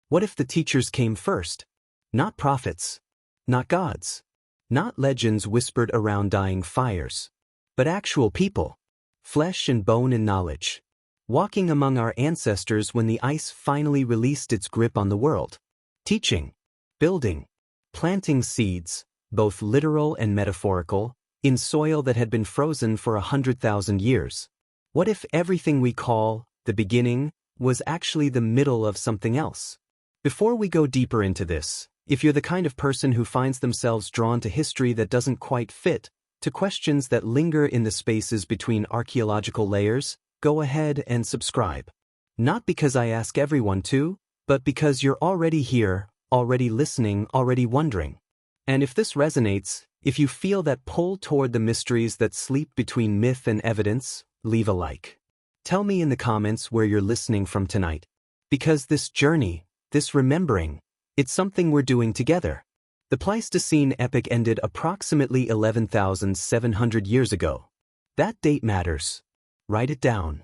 What if the teachers came first? Not prophets, not gods, not legends whispered around dying fires, but actual people, flesh and bone and knowledge, walking among our ancestors when the ice finally released its grip on the world, teaching, building, planting seeds, both literal and metaphorical, in soil that had been frozen for 100,000 years. What if everything we call the beginning was actually the middle of something else? Before we go deeper into this, if you're the kind of person who finds themselves drawn to history that doesn't quite fit, to questions that linger in the spaces between archaeological layers, go ahead and subscribe. Not because I ask everyone to, but because you're already here, already listening, already wondering. And if this resonates, if you feel that pull toward the mysteries that sleep between myth and evidence, leave a like. Tell me in the comments where you're listening from tonight. Because this journey, this remembering, it's something we're doing together. The Pleistocene epoch ended approximately 11,700 years ago. That date matters. Write it down.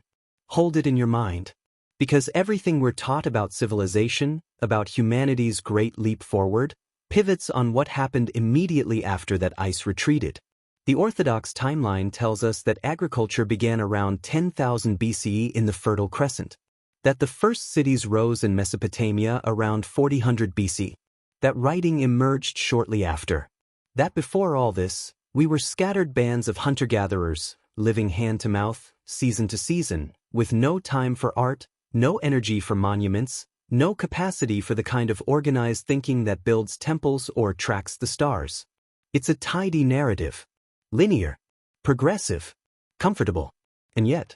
Hold it in your mind. Because everything we're taught about civilization, about humanity's great leap forward, pivots on what happened immediately after that ice retreated. The Orthodox timeline tells us that agriculture began around 10,000 BCE in the Fertile Crescent, that the first cities rose in Mesopotamia around 400 BC, that writing emerged shortly after, that before all this, we were scattered bands of hunter-gatherers, living hand-to-mouth, season to season, with no time for art, no energy for monuments, no capacity for the kind of organized thinking that builds temples or tracks the stars. It's a tidy narrative. Linear, progressive, comfortable. And yet,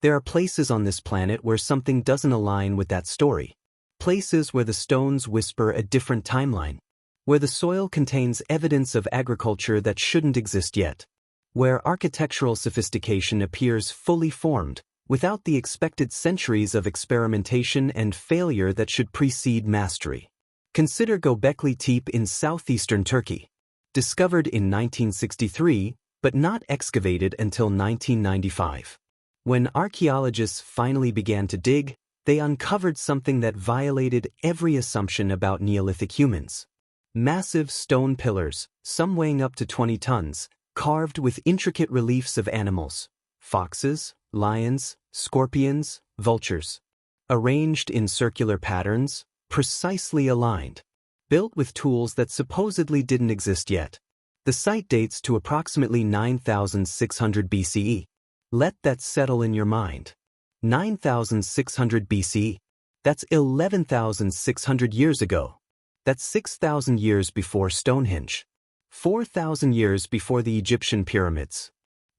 there are places on this planet where something doesn't align with that story. Places where the stones whisper a different timeline. Where the soil contains evidence of agriculture that shouldn't exist yet. Where architectural sophistication appears fully formed, without the expected centuries of experimentation and failure that should precede mastery. Consider Göbekli Tepe in southeastern Turkey. Discovered in 1963, but not excavated until 1995. When archaeologists finally began to dig, they uncovered something that violated every assumption about Neolithic humans. Massive stone pillars, some weighing up to 20 tons, carved with intricate reliefs of animals, foxes, lions, scorpions, vultures, arranged in circular patterns, precisely aligned, built with tools that supposedly didn't exist yet. The site dates to approximately 9,600 BCE. Let that settle in your mind. 9,600 BCE. That's 11,600 years ago. That's 6,000 years before Stonehenge. 4,000 years before the Egyptian pyramids.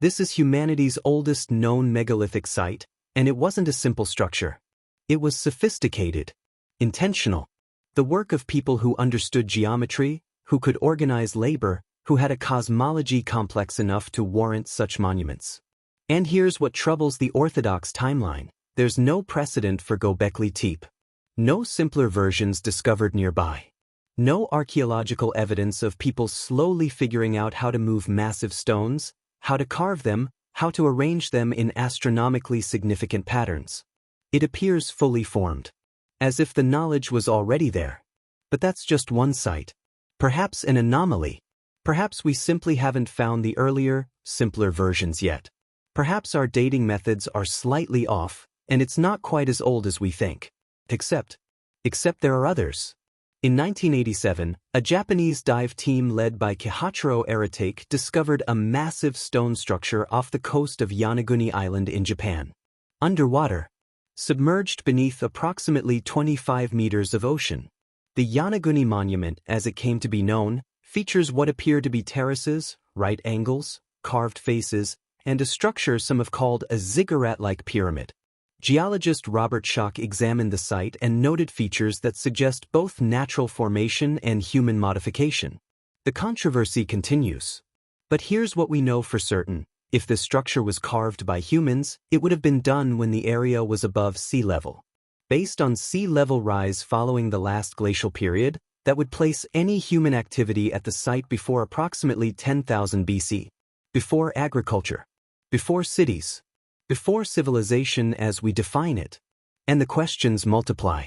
This is humanity's oldest known megalithic site, and it wasn't a simple structure. It was sophisticated, intentional, the work of people who understood geometry, who could organize labor, who had a cosmology complex enough to warrant such monuments. And here's what troubles the Orthodox timeline. There's no precedent for Göbekli Tepe. No simpler versions discovered nearby. No archaeological evidence of people slowly figuring out how to move massive stones, how to carve them, how to arrange them in astronomically significant patterns. It appears fully formed, as if the knowledge was already there. But that's just one site. Perhaps an anomaly. Perhaps we simply haven't found the earlier, simpler versions yet. Perhaps our dating methods are slightly off, and it's not quite as old as we think. Except there are others. In 1987, a Japanese dive team led by Kihachiro Aratake discovered a massive stone structure off the coast of Yonaguni Island in Japan. Underwater, submerged beneath approximately 25 meters of ocean. The Yonaguni Monument, as it came to be known, features what appear to be terraces, right angles, carved faces, and a structure some have called a ziggurat-like pyramid. Geologist Robert Schoch examined the site and noted features that suggest both natural formation and human modification. The controversy continues. But here's what we know for certain. If this structure was carved by humans, it would have been done when the area was above sea level. Based on sea level rise following the last glacial period, that would place any human activity at the site before approximately 10,000 BC. Before agriculture. Before cities. Before civilization as we define it. And the questions multiply.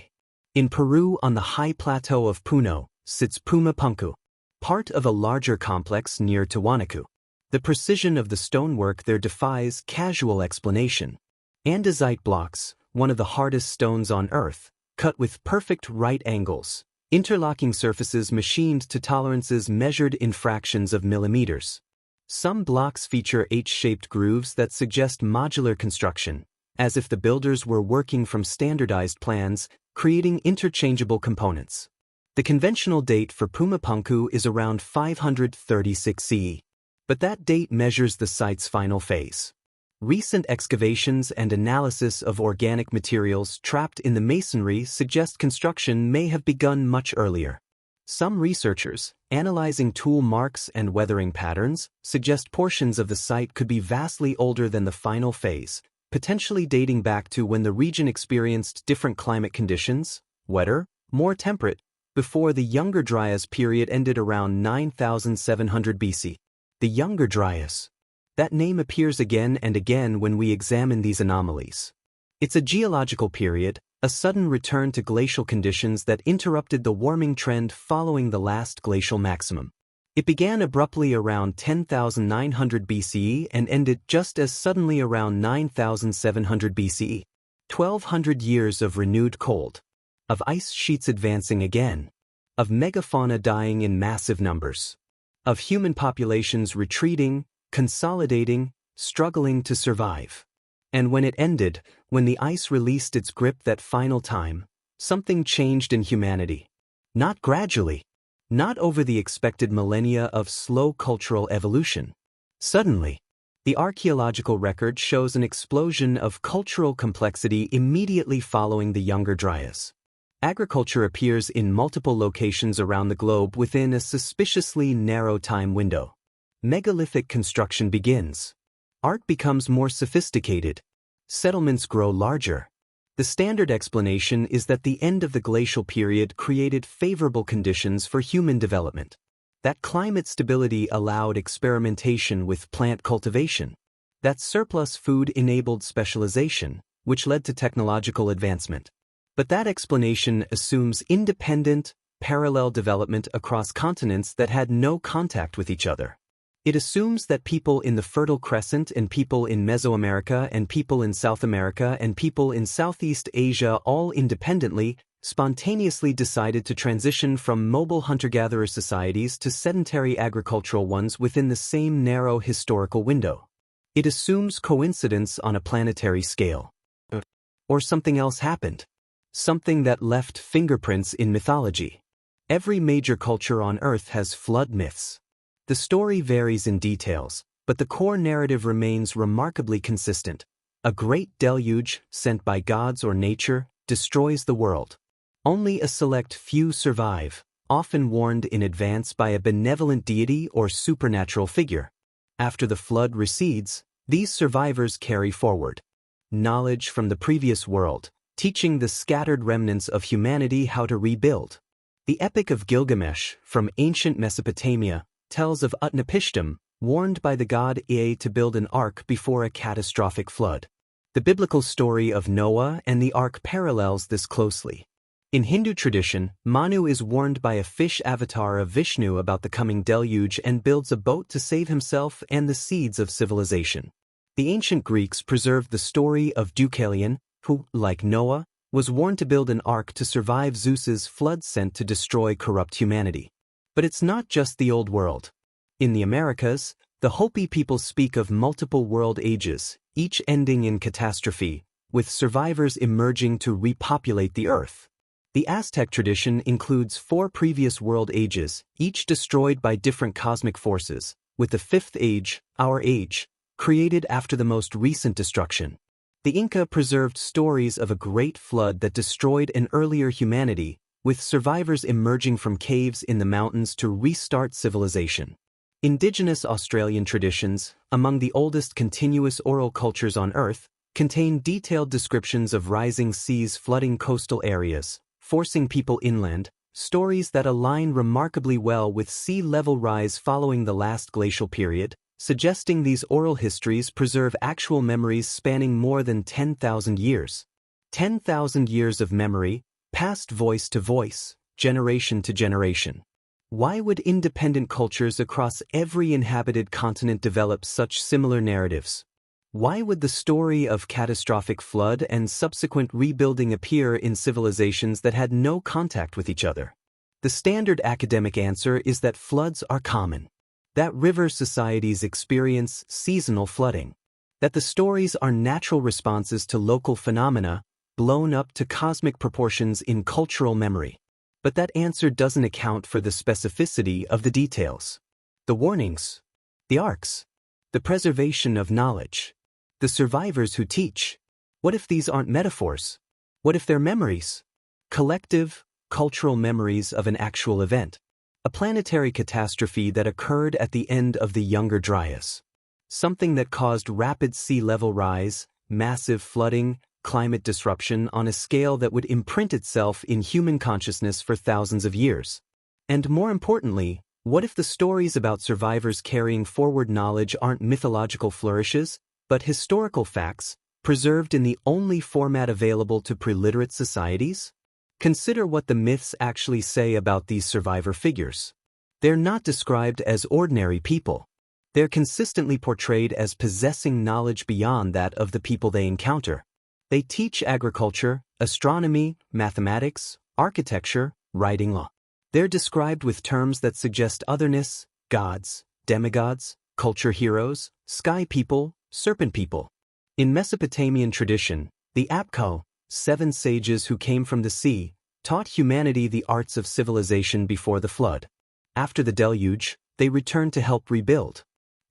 In Peru, on the high plateau of Puno, sits Pumapunku, part of a larger complex near Tiwanaku. The precision of the stonework there defies casual explanation. Andesite blocks, one of the hardest stones on Earth, cut with perfect right angles, interlocking surfaces machined to tolerances measured in fractions of millimeters. Some blocks feature H-shaped grooves that suggest modular construction, as if the builders were working from standardized plans, creating interchangeable components. The conventional date for Pumapunku is around 536 CE, but that date measures the site's final phase. Recent excavations and analysis of organic materials trapped in the masonry suggest construction may have begun much earlier. Some researchers, analyzing tool marks and weathering patterns, suggest portions of the site could be vastly older than the final phase, potentially dating back to when the region experienced different climate conditions, wetter, more temperate, before the Younger Dryas period ended around 9700 BC. The Younger Dryas. That name appears again and again when we examine these anomalies. It's a geological period, a sudden return to glacial conditions that interrupted the warming trend following the last glacial maximum. It began abruptly around 10,900 BCE and ended just as suddenly around 9,700 BCE. 1,200 years of renewed cold. Of ice sheets advancing again. Of megafauna dying in massive numbers. Of human populations retreating, consolidating, struggling to survive. And when it ended, when the ice released its grip that final time, something changed in humanity. Not gradually. Not over the expected millennia of slow cultural evolution. Suddenly. The archaeological record shows an explosion of cultural complexity immediately following the Younger Dryas. Agriculture appears in multiple locations around the globe within a suspiciously narrow time window. Megalithic construction begins. Art becomes more sophisticated. Settlements grow larger. The standard explanation is that the end of the glacial period created favorable conditions for human development. That climate stability allowed experimentation with plant cultivation. That surplus food enabled specialization, which led to technological advancement. But that explanation assumes independent, parallel development across continents that had no contact with each other. It assumes that people in the Fertile Crescent and people in Mesoamerica and people in South America and people in Southeast Asia all independently, spontaneously decided to transition from mobile hunter-gatherer societies to sedentary agricultural ones within the same narrow historical window. It assumes coincidence on a planetary scale. Or something else happened. Something that left fingerprints in mythology. Every major culture on Earth has flood myths. The story varies in details, but the core narrative remains remarkably consistent. A great deluge, sent by gods or nature, destroys the world. Only a select few survive, often warned in advance by a benevolent deity or supernatural figure. After the flood recedes, these survivors carry forward knowledge from the previous world, teaching the scattered remnants of humanity how to rebuild. The Epic of Gilgamesh, from ancient Mesopotamia, tells of Utnapishtim, warned by the god Ea to build an ark before a catastrophic flood. The biblical story of Noah and the ark parallels this closely. In Hindu tradition, Manu is warned by a fish avatar of Vishnu about the coming deluge and builds a boat to save himself and the seeds of civilization. The ancient Greeks preserved the story of Deucalion, who, like Noah, was warned to build an ark to survive Zeus's flood sent to destroy corrupt humanity. But it's not just the old world. In the Americas, the Hopi people speak of multiple world ages, each ending in catastrophe, with survivors emerging to repopulate the earth. The Aztec tradition includes 4 previous world ages, each destroyed by different cosmic forces, with the 5th age, our age, created after the most recent destruction. The Inca preserved stories of a great flood that destroyed an earlier humanity, with survivors emerging from caves in the mountains to restart civilization. Indigenous Australian traditions, among the oldest continuous oral cultures on Earth, contain detailed descriptions of rising seas flooding coastal areas, forcing people inland, stories that align remarkably well with sea level rise following the last glacial period, suggesting these oral histories preserve actual memories spanning more than 10,000 years. 10,000 years of memory, passed voice to voice, generation to generation. Why would independent cultures across every inhabited continent develop such similar narratives? Why would the story of catastrophic flood and subsequent rebuilding appear in civilizations that had no contact with each other? The standard academic answer is that floods are common, that river societies experience seasonal flooding, that the stories are natural responses to local phenomena blown up to cosmic proportions in cultural memory. But that answer doesn't account for the specificity of the details. The warnings, the arcs, the preservation of knowledge, the survivors who teach. What if these aren't metaphors? What if they're memories? Collective, cultural memories of an actual event. A planetary catastrophe that occurred at the end of the Younger Dryas. Something that caused rapid sea level rise, massive flooding, climate disruption on a scale that would imprint itself in human consciousness for thousands of years. And more importantly, what if the stories about survivors carrying forward knowledge aren't mythological flourishes, but historical facts, preserved in the only format available to preliterate societies? Consider what the myths actually say about these survivor figures. They're not described as ordinary people. They're consistently portrayed as possessing knowledge beyond that of the people they encounter. They teach agriculture, astronomy, mathematics, architecture, writing law. They're described with terms that suggest otherness, gods, demigods, culture heroes, sky people, serpent people. In Mesopotamian tradition, the Apko, 7 sages who came from the sea, taught humanity the arts of civilization before the flood. After the deluge, they returned to help rebuild.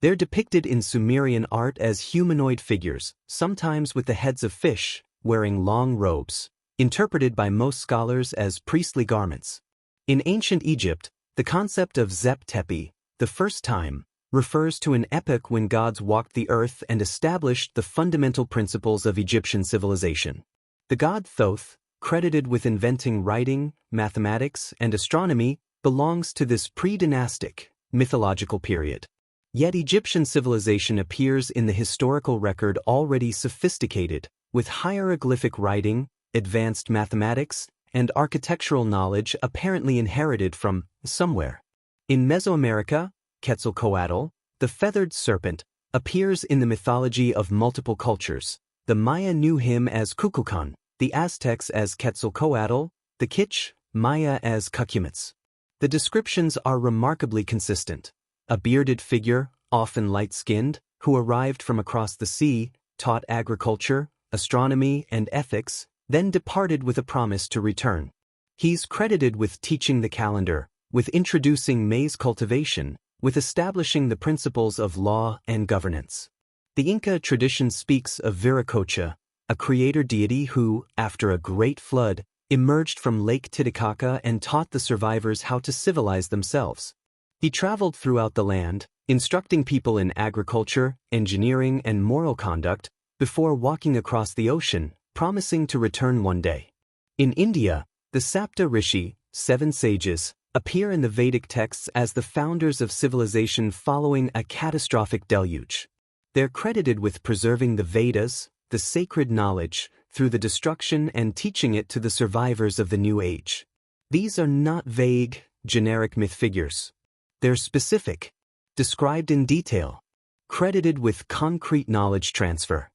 They're depicted in Sumerian art as humanoid figures, sometimes with the heads of fish, wearing long robes, interpreted by most scholars as priestly garments. In ancient Egypt, the concept of Zep Tepi, the first time, refers to an epoch when gods walked the earth and established the fundamental principles of Egyptian civilization. The god Thoth, credited with inventing writing, mathematics, and astronomy, belongs to this pre-dynastic, mythological period. Yet Egyptian civilization appears in the historical record already sophisticated, with hieroglyphic writing, advanced mathematics, and architectural knowledge apparently inherited from somewhere. In Mesoamerica, Quetzalcoatl, the feathered serpent, appears in the mythology of multiple cultures. The Maya knew him as Kukulkan, the Aztecs as Quetzalcoatl, the Kitsch, Maya as Cucumatz. The descriptions are remarkably consistent. A bearded figure, often light-skinned, who arrived from across the sea, taught agriculture, astronomy, and ethics, then departed with a promise to return. He's credited with teaching the calendar, with introducing maize cultivation, with establishing the principles of law and governance. The Inca tradition speaks of Viracocha, a creator deity who, after a great flood, emerged from Lake Titicaca and taught the survivors how to civilize themselves. He traveled throughout the land, instructing people in agriculture, engineering, and moral conduct, before walking across the ocean, promising to return one day. In India, the Sapta Rishi, 7 sages, appear in the Vedic texts as the founders of civilization following a catastrophic deluge. They're credited with preserving the Vedas, the sacred knowledge, through the destruction and teaching it to the survivors of the New Age. These are not vague, generic myth figures. They're specific, described in detail, credited with concrete knowledge transfer.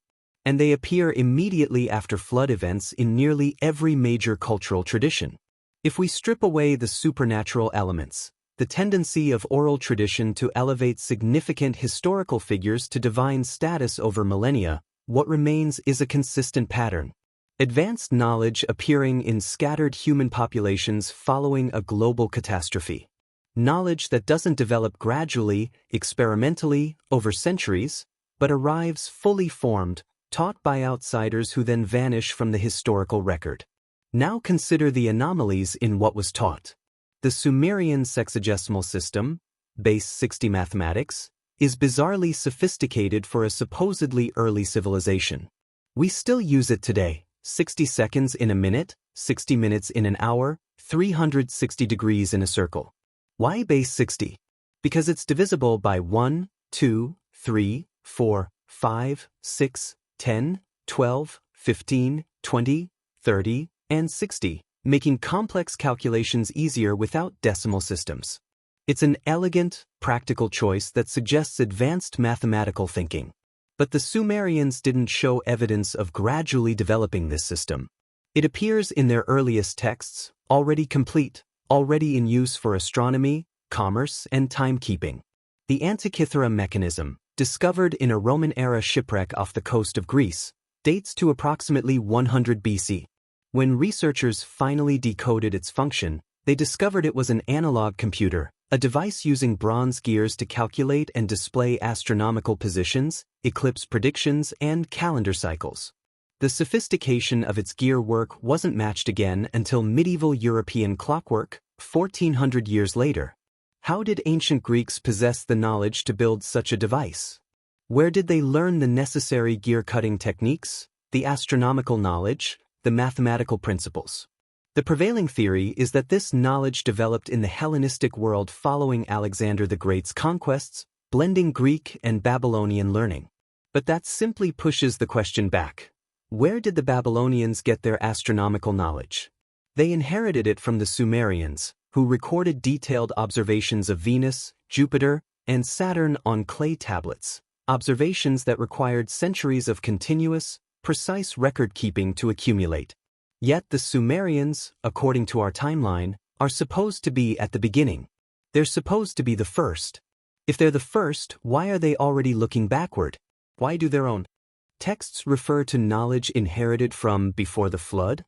And they appear immediately after flood events in nearly every major cultural tradition. If we strip away the supernatural elements, the tendency of oral tradition to elevate significant historical figures to divine status over millennia, what remains is a consistent pattern. Advanced knowledge appearing in scattered human populations following a global catastrophe. Knowledge that doesn't develop gradually, experimentally, over centuries, but arrives fully formed, taught by outsiders who then vanish from the historical record. Now consider the anomalies in what was taught. The Sumerian sexagesimal system, base 60 mathematics, is bizarrely sophisticated for a supposedly early civilization. We still use it today, 60 seconds in a minute, 60 minutes in an hour, 360 degrees in a circle. Why base 60? Because it's divisible by 1, 2, 3, 4, 5, 6, 10, 12, 15, 20, 30, and 60, making complex calculations easier without decimal systems. It's an elegant, practical choice that suggests advanced mathematical thinking. But the Sumerians didn't show evidence of gradually developing this system. It appears in their earliest texts, already complete, already in use for astronomy, commerce, and timekeeping. The Antikythera mechanism, discovered in a Roman-era shipwreck off the coast of Greece, dates to approximately 100 BC. When researchers finally decoded its function, they discovered it was an analog computer, a device using bronze gears to calculate and display astronomical positions, eclipse predictions, and calendar cycles. The sophistication of its gear work wasn't matched again until medieval European clockwork, 1400 years later. How did ancient Greeks possess the knowledge to build such a device? Where did they learn the necessary gear-cutting techniques, the astronomical knowledge, the mathematical principles? The prevailing theory is that this knowledge developed in the Hellenistic world following Alexander the Great's conquests, blending Greek and Babylonian learning. But that simply pushes the question back. Where did the Babylonians get their astronomical knowledge? They inherited it from the Sumerians, who recorded detailed observations of Venus, Jupiter, and Saturn on clay tablets, observations that required centuries of continuous, precise record-keeping to accumulate. Yet the Sumerians, according to our timeline, are supposed to be at the beginning. They're supposed to be the first. If they're the first, why are they already looking backward? Why do their own texts refer to knowledge inherited from before the flood?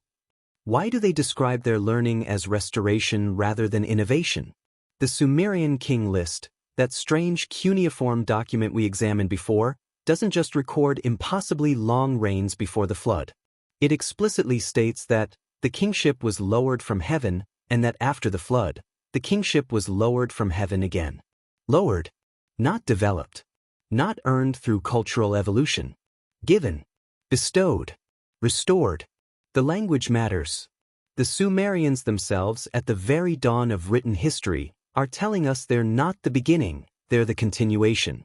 Why do they describe their learning as restoration rather than innovation? The Sumerian king list, that strange cuneiform document we examined before, doesn't just record impossibly long reigns before the flood. It explicitly states that the kingship was lowered from heaven, and that after the flood, the kingship was lowered from heaven again. Lowered, not developed, not earned through cultural evolution. Given, bestowed, restored. The language matters. The Sumerians themselves, at the very dawn of written history, are telling us they're not the beginning, they're the continuation.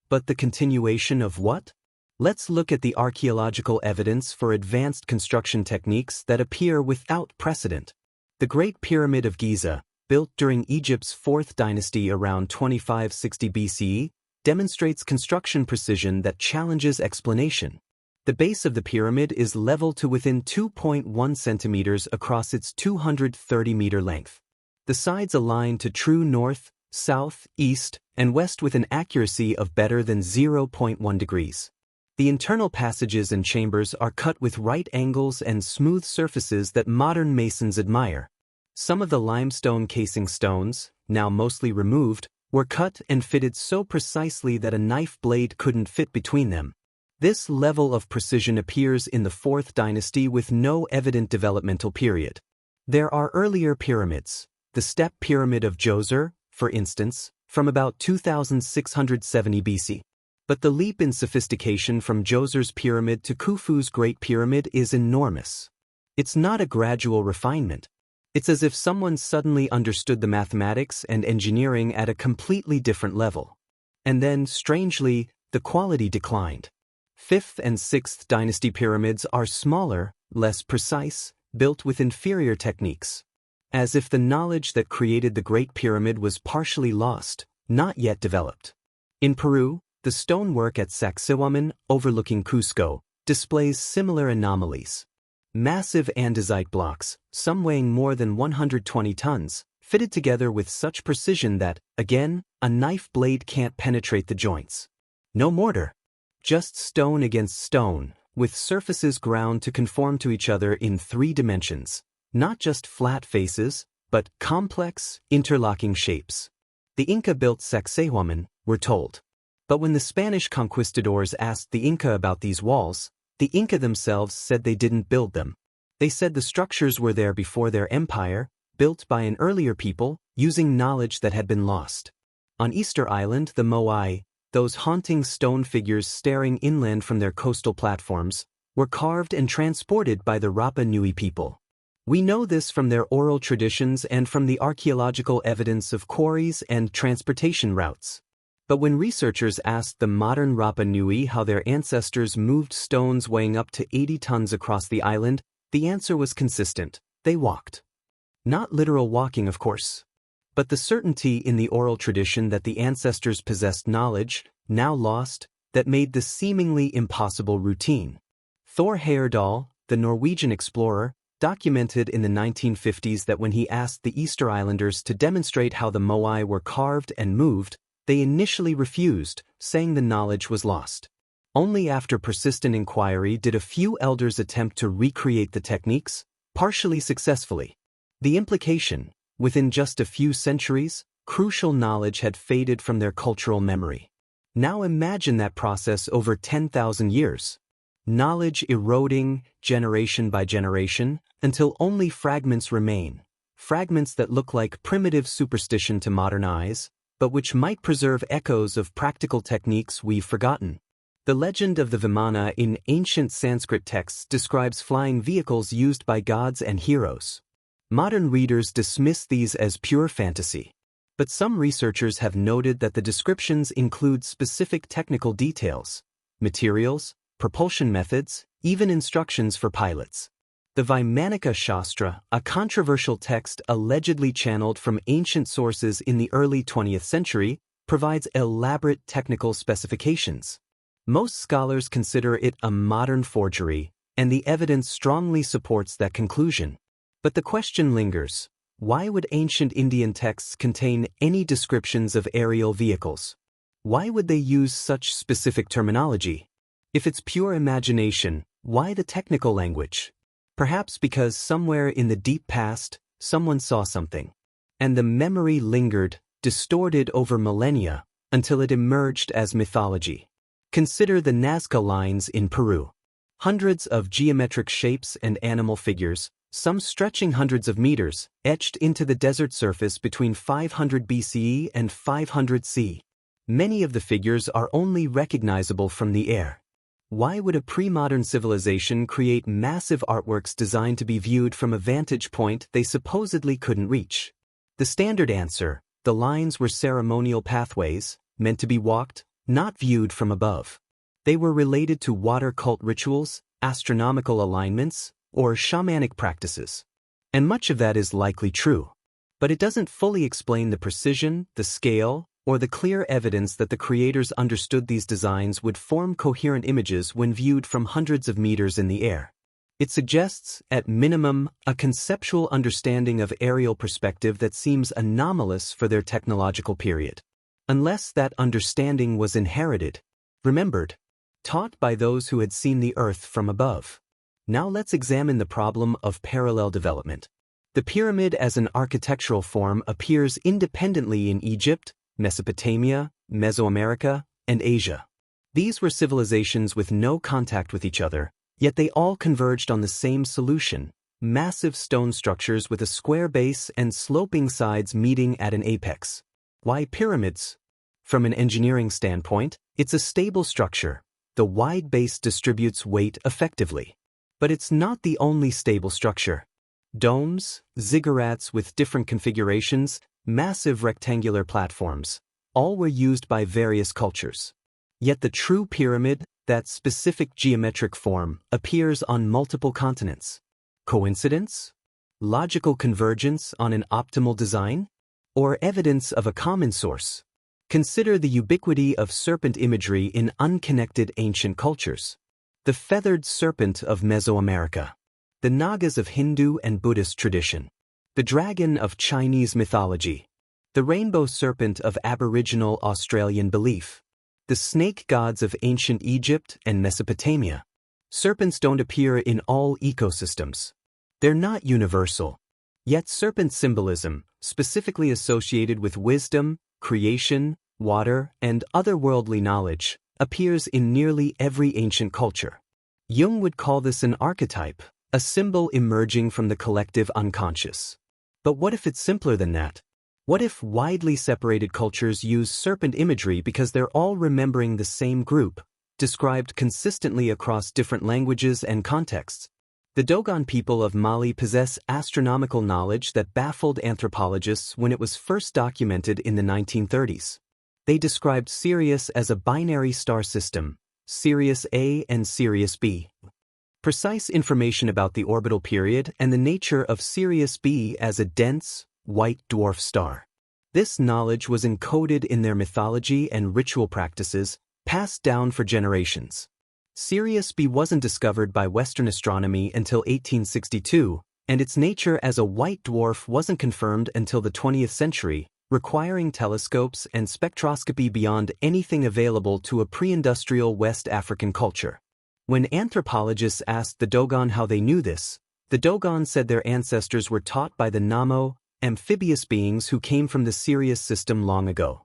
But the continuation of what? Let's look at the archaeological evidence for advanced construction techniques that appear without precedent. The Great Pyramid of Giza, built during Egypt's 4th dynasty around 2560 BCE, demonstrates construction precision that challenges explanation. The base of the pyramid is level to within 2.1 centimeters across its 230-meter length. The sides align to true north, south, east, and west with an accuracy of better than 0.1 degrees. The internal passages and chambers are cut with right angles and smooth surfaces that modern masons admire. Some of the limestone casing stones, now mostly removed, were cut and fitted so precisely that a knife blade couldn't fit between them. This level of precision appears in the 4th dynasty with no evident developmental period. There are earlier pyramids, the Step Pyramid of Djoser, for instance, from about 2670 BC. But the leap in sophistication from Djoser's pyramid to Khufu's Great Pyramid is enormous. It's not a gradual refinement. It's as if someone suddenly understood the mathematics and engineering at a completely different level. And then, strangely, the quality declined. 5th and 6th dynasty pyramids are smaller, less precise, built with inferior techniques. As if the knowledge that created the Great Pyramid was partially lost, not yet developed. In Peru, the stonework at Sacsayhuaman, overlooking Cusco, displays similar anomalies. Massive andesite blocks, some weighing more than 120 tons, fitted together with such precision that, again, a knife blade can't penetrate the joints. No mortar. Just stone against stone, with surfaces ground to conform to each other in 3 dimensions. Not just flat faces, but complex, interlocking shapes. The Inca built Sacsayhuaman, we're told. But when the Spanish conquistadors asked the Inca about these walls, the Inca themselves said they didn't build them. They said the structures were there before their empire, built by an earlier people, using knowledge that had been lost. On Easter Island, the Moai, those haunting stone figures staring inland from their coastal platforms, were carved and transported by the Rapa Nui people. We know this from their oral traditions and from the archaeological evidence of quarries and transportation routes. But when researchers asked the modern Rapa Nui how their ancestors moved stones weighing up to 80 tons across the island, the answer was consistent. they walked. Not literal walking, of course, but the certainty in the oral tradition that the ancestors possessed knowledge, now lost, that made the seemingly impossible routine. Thor Heyerdahl, the Norwegian explorer, documented in the 1950s that when he asked the Easter Islanders to demonstrate how the moai were carved and moved, they initially refused, saying the knowledge was lost. Only after persistent inquiry did a few elders attempt to recreate the techniques, partially successfully. The implication, within just a few centuries, crucial knowledge had faded from their cultural memory. Now imagine that process over 10,000 years. Knowledge eroding, generation by generation, until only fragments remain. Fragments that look like primitive superstition to modern eyes, but which might preserve echoes of practical techniques we've forgotten. The legend of the Vimana in ancient Sanskrit texts describes flying vehicles used by gods and heroes. Modern readers dismiss these as pure fantasy. But some researchers have noted that the descriptions include specific technical details, materials, propulsion methods, even instructions for pilots. The Vaimanika Shastra, a controversial text allegedly channeled from ancient sources in the early 20th century, provides elaborate technical specifications. Most scholars consider it a modern forgery, and the evidence strongly supports that conclusion. But the question lingers: why would ancient Indian texts contain any descriptions of aerial vehicles? Why would they use such specific terminology? If it's pure imagination, why the technical language? Perhaps because somewhere in the deep past, someone saw something, and the memory lingered, distorted over millennia, until it emerged as mythology. Consider the Nazca lines in Peru. Hundreds of geometric shapes and animal figures, some stretching hundreds of meters, etched into the desert surface between 500 BCE and 500 CE. Many of the figures are only recognizable from the air. Why would a pre-modern civilization create massive artworks designed to be viewed from a vantage point they supposedly couldn't reach? The standard answer: the lines were ceremonial pathways, meant to be walked, not viewed from above. They were related to water cult rituals, astronomical alignments, or shamanic practices. And much of that is likely true. But it doesn't fully explain the precision, the scale, or the clear evidence that the creators understood these designs would form coherent images when viewed from hundreds of meters in the air. It suggests, at minimum, a conceptual understanding of aerial perspective that seems anomalous for their technological period. Unless that understanding was inherited, remembered, taught by those who had seen the Earth from above. Now let's examine the problem of parallel development. The pyramid as an architectural form appears independently in Egypt, Mesopotamia, Mesoamerica, and Asia. These were civilizations with no contact with each other, yet they all converged on the same solution: massive stone structures with a square base and sloping sides meeting at an apex. Why pyramids? From an engineering standpoint, it's a stable structure. The wide base distributes weight effectively. But it's not the only stable structure. Domes, ziggurats with different configurations, massive rectangular platforms, all were used by various cultures. Yet the true pyramid, that specific geometric form, appears on multiple continents. Coincidence? Logical convergence on an optimal design? Or evidence of a common source? Consider the ubiquity of serpent imagery in unconnected ancient cultures. The feathered serpent of Mesoamerica, the Nagas of Hindu and Buddhist tradition, the dragon of Chinese mythology, the rainbow serpent of Aboriginal Australian belief, the snake gods of ancient Egypt and Mesopotamia. Serpents don't appear in all ecosystems. They're not universal. Yet serpent symbolism, specifically associated with wisdom, creation, water, and otherworldly knowledge, appears in nearly every ancient culture. Jung would call this an archetype, a symbol emerging from the collective unconscious. But what if it's simpler than that? What if widely separated cultures use serpent imagery because they're all remembering the same group, described consistently across different languages and contexts? The Dogon people of Mali possess astronomical knowledge that baffled anthropologists when it was first documented in the 1930s. They described Sirius as a binary star system, Sirius A and Sirius B. Precise information about the orbital period and the nature of Sirius B as a dense, white dwarf star. This knowledge was encoded in their mythology and ritual practices, passed down for generations. Sirius B wasn't discovered by Western astronomy until 1862, and its nature as a white dwarf wasn't confirmed until the 20th century, requiring telescopes and spectroscopy beyond anything available to a pre-industrial West African culture. When anthropologists asked the Dogon how they knew this, the Dogon said their ancestors were taught by the Namo, amphibious beings who came from the Sirius system long ago.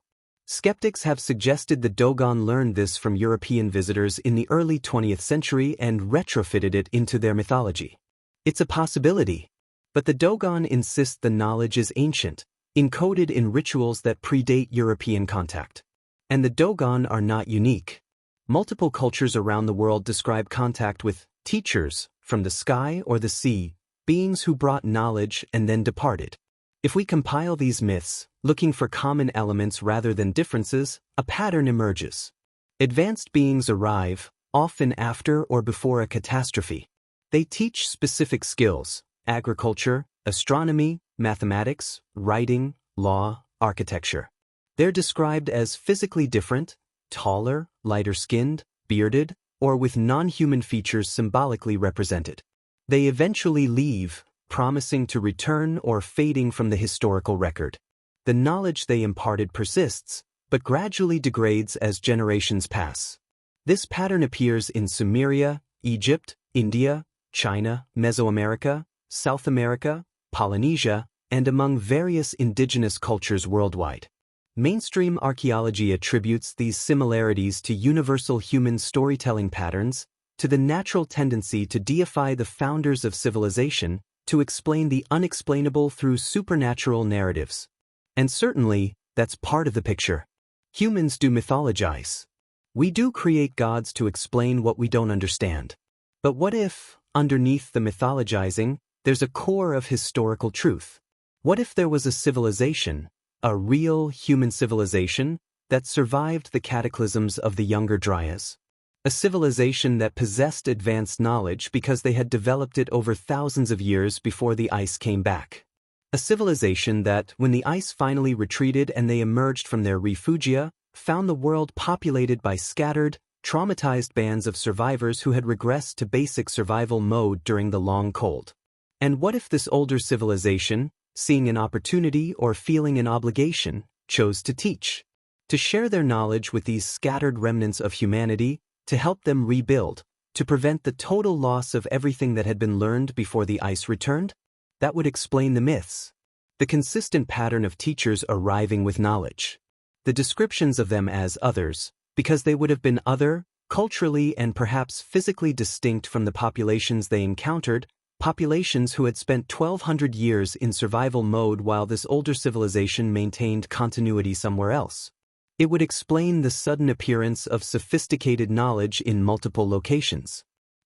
Skeptics have suggested the Dogon learned this from European visitors in the early 20th century and retrofitted it into their mythology. It's a possibility, but the Dogon insist the knowledge is ancient, encoded in rituals that predate European contact. And the Dogon are not unique. Multiple cultures around the world describe contact with teachers from the sky or the sea, beings who brought knowledge and then departed. If we compile these myths, looking for common elements rather than differences, a pattern emerges. Advanced beings arrive, often after or before a catastrophe. They teach specific skills: agriculture, astronomy, mathematics, writing, law, architecture. They're described as physically different, taller, lighter-skinned, bearded, or with non-human features symbolically represented. They eventually leave, promising to return or fading from the historical record. The knowledge they imparted persists, but gradually degrades as generations pass. This pattern appears in Sumeria, Egypt, India, China, Mesoamerica, South America, Polynesia, and among various indigenous cultures worldwide. Mainstream archaeology attributes these similarities to universal human storytelling patterns, to the natural tendency to deify the founders of civilization, to explain the unexplainable through supernatural narratives. And certainly, that's part of the picture. Humans do mythologize. We do create gods to explain what we don't understand. But what if, underneath the mythologizing, there's a core of historical truth? What if there was a civilization, a real human civilization, that survived the cataclysms of the Younger Dryas? A civilization that possessed advanced knowledge because they had developed it over thousands of years before the ice came back. A civilization that, when the ice finally retreated and they emerged from their refugia, found the world populated by scattered, traumatized bands of survivors who had regressed to basic survival mode during the long cold. And what if this older civilization, seeing an opportunity or feeling an obligation, chose to teach, to share their knowledge with these scattered remnants of humanity, to help them rebuild, to prevent the total loss of everything that had been learned before the ice returned? That would explain the myths. The consistent pattern of teachers arriving with knowledge. The descriptions of them as others, because they would have been other, culturally and perhaps physically distinct from the populations they encountered, populations who had spent 1,200 years in survival mode while this older civilization maintained continuity somewhere else. It would explain the sudden appearance of sophisticated knowledge in multiple locations.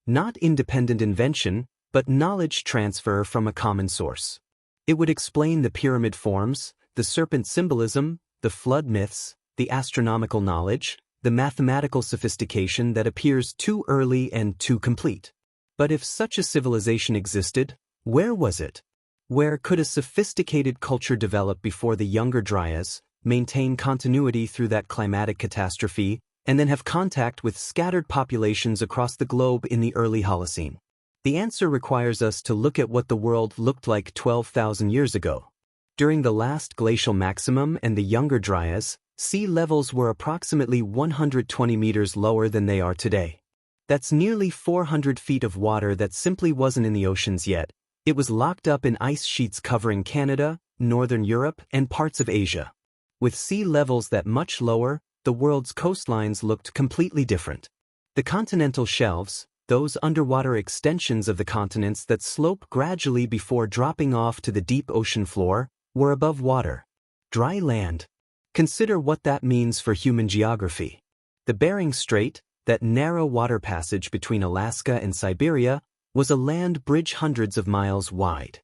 Not independent invention, but knowledge transfer from a common source. It would explain the pyramid forms, the serpent symbolism, the flood myths, the astronomical knowledge, the mathematical sophistication that appears too early and too complete. But if such a civilization existed, where was it? Where could a sophisticated culture develop before the Younger Dryas, maintain continuity through that climatic catastrophe, and then have contact with scattered populations across the globe in the early Holocene? The answer requires us to look at what the world looked like 12,000 years ago. During the last glacial maximum and the Younger Dryas, sea levels were approximately 120 meters lower than they are today. That's nearly 400 feet of water that simply wasn't in the oceans yet. It was locked up in ice sheets covering Canada, Northern Europe, and parts of Asia. With sea levels that much lower, the world's coastlines looked completely different. The continental shelves, those underwater extensions of the continents that slope gradually before dropping off to the deep ocean floor, were above water. Dry land. Consider what that means for human geography. The Bering Strait, that narrow water passage between Alaska and Siberia, was a land bridge hundreds of miles wide.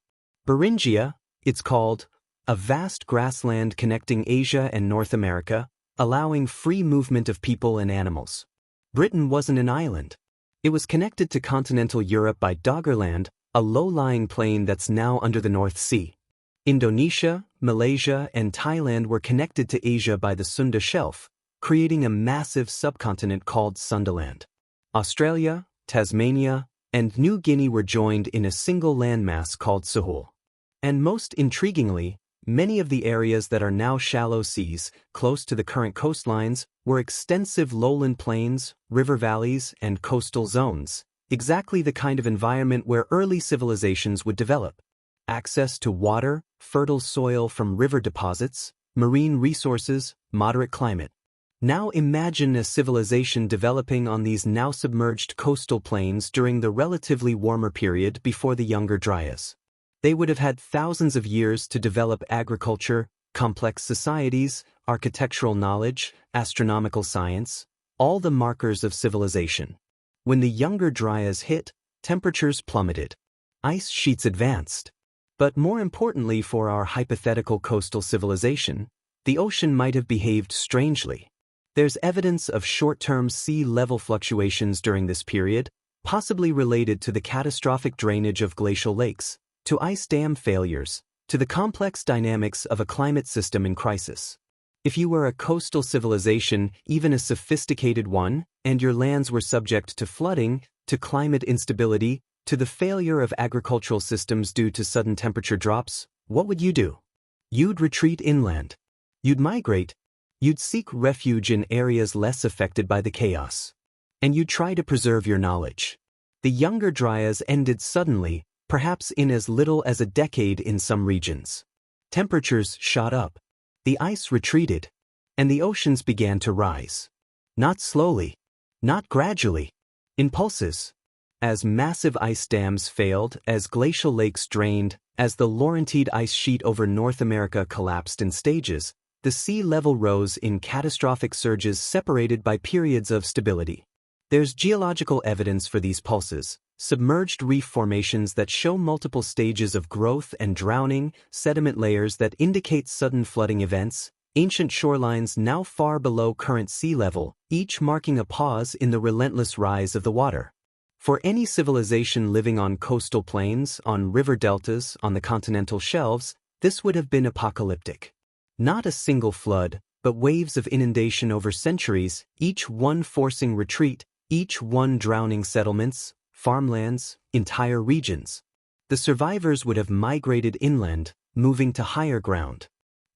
Beringia, it's called, a vast grassland connecting Asia and North America, allowing free movement of people and animals. Britain wasn't an island. It was connected to continental Europe by Doggerland, a low-lying plain that's now under the North Sea. Indonesia, Malaysia, and Thailand were connected to Asia by the Sunda Shelf, creating a massive subcontinent called Sundaland. Australia, Tasmania, and New Guinea were joined in a single landmass called Sahul. And most intriguingly, many of the areas that are now shallow seas, close to the current coastlines, were extensive lowland plains, river valleys, and coastal zones, exactly the kind of environment where early civilizations would develop. Access to water, fertile soil from river deposits, marine resources, moderate climate. Now imagine a civilization developing on these now submerged coastal plains during the relatively warmer period before the Younger Dryas. They would have had thousands of years to develop agriculture, complex societies, architectural knowledge, astronomical science, all the markers of civilization. When the Younger Dryas hit, temperatures plummeted. Ice sheets advanced. But more importantly for our hypothetical coastal civilization, the ocean might have behaved strangely. There's evidence of short-term sea level fluctuations during this period, possibly related to the catastrophic drainage of glacial lakes, to ice dam failures, to the complex dynamics of a climate system in crisis. If you were a coastal civilization, even a sophisticated one, and your lands were subject to flooding, to climate instability, to the failure of agricultural systems due to sudden temperature drops, what would you do? You'd retreat inland. You'd migrate. You'd seek refuge in areas less affected by the chaos. And you'd try to preserve your knowledge. The Younger Dryas ended suddenly, perhaps in as little as a decade in some regions. Temperatures shot up. The ice retreated. And the oceans began to rise. Not slowly. Not gradually. In pulses. As massive ice dams failed, as glacial lakes drained, as the Laurentide ice sheet over North America collapsed in stages, the sea level rose in catastrophic surges separated by periods of stability. There's geological evidence for these pulses, submerged reef formations that show multiple stages of growth and drowning, sediment layers that indicate sudden flooding events, ancient shorelines now far below current sea level, each marking a pause in the relentless rise of the water. For any civilization living on coastal plains, on river deltas, on the continental shelves, this would have been apocalyptic. Not a single flood, but waves of inundation over centuries, each one forcing retreat, each one drowning settlements, farmlands, entire regions. The survivors would have migrated inland, moving to higher ground.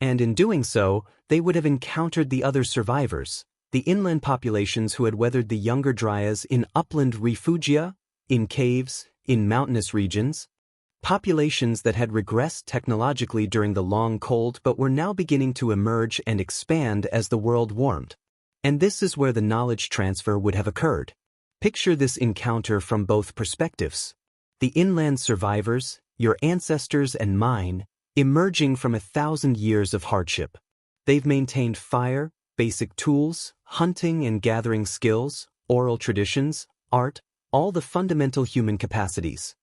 And in doing so, they would have encountered the other survivors, the inland populations who had weathered the Younger Dryas in upland refugia, in caves, in mountainous regions. Populations that had regressed technologically during the long cold but were now beginning to emerge and expand as the world warmed. And this is where the knowledge transfer would have occurred. Picture this encounter from both perspectives. The inland survivors, your ancestors and mine, emerging from 1,000 years of hardship. They've maintained fire, basic tools, hunting and gathering skills, oral traditions, art, all the fundamental human capacities.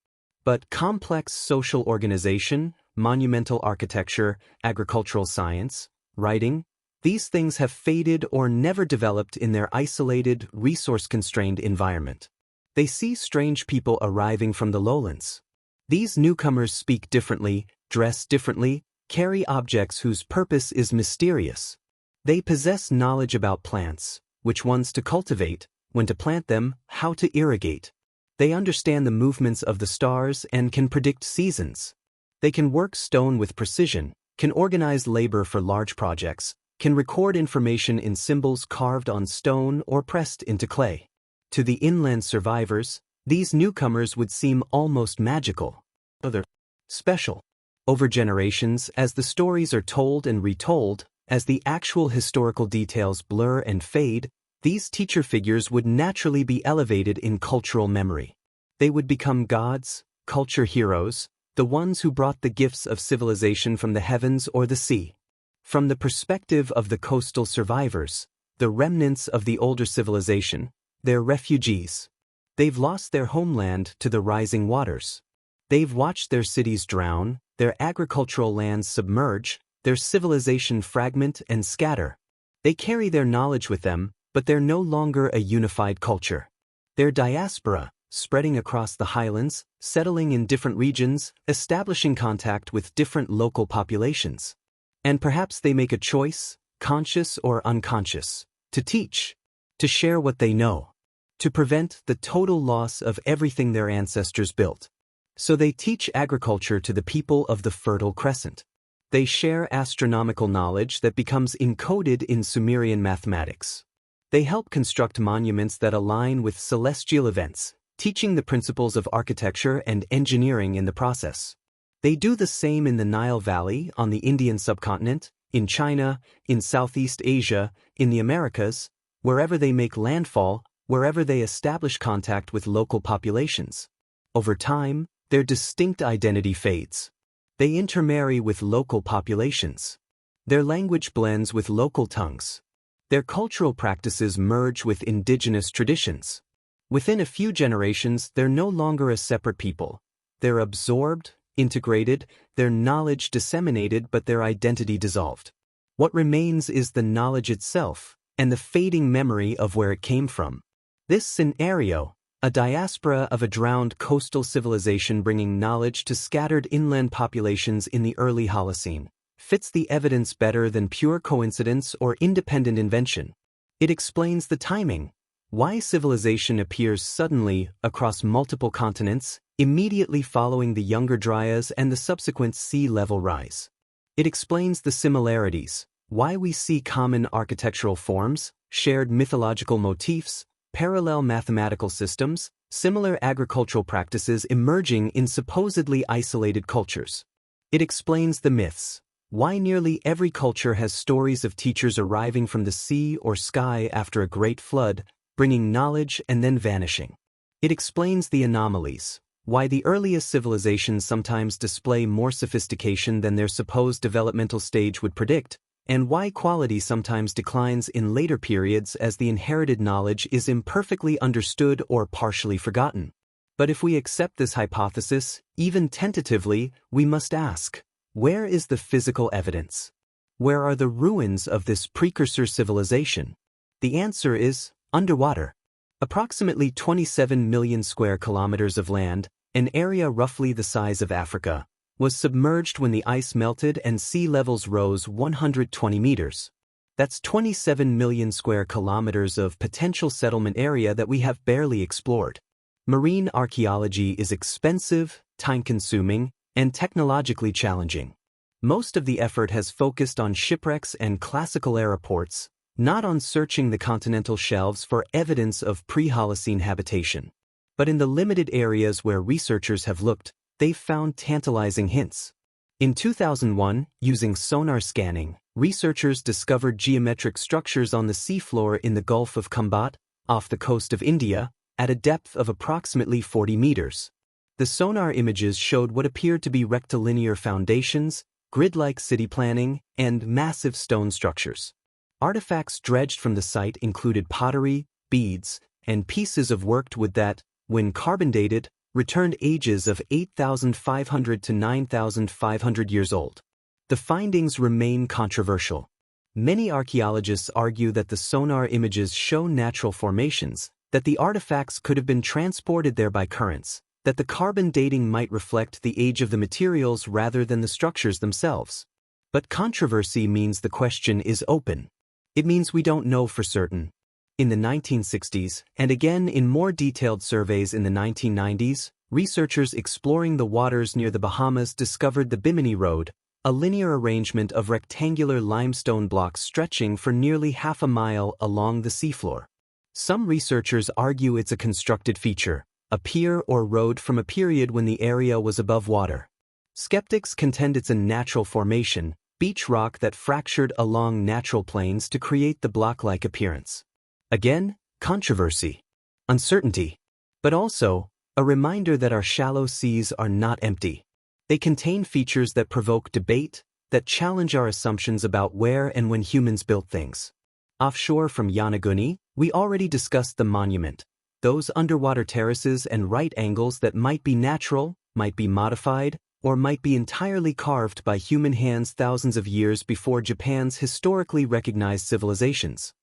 But complex social organization, monumental architecture, agricultural science, writing, these things have faded or never developed in their isolated, resource-constrained environment. They see strange people arriving from the lowlands. These newcomers speak differently, dress differently, carry objects whose purpose is mysterious. They possess knowledge about plants, which ones to cultivate, when to plant them, how to irrigate. They understand the movements of the stars and can predict seasons. They can work stone with precision, can organize labor for large projects, can record information in symbols carved on stone or pressed into clay. To the inland survivors, these newcomers would seem almost magical. Other special. Over generations, as the stories are told and retold, as the actual historical details blur and fade, these teacher figures would naturally be elevated in cultural memory. They would become gods, culture heroes, the ones who brought the gifts of civilization from the heavens or the sea. From the perspective of the coastal survivors, the remnants of the older civilization, they're refugees. They've lost their homeland to the rising waters. They've watched their cities drown, their agricultural lands submerge, their civilization fragment and scatter. They carry their knowledge with them, but they're no longer a unified culture. Their diaspora, spreading across the highlands, settling in different regions, establishing contact with different local populations. And perhaps they make a choice, conscious or unconscious, to teach, to share what they know, to prevent the total loss of everything their ancestors built. So they teach agriculture to the people of the Fertile Crescent. They share astronomical knowledge that becomes encoded in Sumerian mathematics. They help construct monuments that align with celestial events, teaching the principles of architecture and engineering in the process. They do the same in the Nile Valley, on the Indian subcontinent, in China, in Southeast Asia, in the Americas, wherever they make landfall, wherever they establish contact with local populations. Over time, their distinct identity fades. They intermarry with local populations. Their language blends with local tongues. Their cultural practices merge with indigenous traditions. Within a few generations, they're no longer a separate people. They're absorbed, integrated, their knowledge disseminated, but their identity dissolved. What remains is the knowledge itself, and the fading memory of where it came from. This scenario, a diaspora of a drowned coastal civilization bringing knowledge to scattered inland populations in the early Holocene, fits the evidence better than pure coincidence or independent invention. It explains the timing, why civilization appears suddenly across multiple continents, immediately following the Younger Dryas and the subsequent sea level rise. It explains the similarities, why we see common architectural forms, shared mythological motifs, parallel mathematical systems, similar agricultural practices emerging in supposedly isolated cultures. It explains the myths, why nearly every culture has stories of teachers arriving from the sea or sky after a great flood, bringing knowledge and then vanishing. It explains the anomalies, why the earliest civilizations sometimes display more sophistication than their supposed developmental stage would predict, and why quality sometimes declines in later periods as the inherited knowledge is imperfectly understood or partially forgotten. But if we accept this hypothesis, even tentatively, we must ask, where is the physical evidence? Where are the ruins of this precursor civilization? The answer is underwater. Approximately 27 million square kilometers of land, an area roughly the size of Africa, was submerged when the ice melted and sea levels rose 120 meters. That's 27 million square kilometers of potential settlement area that we have barely explored. Marine archaeology is expensive, time-consuming, and technologically challenging. Most of the effort has focused on shipwrecks and classical-era ports, not on searching the continental shelves for evidence of pre-Holocene habitation. But in the limited areas where researchers have looked, they've found tantalizing hints. In 2001, using sonar scanning, researchers discovered geometric structures on the seafloor in the Gulf of Khambhat, off the coast of India, at a depth of approximately 40 meters. The sonar images showed what appeared to be rectilinear foundations, grid-like city planning, and massive stone structures. Artifacts dredged from the site included pottery, beads, and pieces of worked wood that, when carbon-dated, returned ages of 8,500 to 9,500 years old. The findings remain controversial. Many archaeologists argue that the sonar images show natural formations, that the artifacts could have been transported there by currents, that the carbon dating might reflect the age of the materials rather than the structures themselves. But controversy means the question is open. It means we don't know for certain. In the 1960s, and again in more detailed surveys in the 1990s, researchers exploring the waters near the Bahamas discovered the Bimini Road, a linear arrangement of rectangular limestone blocks stretching for nearly half a mile along the seafloor. Some researchers argue it's a constructed feature, a pier or road from a period when the area was above water. Skeptics contend it's a natural formation, beach rock that fractured along natural plains to create the block-like appearance. Again, controversy, uncertainty, but also a reminder that our shallow seas are not empty. They contain features that provoke debate, that challenge our assumptions about where and when humans built things. Offshore from Yonaguni, we already discussed the monument, those underwater terraces and right angles that might be natural, might be modified, or might be entirely carved by human hands thousands of years before Japan's historically recognized civilizations.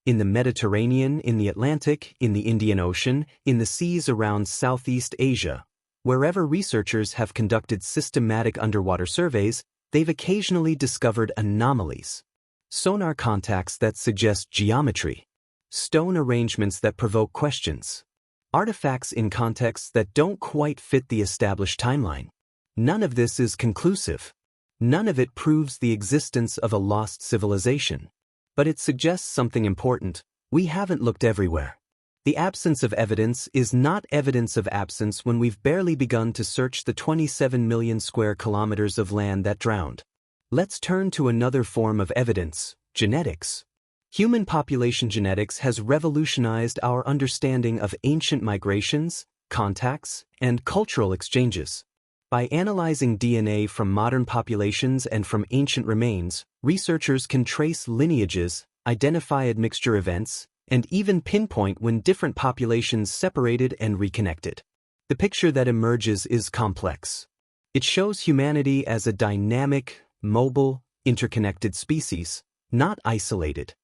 in the Mediterranean, in the Atlantic, in the Indian Ocean, in the seas around Southeast Asia. Wherever researchers have conducted systematic underwater surveys, they've occasionally discovered anomalies. Sonar contacts that suggest geometry. Stone arrangements that provoke questions. Artifacts in contexts that don't quite fit the established timeline. None of this is conclusive. None of it proves the existence of a lost civilization. But it suggests something important. We haven't looked everywhere. The absence of evidence is not evidence of absence when we've barely begun to search the 27 million square kilometers of land that drowned. Let's turn to another form of evidence, genetics. Human population genetics has revolutionized our understanding of ancient migrations, contacts, and cultural exchanges. By analyzing DNA from modern populations and from ancient remains, researchers can trace lineages, identify admixture events, and even pinpoint when different populations separated and reconnected. The picture that emerges is complex. It shows humanity as a dynamic, mobile, interconnected species, not isolated.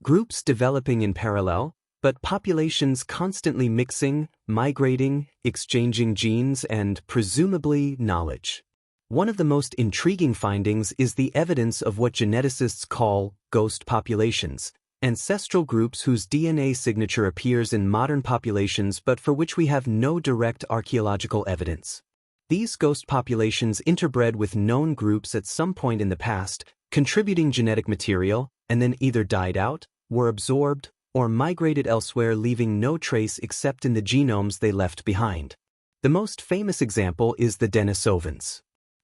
Groups developing in parallel, but populations constantly mixing, migrating, exchanging genes, and, presumably, knowledge. One of the most intriguing findings is the evidence of what geneticists call ghost populations, ancestral groups whose DNA signature appears in modern populations but for which we have no direct archaeological evidence. These ghost populations interbred with known groups at some point in the past, contributing genetic material, and then either died out, were absorbed, or migrated elsewhere, leaving no trace except in the genomes they left behind. The most famous example is the Denisovans.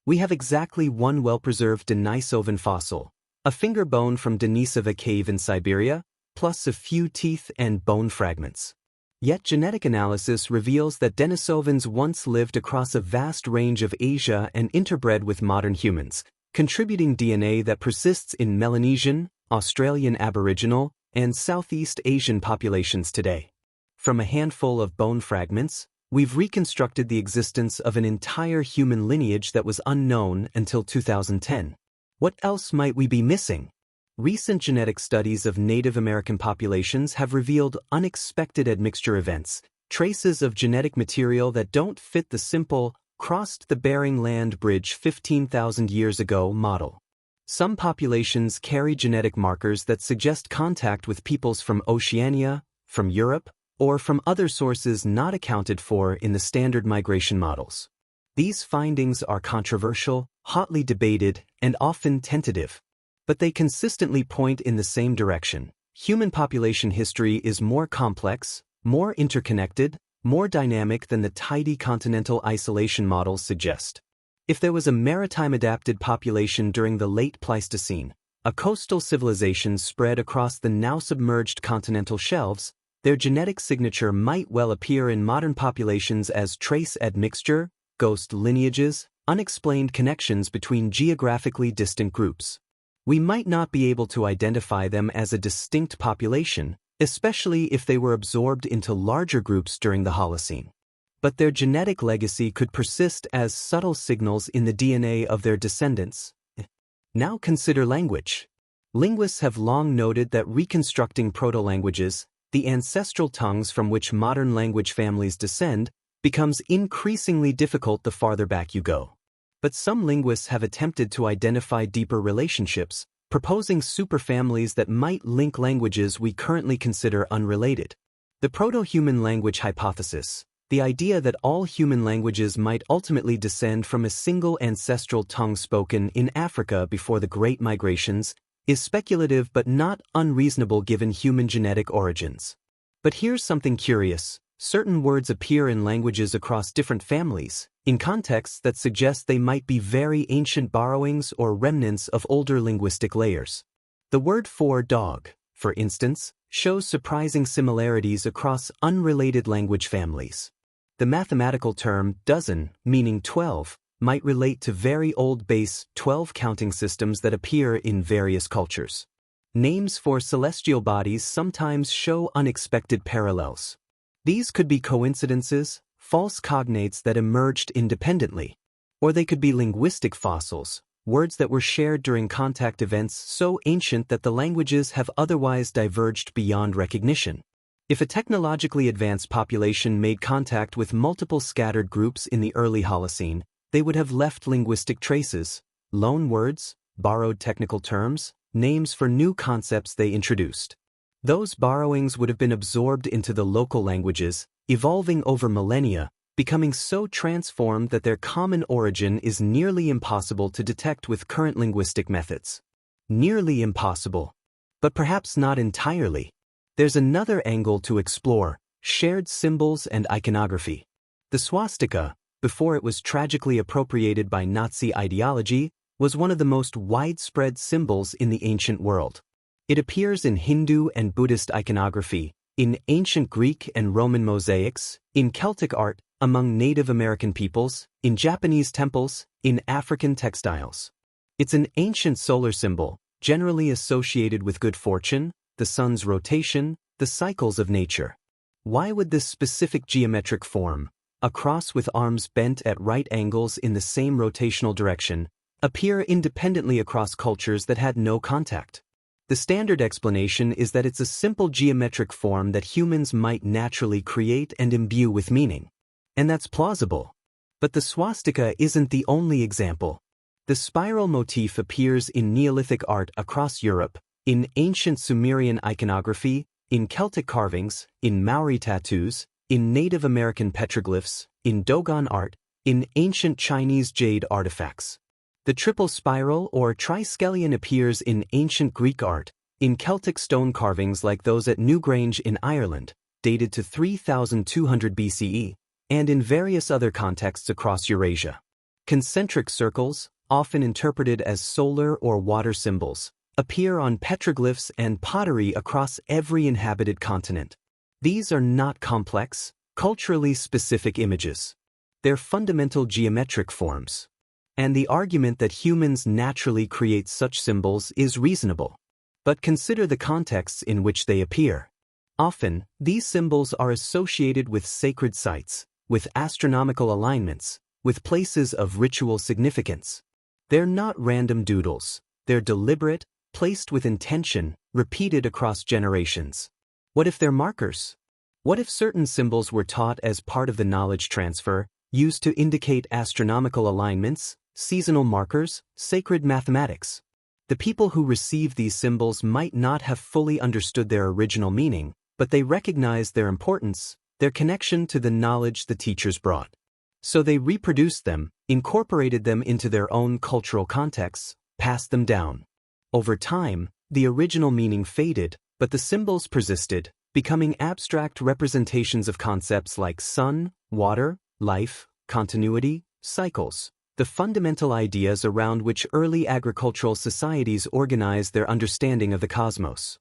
We have exactly one well-preserved Denisovan fossil, a finger bone from Denisova cave in Siberia, plus a few teeth and bone fragments. Yet genetic analysis reveals that Denisovans once lived across a vast range of Asia and interbred with modern humans, contributing DNA that persists in Melanesian, Australian Aboriginal, and Southeast Asian populations today. From a handful of bone fragments, we've reconstructed the existence of an entire human lineage that was unknown until 2010. What else might we be missing? Recent genetic studies of Native American populations have revealed unexpected admixture events, traces of genetic material that don't fit the simple, crossed the Bering Land Bridge 15,000 years ago model. Some populations carry genetic markers that suggest contact with peoples from Oceania, from Europe, or from other sources not accounted for in the standard migration models. These findings are controversial, hotly debated, and often tentative. But they consistently point in the same direction. Human population history is more complex, more interconnected, more dynamic than the tidy continental isolation models suggest. If there was a maritime-adapted population during the late Pleistocene, a coastal civilization spread across the now-submerged continental shelves, their genetic signature might well appear in modern populations as trace admixture, ghost lineages, unexplained connections between geographically distant groups. We might not be able to identify them as a distinct population, especially if they were absorbed into larger groups during the Holocene. But their genetic legacy could persist as subtle signals in the DNA of their descendants. Now consider language. Linguists have long noted that reconstructing proto-languages, the ancestral tongues from which modern language families descend, becomes increasingly difficult the farther back you go. But some linguists have attempted to identify deeper relationships, proposing superfamilies that might link languages we currently consider unrelated. The proto-human language hypothesis, the idea that all human languages might ultimately descend from a single ancestral tongue spoken in Africa before the Great Migrations, is speculative but not unreasonable given human genetic origins. But here's something curious. Certain words appear in languages across different families, in contexts that suggest they might be very ancient borrowings or remnants of older linguistic layers. The word for dog, for instance, shows surprising similarities across unrelated language families. The mathematical term dozen, meaning 12, might relate to very old base 12 counting systems that appear in various cultures. Names for celestial bodies sometimes show unexpected parallels. These could be coincidences, false cognates that emerged independently, or they could be linguistic fossils, words that were shared during contact events so ancient that the languages have otherwise diverged beyond recognition. If a technologically advanced population made contact with multiple scattered groups in the early Holocene, they would have left linguistic traces, loan words, borrowed technical terms, names for new concepts they introduced. Those borrowings would have been absorbed into the local languages, evolving over millennia, becoming so transformed that their common origin is nearly impossible to detect with current linguistic methods. Nearly impossible. But perhaps not entirely. There's another angle to explore: shared symbols and iconography. The swastika, before it was tragically appropriated by Nazi ideology, was one of the most widespread symbols in the ancient world. It appears in Hindu and Buddhist iconography, in ancient Greek and Roman mosaics, in Celtic art, among Native American peoples, in Japanese temples, in African textiles. It's an ancient solar symbol, generally associated with good fortune, the sun's rotation, the cycles of nature. Why would this specific geometric form, a cross with arms bent at right angles in the same rotational direction, appear independently across cultures that had no contact? The standard explanation is that it's a simple geometric form that humans might naturally create and imbue with meaning. And that's plausible. But the swastika isn't the only example. The spiral motif appears in Neolithic art across Europe, in ancient Sumerian iconography, in Celtic carvings, in Maori tattoos, in Native American petroglyphs, in Dogon art, in ancient Chinese jade artifacts. The triple spiral or triskelion appears in ancient Greek art, in Celtic stone carvings like those at Newgrange in Ireland, dated to 3200 BCE, and in various other contexts across Eurasia. Concentric circles, often interpreted as solar or water symbols, appear on petroglyphs and pottery across every inhabited continent. These are not complex, culturally specific images. They're fundamental geometric forms. And the argument that humans naturally create such symbols is reasonable. But consider the contexts in which they appear. Often, these symbols are associated with sacred sites, with astronomical alignments, with places of ritual significance. They're not random doodles. They're deliberate, placed with intention, repeated across generations. What if they're markers? What if certain symbols were taught as part of the knowledge transfer, used to indicate astronomical alignments, seasonal markers, sacred mathematics? The people who received these symbols might not have fully understood their original meaning, but they recognized their importance, their connection to the knowledge the teachers brought. So they reproduced them, incorporated them into their own cultural contexts, passed them down. Over time, the original meaning faded, but the symbols persisted, becoming abstract representations of concepts like sun, water, life, continuity, cycles, the fundamental ideas around which early agricultural societies organized their understanding of the cosmos.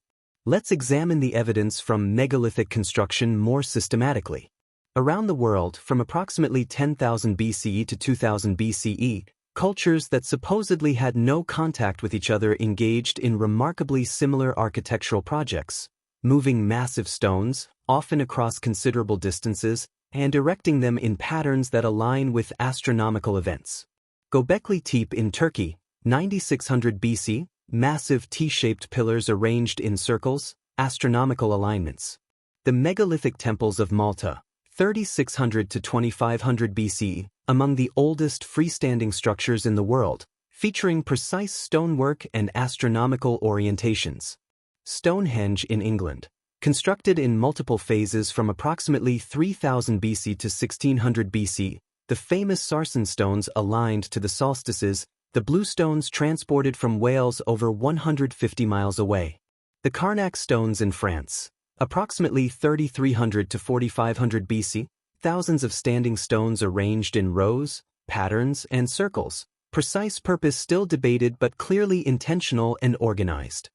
Let's examine the evidence from megalithic construction more systematically. Around the world, from approximately 10,000 BCE to 2000 BCE, cultures that supposedly had no contact with each other engaged in remarkably similar architectural projects, moving massive stones, often across considerable distances, and erecting them in patterns that align with astronomical events. Göbekli Tepe in Turkey, 9600 BC, massive T-shaped pillars arranged in circles, astronomical alignments. The megalithic temples of Malta, 3600 to 2500 BC, among the oldest freestanding structures in the world, featuring precise stonework and astronomical orientations. Stonehenge in England, constructed in multiple phases from approximately 3000 BC to 1600 BC, the famous sarsen stones aligned to the solstices, the blue stones transported from Wales over 150 miles away. The Carnac stones in France, approximately 3300 to 4500 BC, thousands of standing stones arranged in rows, patterns, and circles, precise purpose still debated but clearly intentional and organized.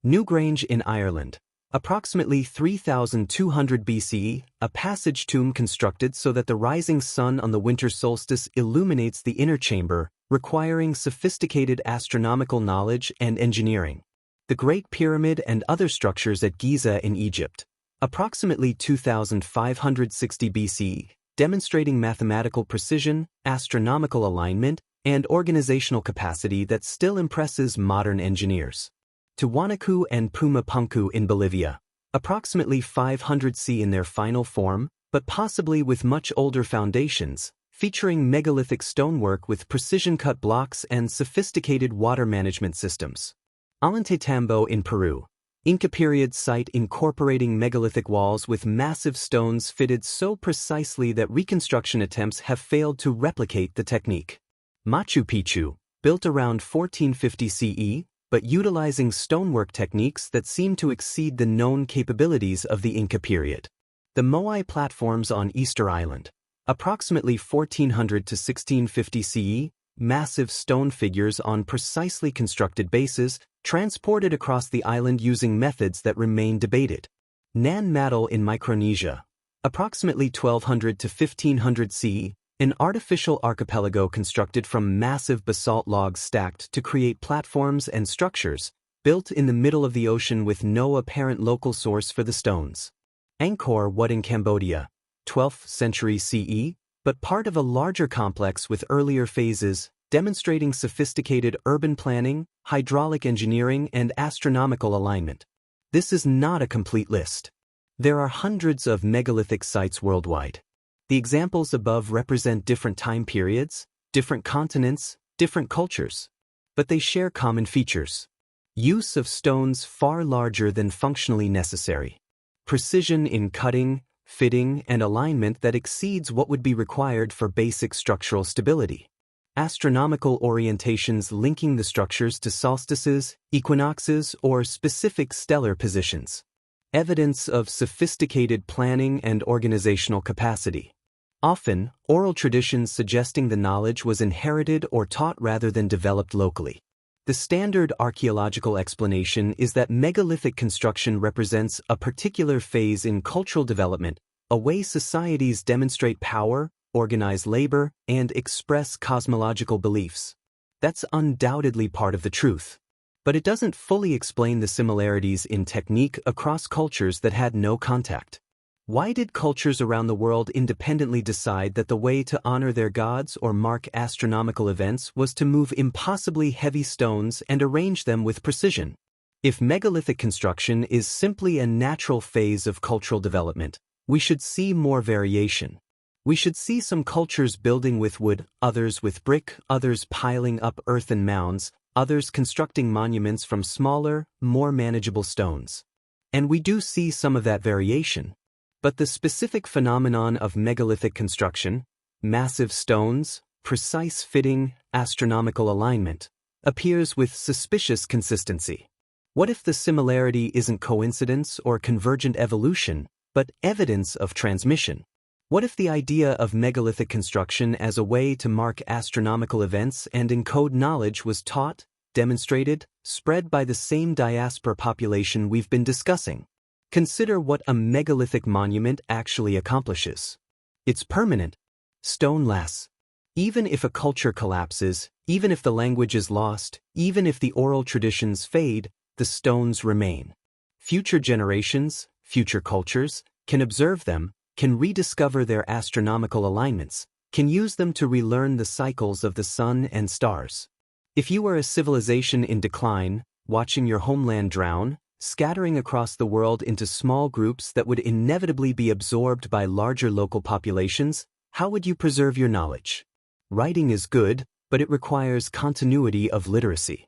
Newgrange in Ireland, approximately 3200 BCE, a passage tomb constructed so that the rising sun on the winter solstice illuminates the inner chamber, requiring sophisticated astronomical knowledge and engineering. The Great Pyramid and other structures at Giza in Egypt, approximately 2560 BCE, demonstrating mathematical precision, astronomical alignment, and organizational capacity that still impresses modern engineers. Tiwanaku and Pumapunku in Bolivia, approximately 500 C in their final form, but possibly with much older foundations, featuring megalithic stonework with precision-cut blocks and sophisticated water management systems. Ollantaytambo in Peru, Inca period site incorporating megalithic walls with massive stones fitted so precisely that reconstruction attempts have failed to replicate the technique. Machu Picchu, built around 1450 CE, but utilizing stonework techniques that seem to exceed the known capabilities of the Inca period. The Moai platforms on Easter Island, approximately 1400 to 1650 CE, massive stone figures on precisely constructed bases, transported across the island using methods that remain debated. Nan Madol in Micronesia, approximately 1200 to 1500 CE, an artificial archipelago constructed from massive basalt logs stacked to create platforms and structures, built in the middle of the ocean with no apparent local source for the stones. Angkor Wat in Cambodia, 12th century CE, but part of a larger complex with earlier phases, demonstrating sophisticated urban planning, hydraulic engineering, and astronomical alignment. This is not a complete list. There are hundreds of megalithic sites worldwide. The examples above represent different time periods, different continents, different cultures. But they share common features. Use of stones far larger than functionally necessary. Precision in cutting, fitting, and alignment that exceeds what would be required for basic structural stability. Astronomical orientations linking the structures to solstices, equinoxes, or specific stellar positions. Evidence of sophisticated planning and organizational capacity. Often, oral traditions suggesting the knowledge was inherited or taught rather than developed locally. The standard archaeological explanation is that megalithic construction represents a particular phase in cultural development, a way societies demonstrate power, organize labor, and express cosmological beliefs. That's undoubtedly part of the truth. But it doesn't fully explain the similarities in technique across cultures that had no contact. Why did cultures around the world independently decide that the way to honor their gods or mark astronomical events was to move impossibly heavy stones and arrange them with precision? If megalithic construction is simply a natural phase of cultural development, we should see more variation. We should see some cultures building with wood, others with brick, others piling up earthen mounds, others constructing monuments from smaller, more manageable stones. And we do see some of that variation. But the specific phenomenon of megalithic construction, massive stones, precise fitting, astronomical alignment, appears with suspicious consistency. What if the similarity isn't coincidence or convergent evolution, but evidence of transmission? What if the idea of megalithic construction as a way to mark astronomical events and encode knowledge was taught, demonstrated, spread by the same diaspora population we've been discussing? Consider what a megalithic monument actually accomplishes. It's permanent. Stone lasts. Even if a culture collapses, even if the language is lost, even if the oral traditions fade, the stones remain. Future generations, future cultures, can observe them, can rediscover their astronomical alignments, can use them to relearn the cycles of the sun and stars. If you were a civilization in decline, watching your homeland drown, scattering across the world into small groups that would inevitably be absorbed by larger local populations, how would you preserve your knowledge? Writing is good, but it requires continuity of literacy.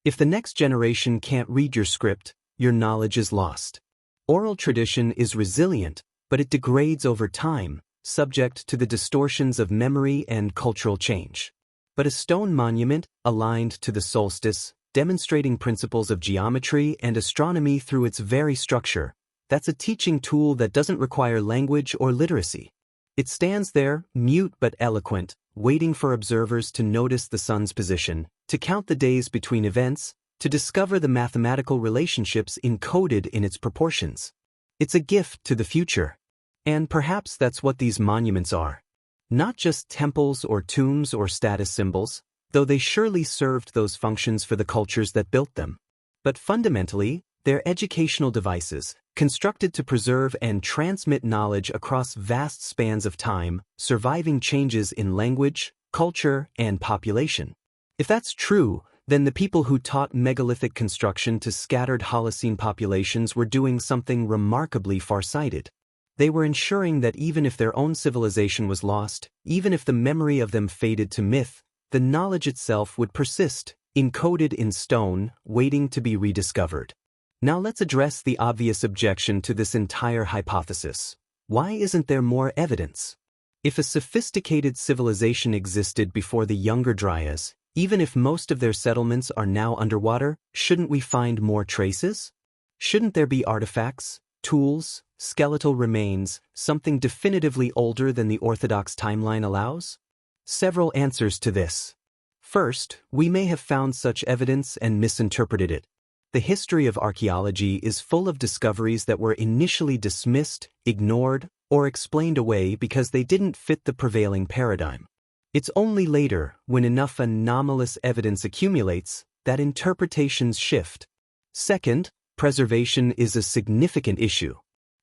If the next generation can't read your script, your knowledge is lost. Oral tradition is resilient, but it degrades over time, subject to the distortions of memory and cultural change. But a stone monument, aligned to the solstice, demonstrating principles of geometry and astronomy through its very structure, that's a teaching tool that doesn't require language or literacy. It stands there, mute but eloquent, waiting for observers to notice the sun's position, to count the days between events, to discover the mathematical relationships encoded in its proportions. It's a gift to the future. And perhaps that's what these monuments are. Not just temples or tombs or status symbols, though they surely served those functions for the cultures that built them. But fundamentally, they're educational devices, constructed to preserve and transmit knowledge across vast spans of time, surviving changes in language, culture, and population. If that's true, then the people who taught megalithic construction to scattered Holocene populations were doing something remarkably far-sighted. They were ensuring that even if their own civilization was lost, even if the memory of them faded to myth, the knowledge itself would persist, encoded in stone, waiting to be rediscovered. Now let's address the obvious objection to this entire hypothesis. Why isn't there more evidence? If a sophisticated civilization existed before the Younger Dryas, even if most of their settlements are now underwater, shouldn't we find more traces? Shouldn't there be artifacts, tools, skeletal remains, something definitively older than the orthodox timeline allows? Several answers to this. First, we may have found such evidence and misinterpreted it. The history of archaeology is full of discoveries that were initially dismissed, ignored, or explained away because they didn't fit the prevailing paradigm. It's only later, when enough anomalous evidence accumulates, that interpretations shift. Second, preservation is a significant issue.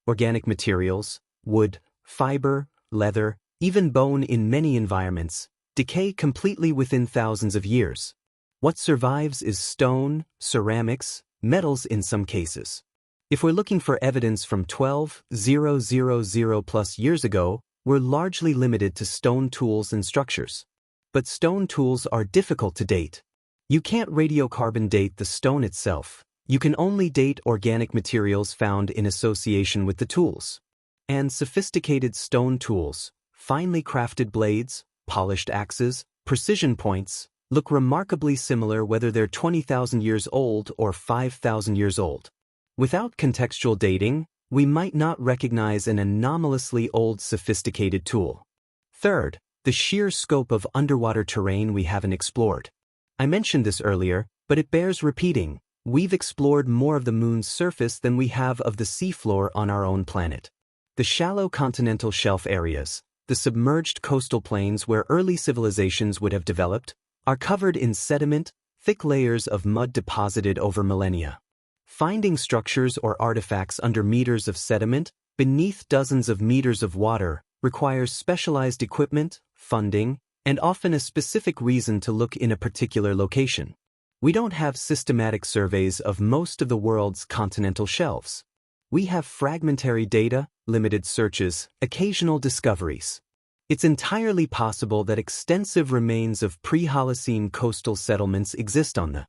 Organic materials, wood, fiber, leather, even bone in many environments, decay completely within thousands of years. What survives is stone, ceramics, metals in some cases. If we're looking for evidence from 12,000 plus years ago, we're largely limited to stone tools and structures. But stone tools are difficult to date. You can't radiocarbon date the stone itself. You can only date organic materials found in association with the tools. And sophisticated stone tools, finely crafted blades, polished axes, precision points, look remarkably similar whether they're 20,000 years old or 5,000 years old. Without contextual dating, we might not recognize an anomalously old sophisticated tool. Third, the sheer scope of underwater terrain we haven't explored. I mentioned this earlier, but it bears repeating. We've explored more of the moon's surface than we have of the seafloor on our own planet. The shallow continental shelf areas, the submerged coastal plains where early civilizations would have developed, are covered in sediment, thick layers of mud deposited over millennia. Finding structures or artifacts under meters of sediment, beneath dozens of meters of water, requires specialized equipment, funding, and often a specific reason to look in a particular location. We don't have systematic surveys of most of the world's continental shelves. We have fragmentary data, limited searches, occasional discoveries. It's entirely possible that extensive remains of pre-Holocene coastal settlements exist on the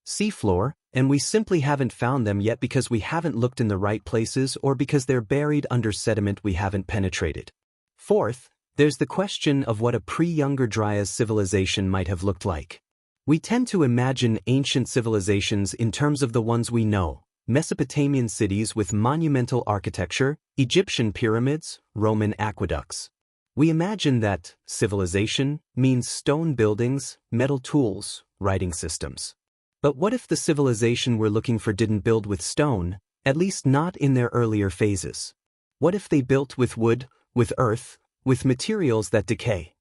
seafloor, and we simply haven't found them yet because we haven't looked in the right places or because they're buried under sediment we haven't penetrated. Fourth, there's the question of what a pre-Younger Dryas civilization might have looked like. We tend to imagine ancient civilizations in terms of the ones we know: Mesopotamian cities with monumental architecture, Egyptian pyramids, Roman aqueducts. We imagine that civilization means stone buildings, metal tools, writing systems. But what if the civilization we're looking for didn't build with stone, at least not in their earlier phases? What if they built with wood, with earth, with materials that decay?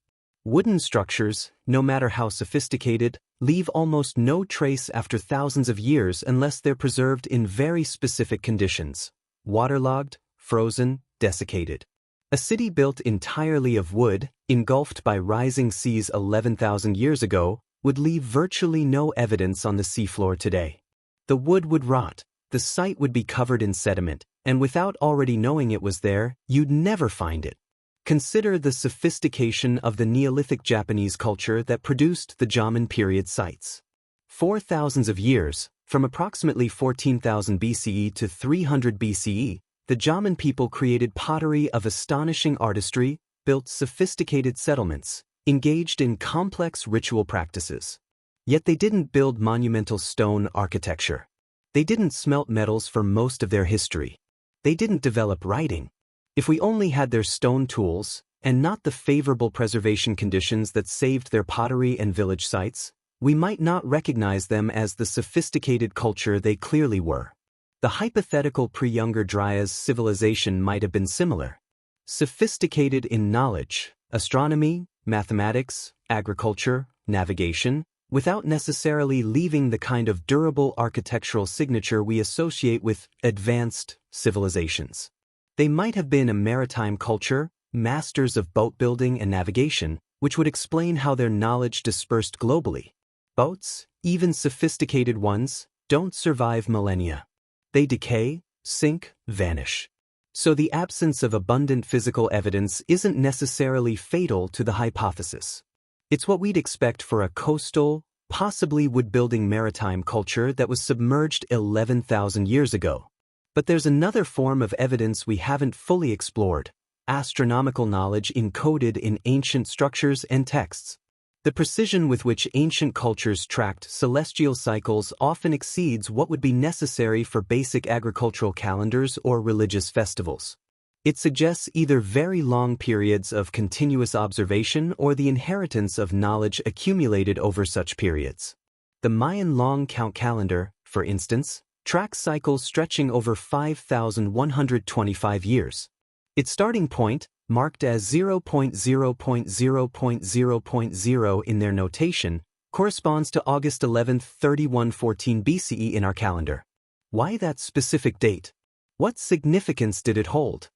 Wooden structures, no matter how sophisticated, leave almost no trace after thousands of years unless they're preserved in very specific conditions: waterlogged, frozen, desiccated. A city built entirely of wood, engulfed by rising seas 11,000 years ago, would leave virtually no evidence on the seafloor today. The wood would rot, the site would be covered in sediment, and without already knowing it was there, you'd never find it. Consider the sophistication of the Neolithic Japanese culture that produced the Jomon period sites. For thousands of years, from approximately 14,000 BCE to 300 BCE, the Jomon people created pottery of astonishing artistry, built sophisticated settlements, engaged in complex ritual practices. Yet they didn't build monumental stone architecture. They didn't smelt metals for most of their history. They didn't develop writing. If we only had their stone tools, and not the favorable preservation conditions that saved their pottery and village sites, we might not recognize them as the sophisticated culture they clearly were. The hypothetical pre-Younger Dryas civilization might have been similar. Sophisticated in knowledge, astronomy, mathematics, agriculture, navigation, without necessarily leaving the kind of durable architectural signature we associate with advanced civilizations. They might have been a maritime culture, masters of boat building and navigation, which would explain how their knowledge dispersed globally. Boats, even sophisticated ones, don't survive millennia. They decay, sink, vanish. So the absence of abundant physical evidence isn't necessarily fatal to the hypothesis. It's what we'd expect for a coastal, possibly wood-building maritime culture that was submerged 11,000 years ago. But there's another form of evidence we haven't fully explored: astronomical knowledge encoded in ancient structures and texts. The precision with which ancient cultures tracked celestial cycles often exceeds what would be necessary for basic agricultural calendars or religious festivals. It suggests either very long periods of continuous observation or the inheritance of knowledge accumulated over such periods. The Mayan long count calendar, for instance, tracks cycles stretching over 5,125 years. Its starting point, marked as 0.0.0.0.0 in their notation, corresponds to August 11, 3114 BCE in our calendar. Why that specific date? What significance did it hold?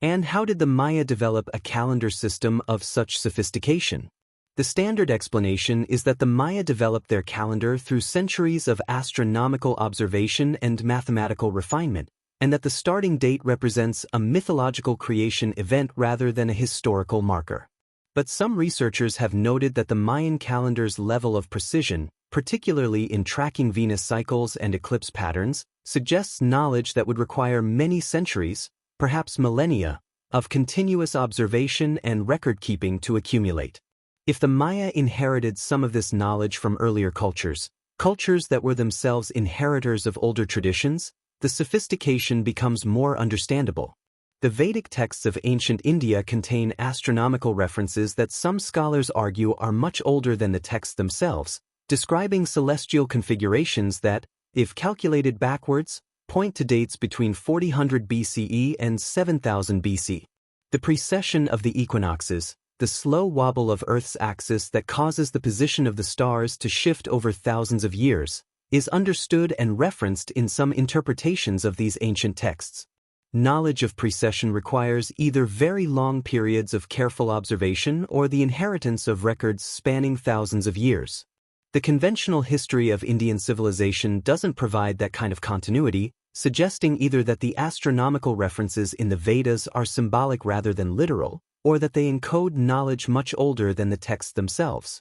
And how did the Maya develop a calendar system of such sophistication? The standard explanation is that the Maya developed their calendar through centuries of astronomical observation and mathematical refinement, and that the starting date represents a mythological creation event rather than a historical marker. But some researchers have noted that the Mayan calendar's level of precision, particularly in tracking Venus cycles and eclipse patterns, suggests knowledge that would require many centuries, perhaps millennia, of continuous observation and record-keeping to accumulate. If the Maya inherited some of this knowledge from earlier cultures that were themselves inheritors of older traditions, the sophistication becomes more understandable. The Vedic texts of ancient India contain astronomical references that some scholars argue are much older than the texts themselves, describing celestial configurations that, if calculated backwards, point to dates between 4000 BCE and 7000 BC. The precession of the equinoxes, the slow wobble of Earth's axis that causes the position of the stars to shift over thousands of years, is understood and referenced in some interpretations of these ancient texts. Knowledge of precession requires either very long periods of careful observation or the inheritance of records spanning thousands of years. The conventional history of Indian civilization doesn't provide that kind of continuity, suggesting either that the astronomical references in the Vedas are symbolic rather than literal, or that they encode knowledge much older than the texts themselves.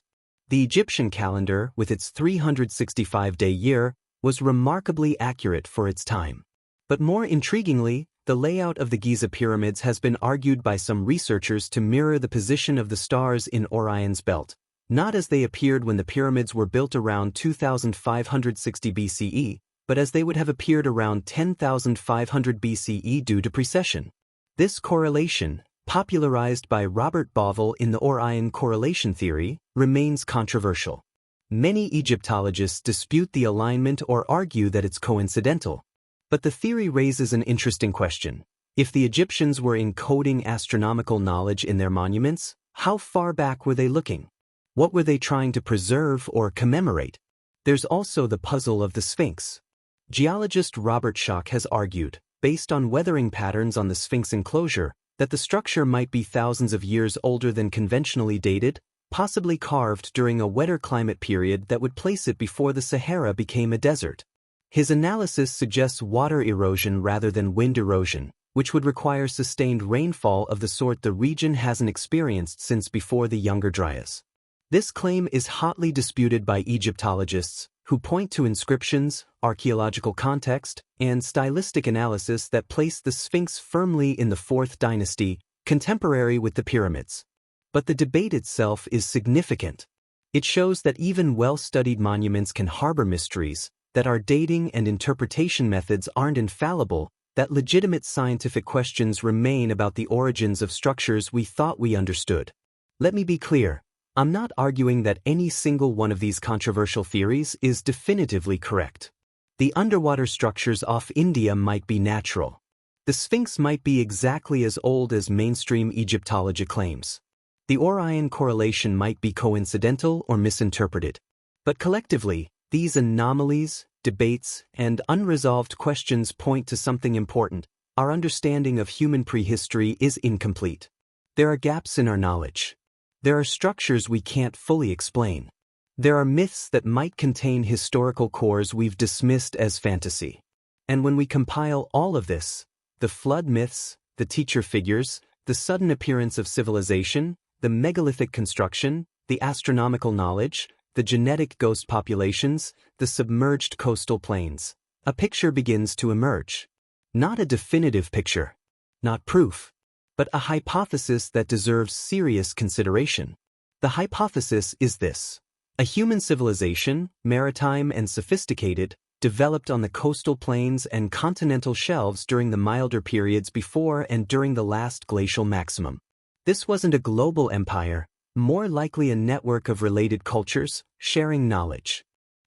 The Egyptian calendar, with its 365-day year, was remarkably accurate for its time. But more intriguingly, the layout of the Giza pyramids has been argued by some researchers to mirror the position of the stars in Orion's belt, not as they appeared when the pyramids were built around 2560 BCE, but as they would have appeared around 10,500 BCE due to precession. This correlation, popularized by Robert Bauval in the Orion correlation theory, remains controversial. Many Egyptologists dispute the alignment or argue that it's coincidental. But the theory raises an interesting question. If the Egyptians were encoding astronomical knowledge in their monuments, how far back were they looking? What were they trying to preserve or commemorate? There's also the puzzle of the Sphinx. Geologist Robert Schoch has argued, based on weathering patterns on the Sphinx enclosure, that the structure might be thousands of years older than conventionally dated, possibly carved during a wetter climate period that would place it before the Sahara became a desert. His analysis suggests water erosion rather than wind erosion, which would require sustained rainfall of the sort the region hasn't experienced since before the Younger Dryas. This claim is hotly disputed by Egyptologists, who point to inscriptions, archaeological context, and stylistic analysis that place the Sphinx firmly in the 4th dynasty, contemporary with the pyramids. But the debate itself is significant. It shows that even well-studied monuments can harbor mysteries, that our dating and interpretation methods aren't infallible, that legitimate scientific questions remain about the origins of structures we thought we understood. Let me be clear. I'm not arguing that any single one of these controversial theories is definitively correct. The underwater structures off India might be natural. The Sphinx might be exactly as old as mainstream Egyptology claims. The Orion correlation might be coincidental or misinterpreted. But collectively, these anomalies, debates, and unresolved questions point to something important. Our understanding of human prehistory is incomplete. There are gaps in our knowledge. There are structures we can't fully explain. There are myths that might contain historical cores we've dismissed as fantasy. And when we compile all of this, the flood myths, the teacher figures, the sudden appearance of civilization, the megalithic construction, the astronomical knowledge, the genetic ghost populations, the submerged coastal plains, a picture begins to emerge. Not a definitive picture, not proof, but a hypothesis that deserves serious consideration. The hypothesis is this: a human civilization, maritime and sophisticated, developed on the coastal plains and continental shelves during the milder periods before and during the last glacial maximum. This wasn't a global empire, more likely a network of related cultures, sharing knowledge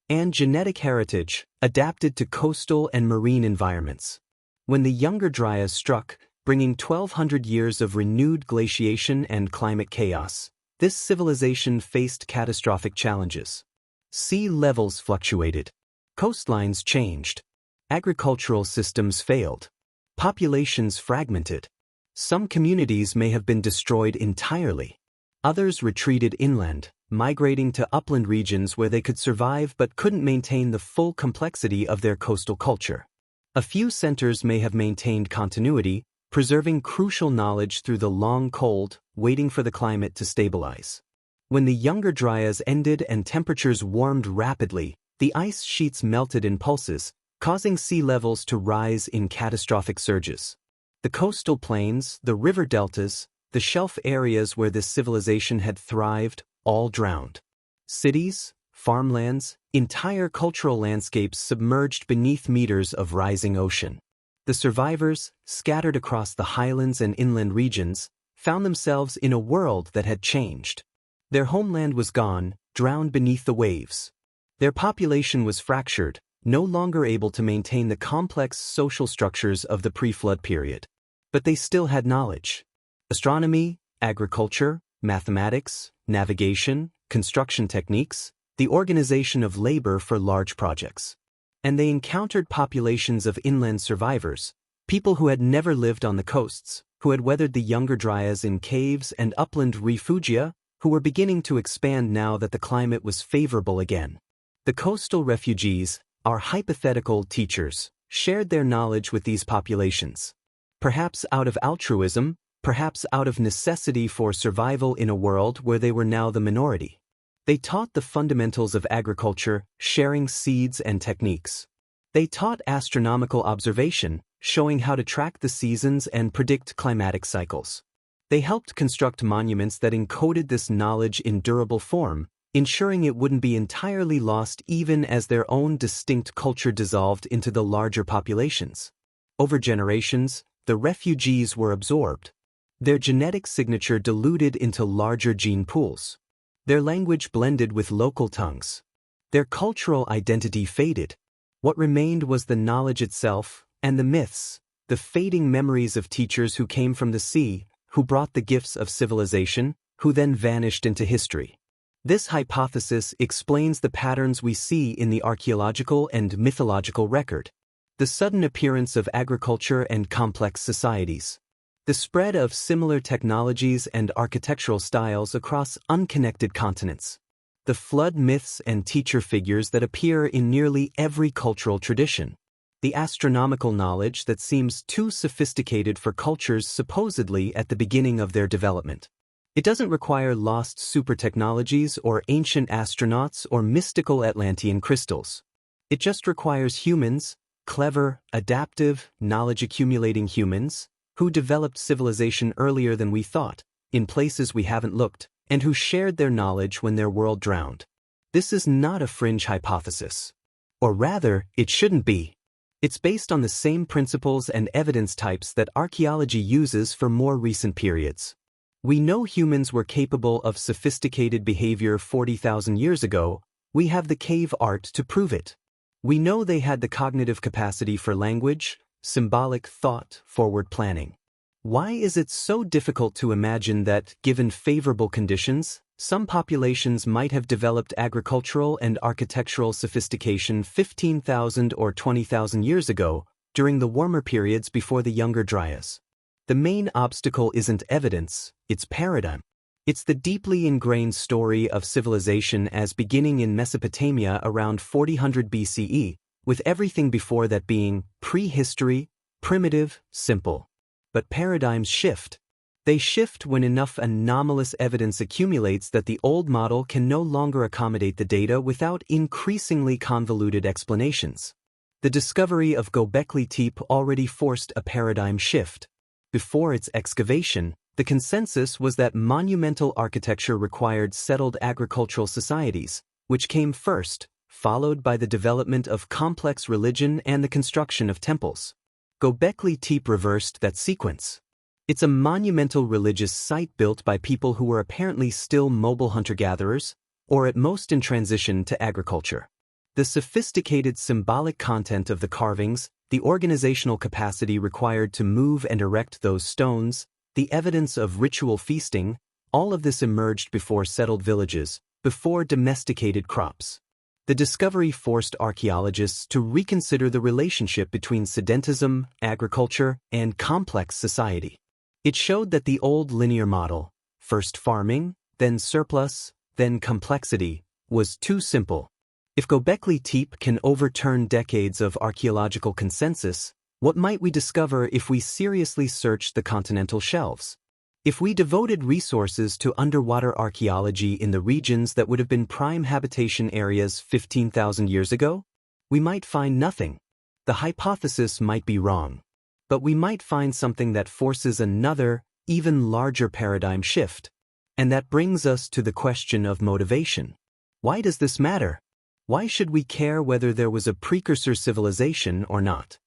and genetic heritage, adapted to coastal and marine environments. When the Younger Dryas struck, bringing 1,200 years of renewed glaciation and climate chaos, this civilization faced catastrophic challenges. Sea levels fluctuated. Coastlines changed. Agricultural systems failed. Populations fragmented. Some communities may have been destroyed entirely. Others retreated inland, migrating to upland regions where they could survive but couldn't maintain the full complexity of their coastal culture. A few centers may have maintained continuity, preserving crucial knowledge through the long cold, waiting for the climate to stabilize. When the Younger Dryas ended and temperatures warmed rapidly, the ice sheets melted in pulses, causing sea levels to rise in catastrophic surges. The coastal plains, the river deltas, the shelf areas where this civilization had thrived, all drowned. Cities, farmlands, entire cultural landscapes submerged beneath meters of rising ocean. The survivors, scattered across the highlands and inland regions, found themselves in a world that had changed. Their homeland was gone, drowned beneath the waves. Their population was fractured, no longer able to maintain the complex social structures of the pre-flood period. But they still had knowledge. Astronomy, agriculture, mathematics, navigation, construction techniques, the organization of labor for large projects. And they encountered populations of inland survivors, people who had never lived on the coasts, who had weathered the Younger Dryas in caves and upland refugia, who were beginning to expand now that the climate was favorable again. The coastal refugees, our hypothetical teachers, shared their knowledge with these populations. Perhaps out of altruism, perhaps out of necessity for survival in a world where they were now the minority. They taught the fundamentals of agriculture, sharing seeds and techniques. They taught astronomical observation, showing how to track the seasons and predict climatic cycles. They helped construct monuments that encoded this knowledge in durable form, ensuring it wouldn't be entirely lost even as their own distinct culture dissolved into the larger populations. Over generations, the refugees were absorbed. Their genetic signature diluted into larger gene pools. Their language blended with local tongues. Their cultural identity faded. What remained was the knowledge itself, and the myths, the fading memories of teachers who came from the sea, who brought the gifts of civilization, who then vanished into history. This hypothesis explains the patterns we see in the archaeological and mythological record. The sudden appearance of agriculture and complex societies. The spread of similar technologies and architectural styles across unconnected continents. The flood myths and teacher figures that appear in nearly every cultural tradition. The astronomical knowledge that seems too sophisticated for cultures supposedly at the beginning of their development. It doesn't require lost super technologies or ancient astronauts or mystical Atlantean crystals. It just requires humans, clever, adaptive, knowledge-accumulating humans, who developed civilization earlier than we thought, in places we haven't looked, and who shared their knowledge when their world drowned. This is not a fringe hypothesis. Or rather, it shouldn't be. It's based on the same principles and evidence types that archaeology uses for more recent periods. We know humans were capable of sophisticated behavior 40,000 years ago. We have the cave art to prove it. We know they had the cognitive capacity for language, symbolic thought, forward planning. Why is it so difficult to imagine that, given favorable conditions, some populations might have developed agricultural and architectural sophistication 15,000 or 20,000 years ago, during the warmer periods before the Younger Dryas? The main obstacle isn't evidence, it's paradigm. It's the deeply ingrained story of civilization as beginning in Mesopotamia around 4000 BCE, with everything before that being prehistory, primitive, simple. But paradigms shift. They shift when enough anomalous evidence accumulates that the old model can no longer accommodate the data without increasingly convoluted explanations. The discovery of Göbekli Tepe already forced a paradigm shift. Before its excavation, the consensus was that monumental architecture required settled agricultural societies, which came first, followed by the development of complex religion and the construction of temples. Göbekli Tepe reversed that sequence. It's a monumental religious site built by people who were apparently still mobile hunter-gatherers, or at most in transition to agriculture. The sophisticated symbolic content of the carvings, the organizational capacity required to move and erect those stones, the evidence of ritual feasting, all of this emerged before settled villages, before domesticated crops. The discovery forced archaeologists to reconsider the relationship between sedentism, agriculture, and complex society. It showed that the old linear model, first farming, then surplus, then complexity, was too simple. If Göbekli Tepe can overturn decades of archaeological consensus, what might we discover if we seriously searched the continental shelves? If we devoted resources to underwater archaeology in the regions that would have been prime habitation areas 15,000 years ago? We might find nothing. The hypothesis might be wrong. But we might find something that forces another, even larger paradigm shift. And that brings us to the question of motivation. Why does this matter? Why should we care whether there was a precursor civilization or not?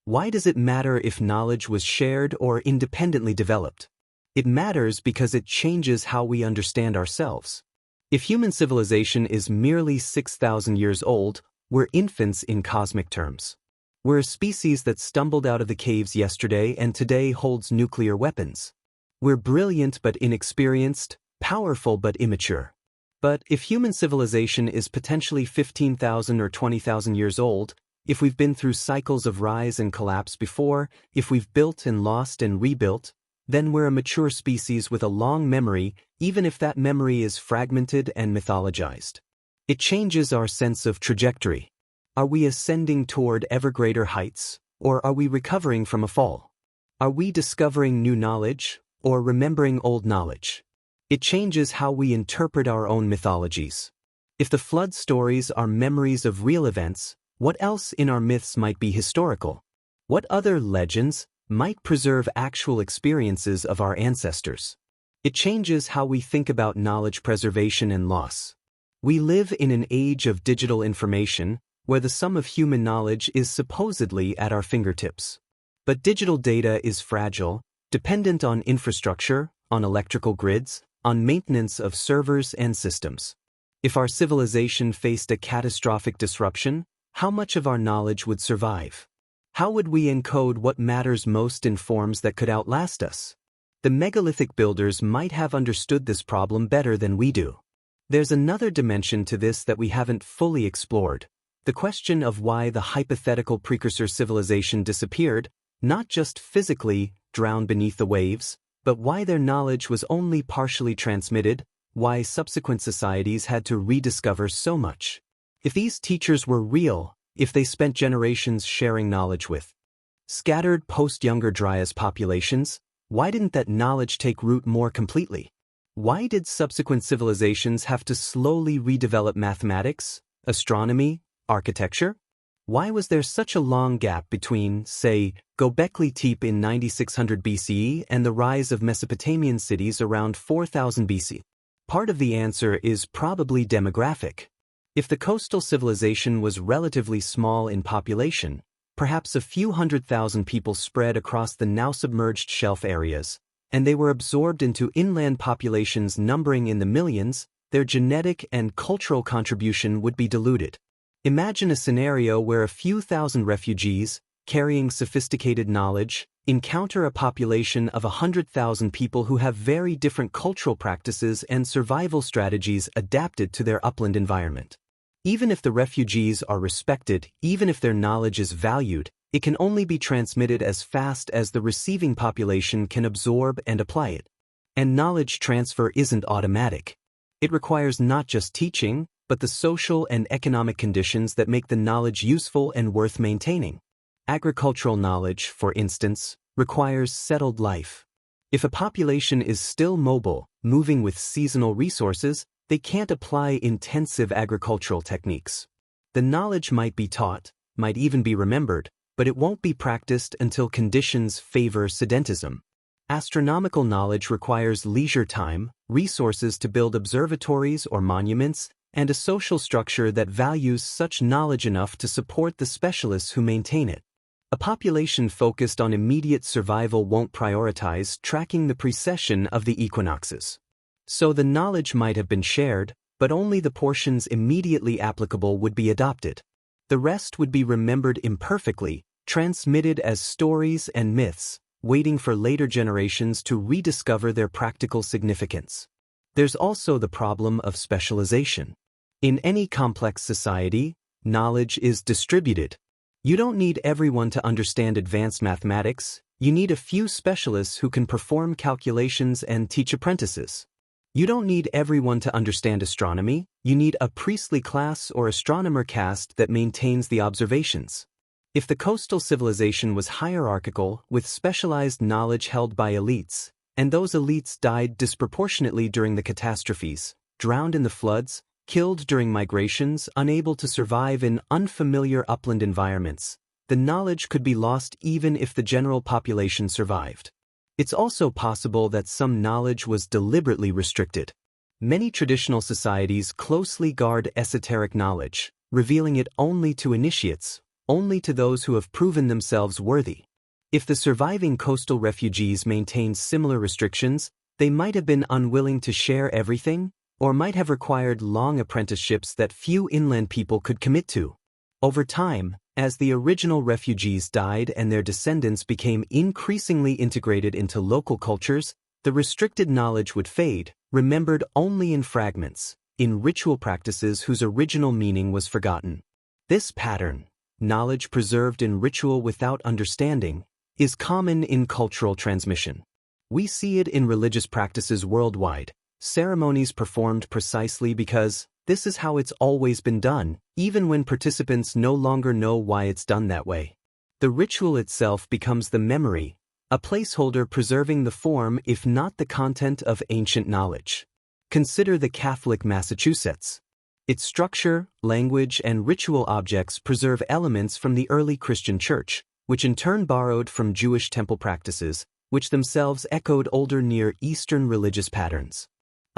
Why does it matter if knowledge was shared or independently developed? It matters because it changes how we understand ourselves. If human civilization is merely 6,000 years old, we're infants in cosmic terms. We're a species that stumbled out of the caves yesterday and today holds nuclear weapons. We're brilliant but inexperienced, powerful but immature. But if human civilization is potentially 15,000 or 20,000 years old, if we've been through cycles of rise and collapse before, if we've built and lost and rebuilt, then we're a mature species with a long memory, even if that memory is fragmented and mythologized. It changes our sense of trajectory. Are we ascending toward ever greater heights, or are we recovering from a fall? Are we discovering new knowledge, or remembering old knowledge? It changes how we interpret our own mythologies. If the flood stories are memories of real events, what else in our myths might be historical? What other legends might preserve actual experiences of our ancestors? It changes how we think about knowledge preservation and loss. We live in an age of digital information, where the sum of human knowledge is supposedly at our fingertips. But digital data is fragile, dependent on infrastructure, on electrical grids, on maintenance of servers and systems. If our civilization faced a catastrophic disruption, how much of our knowledge would survive? How would we encode what matters most in forms that could outlast us? The megalithic builders might have understood this problem better than we do. There's another dimension to this that we haven't fully explored. The question of why the hypothetical precursor civilization disappeared, not just physically, drowned beneath the waves, but why their knowledge was only partially transmitted, why subsequent societies had to rediscover so much. If these teachers were real, if they spent generations sharing knowledge with scattered post-Younger Dryas populations, why didn't that knowledge take root more completely? Why did subsequent civilizations have to slowly redevelop mathematics, astronomy, architecture? Why was there such a long gap between, say, Göbekli Tepe in 9600 BCE and the rise of Mesopotamian cities around 4000 BC? Part of the answer is probably demographic. If the coastal civilization was relatively small in population, perhaps a few 100,000 people spread across the now submerged shelf areas, and they were absorbed into inland populations numbering in the millions, their genetic and cultural contribution would be diluted. Imagine a scenario where a few thousand refugees, carrying sophisticated knowledge, encounter a population of 100,000 people who have very different cultural practices and survival strategies adapted to their upland environment. Even if the refugees are respected, even if their knowledge is valued, it can only be transmitted as fast as the receiving population can absorb and apply it. And knowledge transfer isn't automatic. It requires not just teaching, but the social and economic conditions that make the knowledge useful and worth maintaining. Agricultural knowledge, for instance, requires settled life. If a population is still mobile, moving with seasonal resources, they can't apply intensive agricultural techniques. The knowledge might be taught, might even be remembered, but it won't be practiced until conditions favor sedentism. Astronomical knowledge requires leisure time, resources to build observatories or monuments, and a social structure that values such knowledge enough to support the specialists who maintain it. A population focused on immediate survival won't prioritize tracking the precession of the equinoxes. So the knowledge might have been shared, but only the portions immediately applicable would be adopted. The rest would be remembered imperfectly, transmitted as stories and myths, waiting for later generations to rediscover their practical significance. There's also the problem of specialization. In any complex society, knowledge is distributed. You don't need everyone to understand advanced mathematics, you need a few specialists who can perform calculations and teach apprentices. You don't need everyone to understand astronomy, you need a priestly class or astronomer caste that maintains the observations. If the coastal civilization was hierarchical, with specialized knowledge held by elites, and those elites died disproportionately during the catastrophes, drowned in the floods, killed during migrations, unable to survive in unfamiliar upland environments, the knowledge could be lost even if the general population survived. It's also possible that some knowledge was deliberately restricted. Many traditional societies closely guard esoteric knowledge, revealing it only to initiates, only to those who have proven themselves worthy. If the surviving coastal refugees maintained similar restrictions, they might have been unwilling to share everything, or might have required long apprenticeships that few inland people could commit to. Over time, as the original refugees died and their descendants became increasingly integrated into local cultures, the restricted knowledge would fade, remembered only in fragments, in ritual practices whose original meaning was forgotten. This pattern, knowledge preserved in ritual without understanding, is common in cultural transmission. We see it in religious practices worldwide, ceremonies performed precisely because this is how it's always been done, even when participants no longer know why it's done that way. The ritual itself becomes the memory, a placeholder preserving the form if not the content of ancient knowledge. Consider the Catholic Massachusetts. Its structure, language, and ritual objects preserve elements from the early Christian Church, which in turn borrowed from Jewish temple practices, which themselves echoed older Near Eastern religious patterns.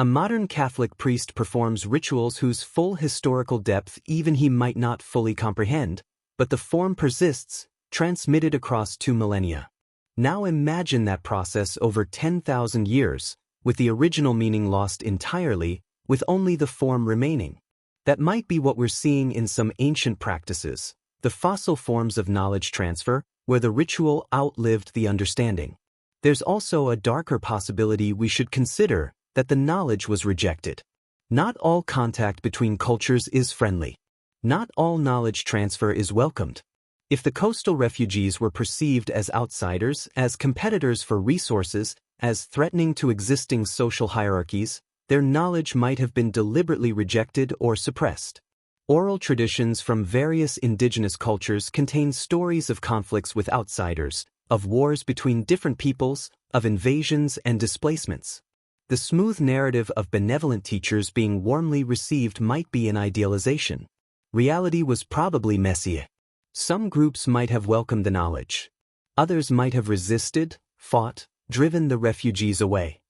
A modern Catholic priest performs rituals whose full historical depth even he might not fully comprehend, but the form persists, transmitted across 2 millennia. Now imagine that process over 10,000 years, with the original meaning lost entirely, with only the form remaining. That might be what we're seeing in some ancient practices, the fossil forms of knowledge transfer, where the ritual outlived the understanding. There's also a darker possibility we should consider, that the knowledge was rejected. Not all contact between cultures is friendly. Not all knowledge transfer is welcomed. If the coastal refugees were perceived as outsiders, as competitors for resources, as threatening to existing social hierarchies, their knowledge might have been deliberately rejected or suppressed. Oral traditions from various indigenous cultures contain stories of conflicts with outsiders, of wars between different peoples, of invasions and displacements. The smooth narrative of benevolent teachers being warmly received might be an idealization. Reality was probably messier. Some groups might have welcomed the knowledge. Others might have resisted, fought, driven the refugees away.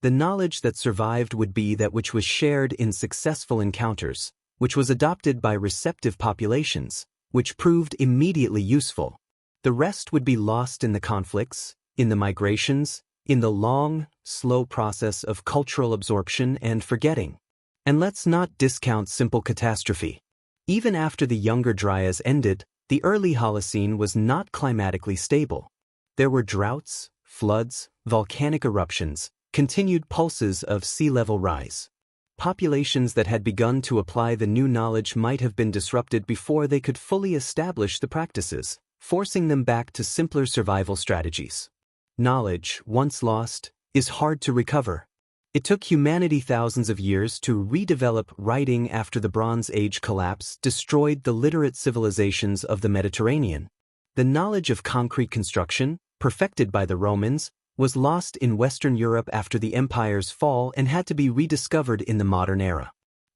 The knowledge that survived would be that which was shared in successful encounters, which was adopted by receptive populations, which proved immediately useful. The rest would be lost in the conflicts, in the migrations, in the long, slow process of cultural absorption and forgetting. And let's not discount simple catastrophe. Even after the Younger Dryas ended, the early Holocene was not climatically stable. There were droughts, floods, volcanic eruptions, continued pulses of sea level rise. Populations that had begun to apply the new knowledge might have been disrupted before they could fully establish the practices, forcing them back to simpler survival strategies. Knowledge, once lost, is hard to recover. It took humanity thousands of years to redevelop writing after the Bronze Age collapse destroyed the literate civilizations of the Mediterranean. The knowledge of concrete construction, perfected by the Romans, was lost in Western Europe after the empire's fall and had to be rediscovered in the modern era.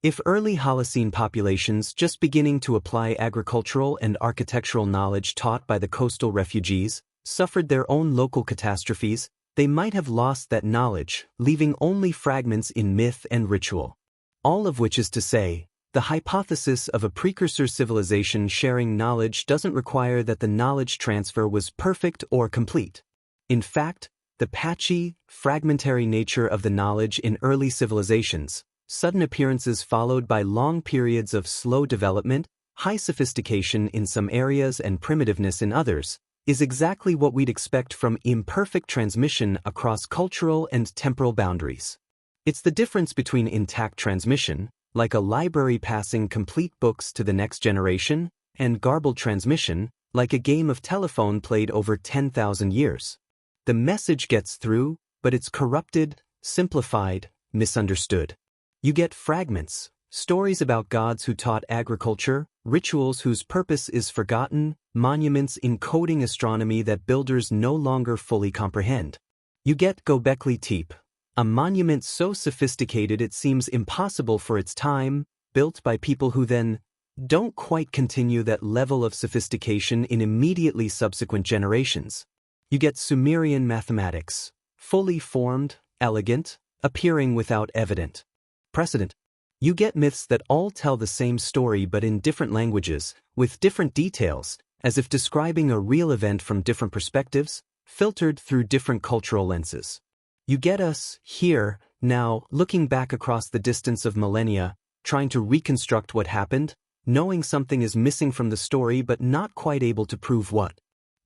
If early Holocene populations just beginning to apply agricultural and architectural knowledge taught by the coastal refugees suffered their own local catastrophes, they might have lost that knowledge, leaving only fragments in myth and ritual. All of which is to say, the hypothesis of a precursor civilization sharing knowledge doesn't require that the knowledge transfer was perfect or complete. In fact, the patchy, fragmentary nature of the knowledge in early civilizations, sudden appearances followed by long periods of slow development, high sophistication in some areas and primitiveness in others, is exactly what we'd expect from imperfect transmission across cultural and temporal boundaries. It's the difference between intact transmission, like a library passing complete books to the next generation, and garbled transmission, like a game of telephone played over 10,000 years. The message gets through, but it's corrupted, simplified, misunderstood. You get fragments, stories about gods who taught agriculture, rituals whose purpose is forgotten, monuments encoding astronomy that builders no longer fully comprehend. You get Göbekli Tepe, a monument so sophisticated it seems impossible for its time, built by people who then don't quite continue that level of sophistication in immediately subsequent generations. You get Sumerian mathematics, fully formed, elegant, appearing without evident precedent. You get myths that all tell the same story but in different languages, with different details, as if describing a real event from different perspectives, filtered through different cultural lenses. You get us, here, now, looking back across the distance of millennia, trying to reconstruct what happened, knowing something is missing from the story but not quite able to prove what.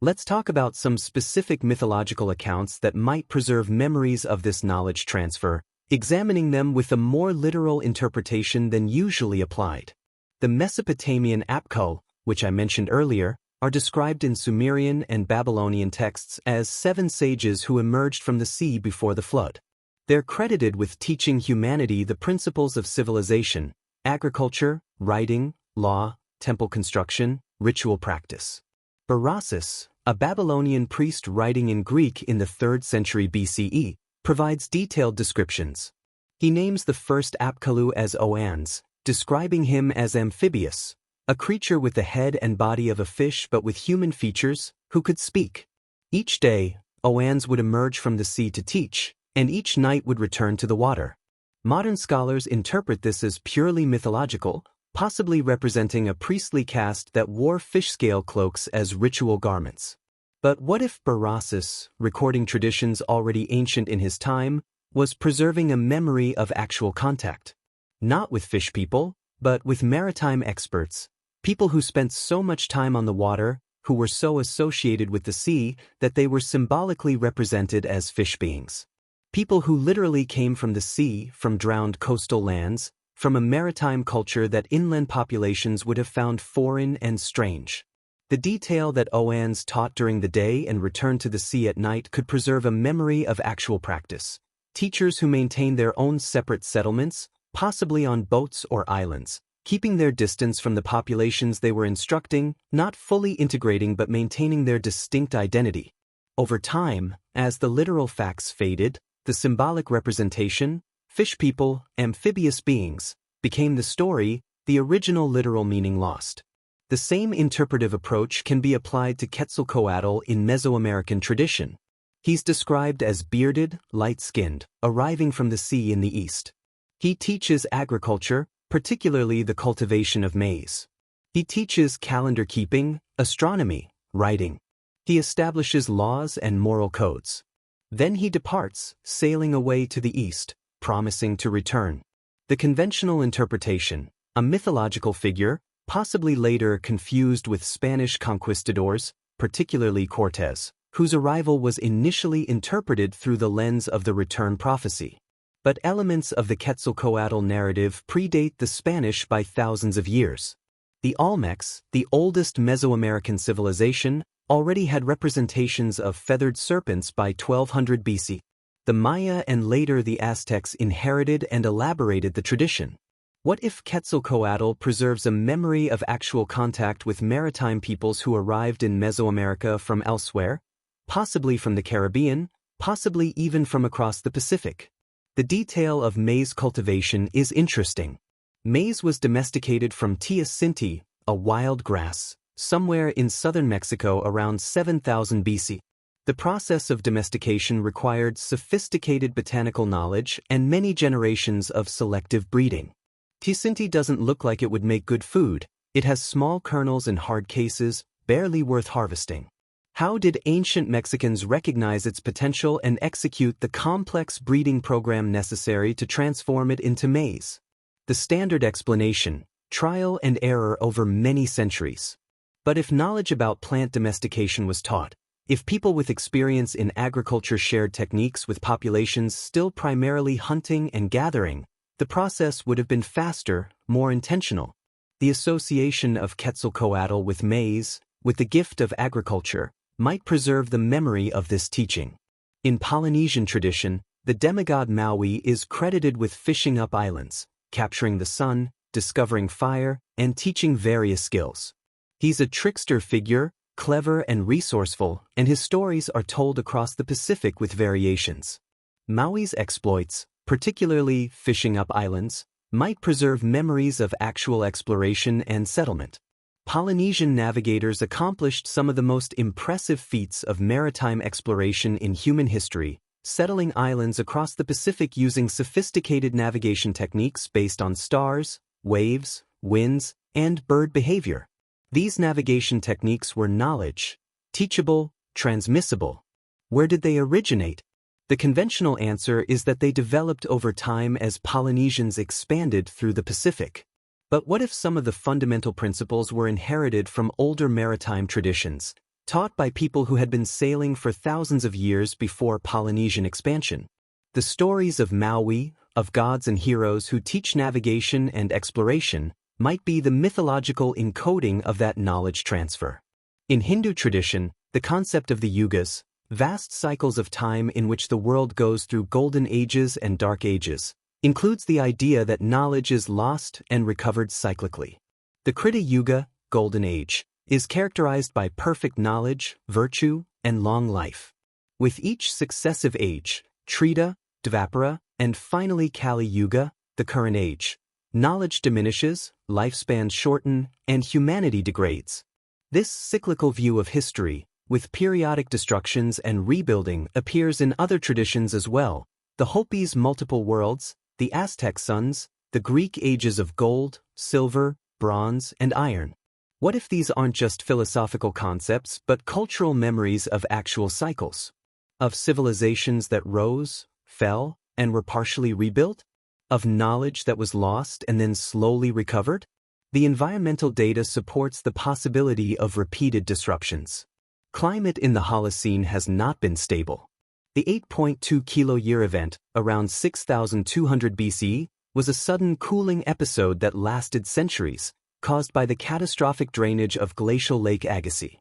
Let's talk about some specific mythological accounts that might preserve memories of this knowledge transfer, examining them with a more literal interpretation than usually applied. The Mesopotamian Apko, which I mentioned earlier, are described in Sumerian and Babylonian texts as 7 sages who emerged from the sea before the flood. They're credited with teaching humanity the principles of civilization, agriculture, writing, law, temple construction, ritual practice. Berossus, a Babylonian priest writing in Greek in the 3rd century BCE, provides detailed descriptions. He names the first Apkallu as Oannes, describing him as amphibious, a creature with the head and body of a fish but with human features, who could speak. Each day, Oannes would emerge from the sea to teach, and each night would return to the water. Modern scholars interpret this as purely mythological, possibly representing a priestly caste that wore fish-scale cloaks as ritual garments. But what if Berossus, recording traditions already ancient in his time, was preserving a memory of actual contact? Not with fish people, but with maritime experts, people who spent so much time on the water, who were so associated with the sea that they were symbolically represented as fish beings. People who literally came from the sea, from drowned coastal lands, from a maritime culture that inland populations would have found foreign and strange. The detail that Oannes taught during the day and returned to the sea at night could preserve a memory of actual practice. Teachers who maintained their own separate settlements, possibly on boats or islands, keeping their distance from the populations they were instructing, not fully integrating but maintaining their distinct identity. Over time, as the literal facts faded, the symbolic representation, fish people, amphibious beings, became the story, the original literal meaning lost. The same interpretive approach can be applied to Quetzalcoatl in Mesoamerican tradition. He's described as bearded, light-skinned, arriving from the sea in the east. He teaches agriculture, particularly the cultivation of maize. He teaches calendar keeping, astronomy, writing. He establishes laws and moral codes. Then he departs, sailing away to the east, promising to return. The conventional interpretation, a mythological figure, possibly later confused with Spanish conquistadors, particularly Cortés, whose arrival was initially interpreted through the lens of the return prophecy. But elements of the Quetzalcoatl narrative predate the Spanish by thousands of years. The Olmecs, the oldest Mesoamerican civilization, already had representations of feathered serpents by 1200 BC. The Maya and later the Aztecs inherited and elaborated the tradition. What if Quetzalcoatl preserves a memory of actual contact with maritime peoples who arrived in Mesoamerica from elsewhere? Possibly from the Caribbean, possibly even from across the Pacific. The detail of maize cultivation is interesting. Maize was domesticated from Tia Sinti, a wild grass, somewhere in southern Mexico around 7000 BC. The process of domestication required sophisticated botanical knowledge and many generations of selective breeding. Tia Sinti doesn't look like it would make good food. It has small kernels and hard cases, barely worth harvesting. How did ancient Mexicans recognize its potential and execute the complex breeding program necessary to transform it into maize? The standard explanation: trial and error over many centuries. But if knowledge about plant domestication was taught, if people with experience in agriculture shared techniques with populations still primarily hunting and gathering, the process would have been faster, more intentional. The association of Quetzalcoatl with maize, with the gift of agriculture, might preserve the memory of this teaching. In Polynesian tradition, the demigod Maui is credited with fishing up islands, capturing the sun, discovering fire, and teaching various skills. He's a trickster figure, clever and resourceful, and his stories are told across the Pacific with variations. Maui's exploits, particularly fishing up islands, might preserve memories of actual exploration and settlement. Polynesian navigators accomplished some of the most impressive feats of maritime exploration in human history, settling islands across the Pacific using sophisticated navigation techniques based on stars, waves, winds, and bird behavior. These navigation techniques were knowledge, teachable, transmissible. Where did they originate? The conventional answer is that they developed over time as Polynesians expanded through the Pacific. But what if some of the fundamental principles were inherited from older maritime traditions, taught by people who had been sailing for thousands of years before Polynesian expansion? The stories of Maui, of gods and heroes who teach navigation and exploration, might be the mythological encoding of that knowledge transfer. In Hindu tradition, the concept of the yugas, vast cycles of time in which the world goes through golden ages and dark ages, includes the idea that knowledge is lost and recovered cyclically. The Krita Yuga, Golden Age, is characterized by perfect knowledge, virtue, and long life. With each successive age, Trita, Dvapara, and finally Kali Yuga, the current age, knowledge diminishes, lifespans shorten, and humanity degrades. This cyclical view of history, with periodic destructions and rebuilding, appears in other traditions as well: the Hopi's multiple worlds, the Aztec suns, the Greek ages of gold, silver, bronze, and iron. What if these aren't just philosophical concepts but cultural memories of actual cycles? Of civilizations that rose, fell, and were partially rebuilt? Of knowledge that was lost and then slowly recovered? The environmental data supports the possibility of repeated disruptions. Climate in the Holocene has not been stable. The 8.2 kilo-year event, around 6200 BC, was a sudden cooling episode that lasted centuries, caused by the catastrophic drainage of glacial Lake Agassiz.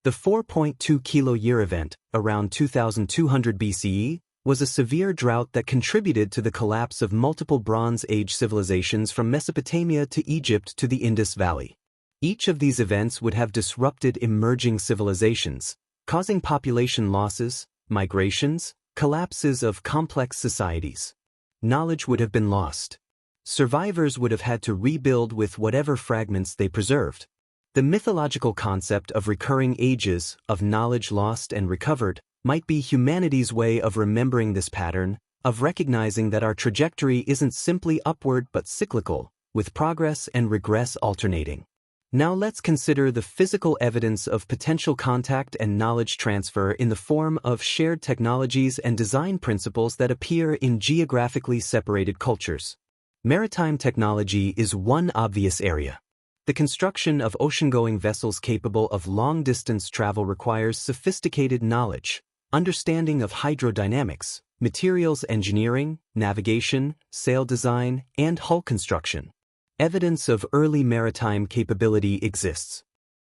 The 4.2 kilo-year event, around 2200 BCE, was a severe drought that contributed to the collapse of multiple Bronze Age civilizations from Mesopotamia to Egypt to the Indus Valley. Each of these events would have disrupted emerging civilizations, causing population losses, migrations, collapses of complex societies. Knowledge would have been lost. Survivors would have had to rebuild with whatever fragments they preserved. The mythological concept of recurring ages, of knowledge lost and recovered, might be humanity's way of remembering this pattern, of recognizing that our trajectory isn't simply upward but cyclical, with progress and regress alternating. Now let's consider the physical evidence of potential contact and knowledge transfer in the form of shared technologies and design principles that appear in geographically separated cultures. Maritime technology is one obvious area. The construction of ocean-going vessels capable of long-distance travel requires sophisticated knowledge, understanding of hydrodynamics, materials engineering, navigation, sail design, and hull construction. Evidence of early maritime capability exists.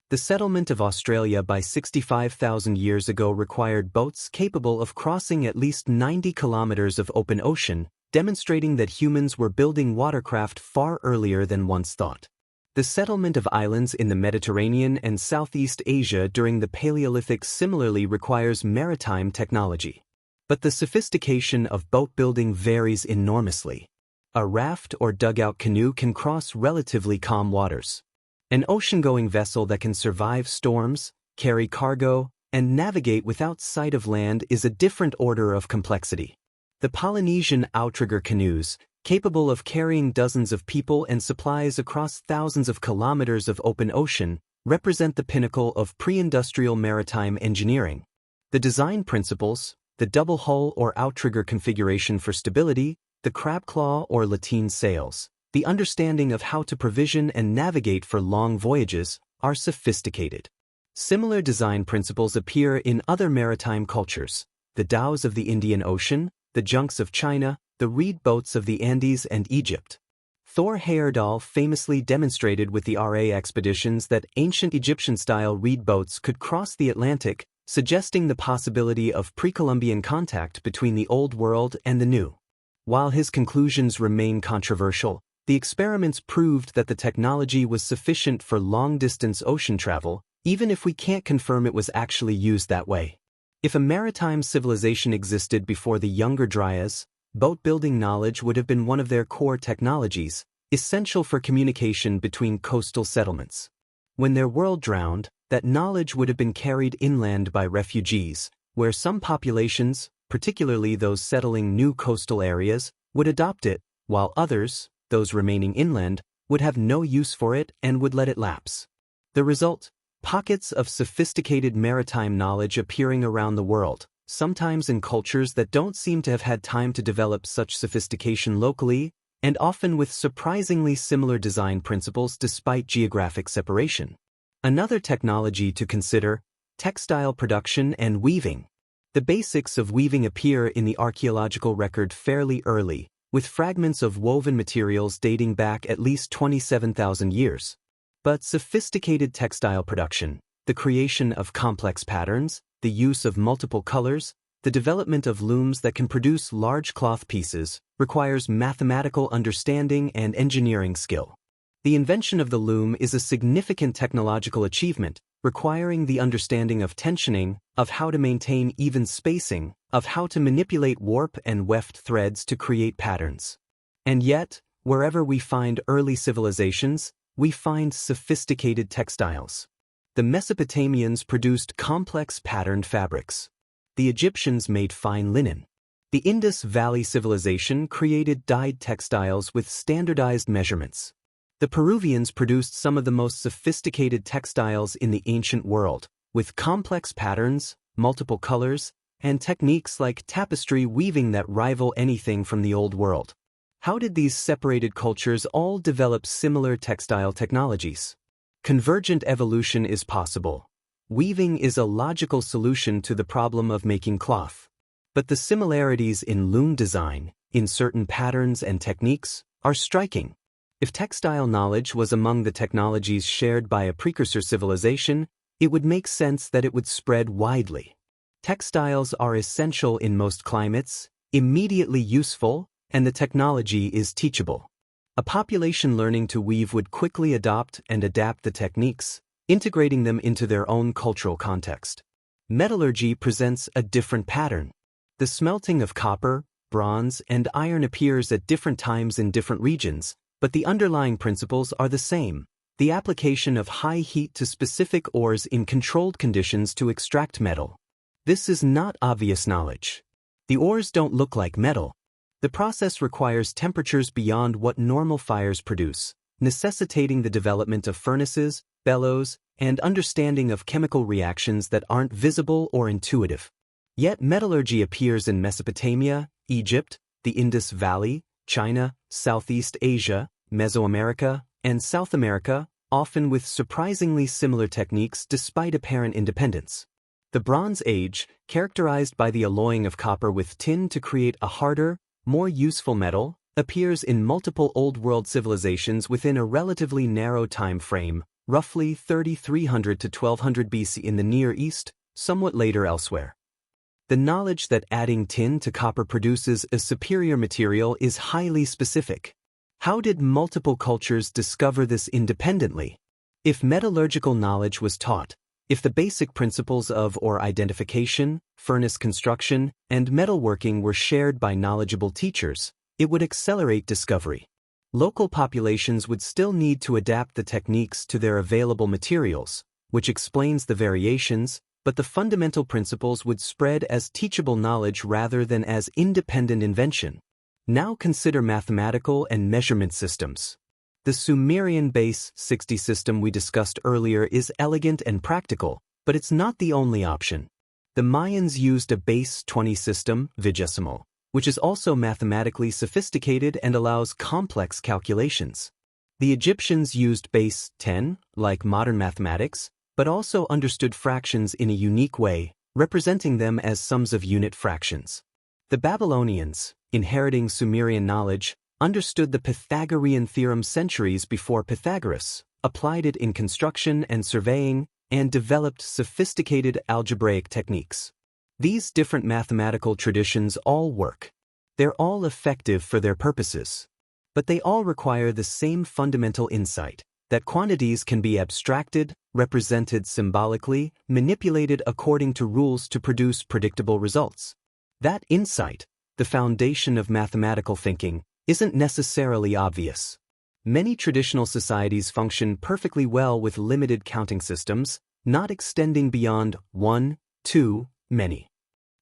The The settlement of Australia by 65,000 years ago required boats capable of crossing at least 90 kilometers of open ocean, demonstrating that humans were building watercraft far earlier than once thought. The settlement of islands in the Mediterranean and Southeast Asia during the Paleolithic similarly requires maritime technology. But the sophistication of boat building varies enormously. A raft or dugout canoe can cross relatively calm waters. An ocean-going vessel that can survive storms, carry cargo, and navigate without sight of land is a different order of complexity. The Polynesian outrigger canoes, capable of carrying dozens of people and supplies across thousands of kilometers of open ocean, represent the pinnacle of pre-industrial maritime engineering. The design principles, the double hull or outrigger configuration for stability, the crab claw or lateen sails, the understanding of how to provision and navigate for long voyages, are sophisticated. Similar design principles appear in other maritime cultures: the dhows of the Indian Ocean, the junks of China, the reed boats of the Andes and Egypt. Thor Heyerdahl famously demonstrated with the RA expeditions that ancient Egyptian-style reed boats could cross the Atlantic, suggesting the possibility of pre-Columbian contact between the Old World and the New. While his conclusions remain controversial, the experiments proved that the technology was sufficient for long-distance ocean travel, even if we can't confirm it was actually used that way. If a maritime civilization existed before the Younger Dryas, boat-building knowledge would have been one of their core technologies, essential for communication between coastal settlements. When their world drowned, that knowledge would have been carried inland by refugees, where some populations, particularly those settling new coastal areas, would adopt it, while others, those remaining inland, would have no use for it and would let it lapse. The result? Pockets of sophisticated maritime knowledge appearing around the world, sometimes in cultures that don't seem to have had time to develop such sophistication locally, and often with surprisingly similar design principles despite geographic separation. Another technology to consider: textile production and weaving. The basics of weaving appear in the archaeological record fairly early, with fragments of woven materials dating back at least 27,000 years. But sophisticated textile production, the creation of complex patterns, the use of multiple colors, the development of looms that can produce large cloth pieces, requires mathematical understanding and engineering skill. The invention of the loom is a significant technological achievement, requiring the understanding of tensioning, of how to maintain even spacing, of how to manipulate warp and weft threads to create patterns. And yet, wherever we find early civilizations, we find sophisticated textiles. The Mesopotamians produced complex patterned fabrics. The Egyptians made fine linen. The Indus Valley Civilization created dyed textiles with standardized measurements. The Peruvians produced some of the most sophisticated textiles in the ancient world, with complex patterns, multiple colors, and techniques like tapestry weaving that rival anything from the Old World. How did these separated cultures all develop similar textile technologies? Convergent evolution is possible. Weaving is a logical solution to the problem of making cloth. But the similarities in loom design, in certain patterns and techniques, are striking. If textile knowledge was among the technologies shared by a precursor civilization, it would make sense that it would spread widely. Textiles are essential in most climates, immediately useful, and the technology is teachable. A population learning to weave would quickly adopt and adapt the techniques, integrating them into their own cultural context. Metallurgy presents a different pattern. The smelting of copper, bronze, and iron appears at different times in different regions, but the underlying principles are the same: the application of high heat to specific ores in controlled conditions to extract metal. This is not obvious knowledge. The ores don't look like metal. The process requires temperatures beyond what normal fires produce, necessitating the development of furnaces, bellows, and understanding of chemical reactions that aren't visible or intuitive. Yet metallurgy appears in Mesopotamia, Egypt, the Indus Valley, China, Southeast Asia, Mesoamerica, and South America, often with surprisingly similar techniques despite apparent independence. The Bronze Age, characterized by the alloying of copper with tin to create a harder, more useful metal, appears in multiple Old World civilizations within a relatively narrow time frame, roughly 3300 to 1200 BC in the Near East, somewhat later elsewhere. The knowledge that adding tin to copper produces a superior material is highly specific. How did multiple cultures discover this independently? If metallurgical knowledge was taught, if the basic principles of ore identification, furnace construction, and metalworking were shared by knowledgeable teachers, it would accelerate discovery. Local populations would still need to adapt the techniques to their available materials, which explains the variations, but the fundamental principles would spread as teachable knowledge rather than as independent invention. Now consider mathematical and measurement systems. The Sumerian base 60 system we discussed earlier is elegant and practical, but it's not the only option. The Mayans used a base 20 system, vigesimal, which is also mathematically sophisticated and allows complex calculations. The Egyptians used base 10, like modern mathematics, but also understood fractions in a unique way, representing them as sums of unit fractions. The Babylonians, inheriting Sumerian knowledge, understood the Pythagorean theorem centuries before Pythagoras, applied it in construction and surveying, and developed sophisticated algebraic techniques. These different mathematical traditions all work. They're all effective for their purposes. But they all require the same fundamental insight, that quantities can be abstracted, represented symbolically, manipulated according to rules to produce predictable results. That insight, the foundation of mathematical thinking, isn't necessarily obvious. Many traditional societies function perfectly well with limited counting systems, not extending beyond 1, 2, many.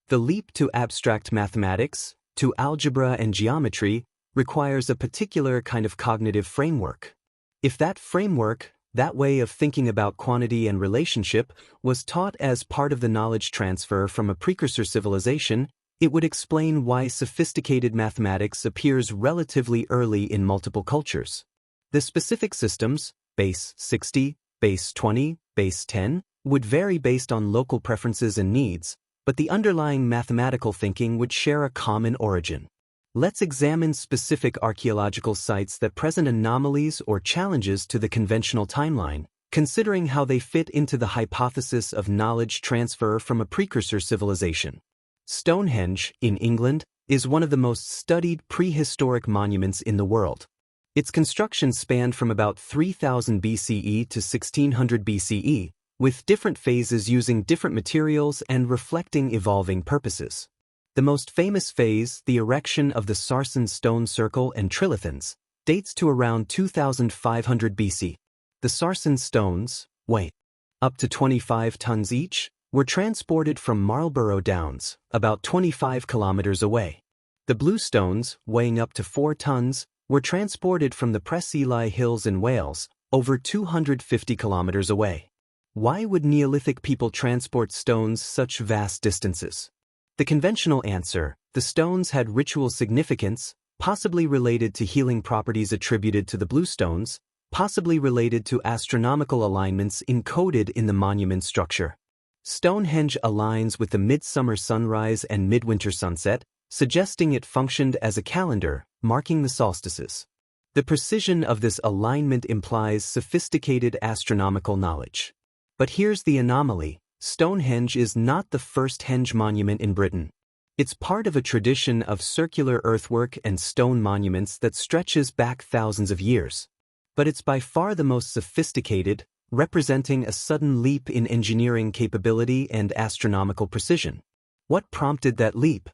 The leap to abstract mathematics, to algebra and geometry, requires a particular kind of cognitive framework. If that framework, that way of thinking about quantity and relationship, was taught as part of the knowledge transfer from a precursor civilization, it would explain why sophisticated mathematics appears relatively early in multiple cultures. The specific systems, base 60, base 20, base 10, would vary based on local preferences and needs, but the underlying mathematical thinking would share a common origin. Let's examine specific archaeological sites that present anomalies or challenges to the conventional timeline, considering how they fit into the hypothesis of knowledge transfer from a precursor civilization. Stonehenge, in England, is one of the most studied prehistoric monuments in the world. Its construction spanned from about 3000 BCE to 1600 BCE, with different phases using different materials and reflecting evolving purposes. The most famous phase, the erection of the Sarsen stone circle and trilithons, dates to around 2500 BC. The Sarsen stones, weight up to 25 tons each, were transported from Marlborough Downs, about 25 kilometers away. The blue stones, weighing up to 4 tons, were transported from the Preseli Hills in Wales, over 250 kilometers away. Why would Neolithic people transport stones such vast distances? The conventional answer, the stones had ritual significance, possibly related to healing properties attributed to the blue stones, possibly related to astronomical alignments encoded in the monument structure. Stonehenge aligns with the midsummer sunrise and midwinter sunset, suggesting it functioned as a calendar, marking the solstices. The precision of this alignment implies sophisticated astronomical knowledge. But here's the anomaly: Stonehenge is not the first henge monument in Britain. It's part of a tradition of circular earthwork and stone monuments that stretches back thousands of years. But it's by far the most sophisticated, representing a sudden leap in engineering capability and astronomical precision. What prompted that leap?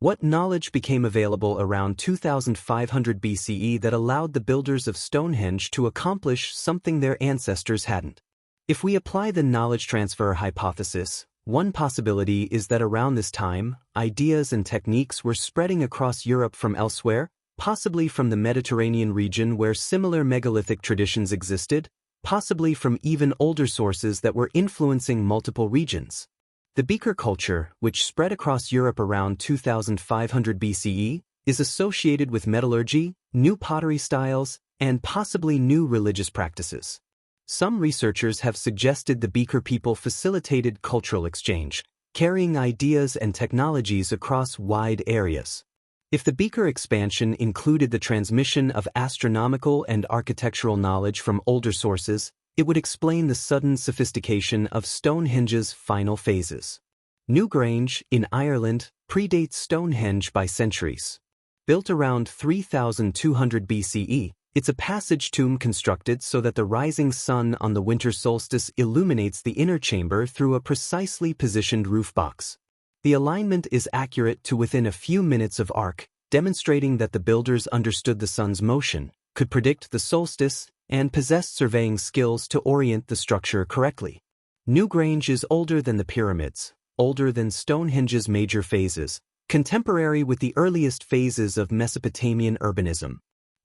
What knowledge became available around 2500 BCE that allowed the builders of Stonehenge to accomplish something their ancestors hadn't? If we apply the knowledge transfer hypothesis, one possibility is that around this time, ideas and techniques were spreading across Europe from elsewhere, possibly from the Mediterranean region where similar megalithic traditions existed, possibly from even older sources that were influencing multiple regions. The beaker culture, which spread across Europe around 2500 BCE, is associated with metallurgy, new pottery styles, and possibly new religious practices. Some researchers have suggested the beaker people facilitated cultural exchange, carrying ideas and technologies across wide areas. If the beaker expansion included the transmission of astronomical and architectural knowledge from older sources, It would explain the sudden sophistication of Stonehenge's final phases. Newgrange, in Ireland, predates Stonehenge by centuries. Built around 3200 BCE, it's a passage tomb constructed so that the rising sun on the winter solstice illuminates the inner chamber through a precisely positioned roof box. The alignment is accurate to within a few minutes of arc, demonstrating that the builders understood the sun's motion, could predict the solstice, and possessed surveying skills to orient the structure correctly. Newgrange is older than the pyramids, older than Stonehenge's major phases, contemporary with the earliest phases of Mesopotamian urbanism.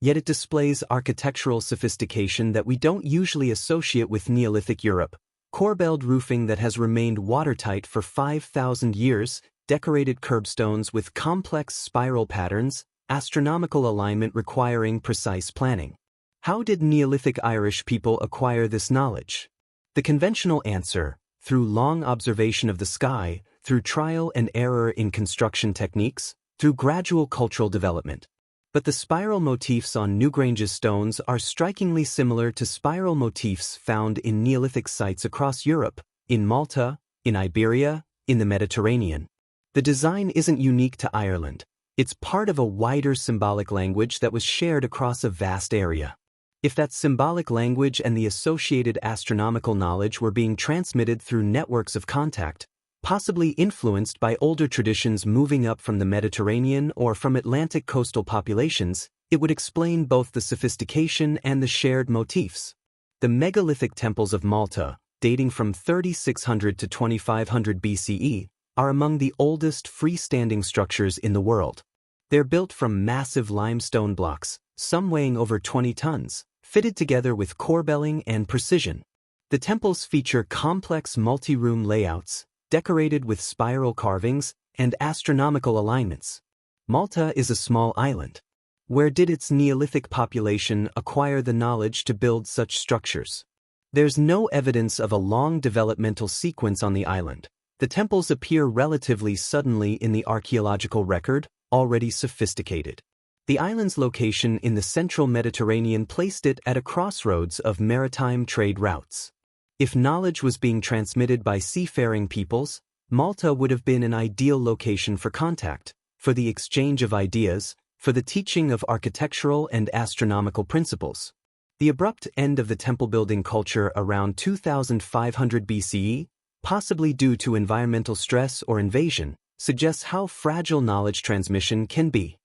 Yet it displays architectural sophistication that we don't usually associate with Neolithic Europe. Corbelled roofing that has remained watertight for 5,000 years, decorated curbstones with complex spiral patterns, astronomical alignment requiring precise planning. How did Neolithic Irish people acquire this knowledge? The conventional answer: through long observation of the sky, through trial and error in construction techniques, through gradual cultural development. But the spiral motifs on Newgrange's stones are strikingly similar to spiral motifs found in Neolithic sites across Europe, in Malta, in Iberia, in the Mediterranean. The design isn't unique to Ireland. It's part of a wider symbolic language that was shared across a vast area. If that symbolic language and the associated astronomical knowledge were being transmitted through networks of contact, possibly influenced by older traditions moving up from the Mediterranean or from Atlantic coastal populations, it would explain both the sophistication and the shared motifs. The megalithic temples of Malta, dating from 3600 to 2500 BCE, are among the oldest freestanding structures in the world. They're built from massive limestone blocks, some weighing over 20 tons, fitted together with corbelling and precision. The temples feature complex multi-room layouts, decorated with spiral carvings and astronomical alignments. Malta is a small island. Where did its Neolithic population acquire the knowledge to build such structures? There's no evidence of a long developmental sequence on the island. The temples appear relatively suddenly in the archaeological record, already sophisticated. The island's location in the central Mediterranean placed it at a crossroads of maritime trade routes. If knowledge was being transmitted by seafaring peoples, Malta would have been an ideal location for contact, for the exchange of ideas, for the teaching of architectural and astronomical principles. The abrupt end of the temple-building culture around 2500 BCE, possibly due to environmental stress or invasion, suggests how fragile knowledge transmission can be.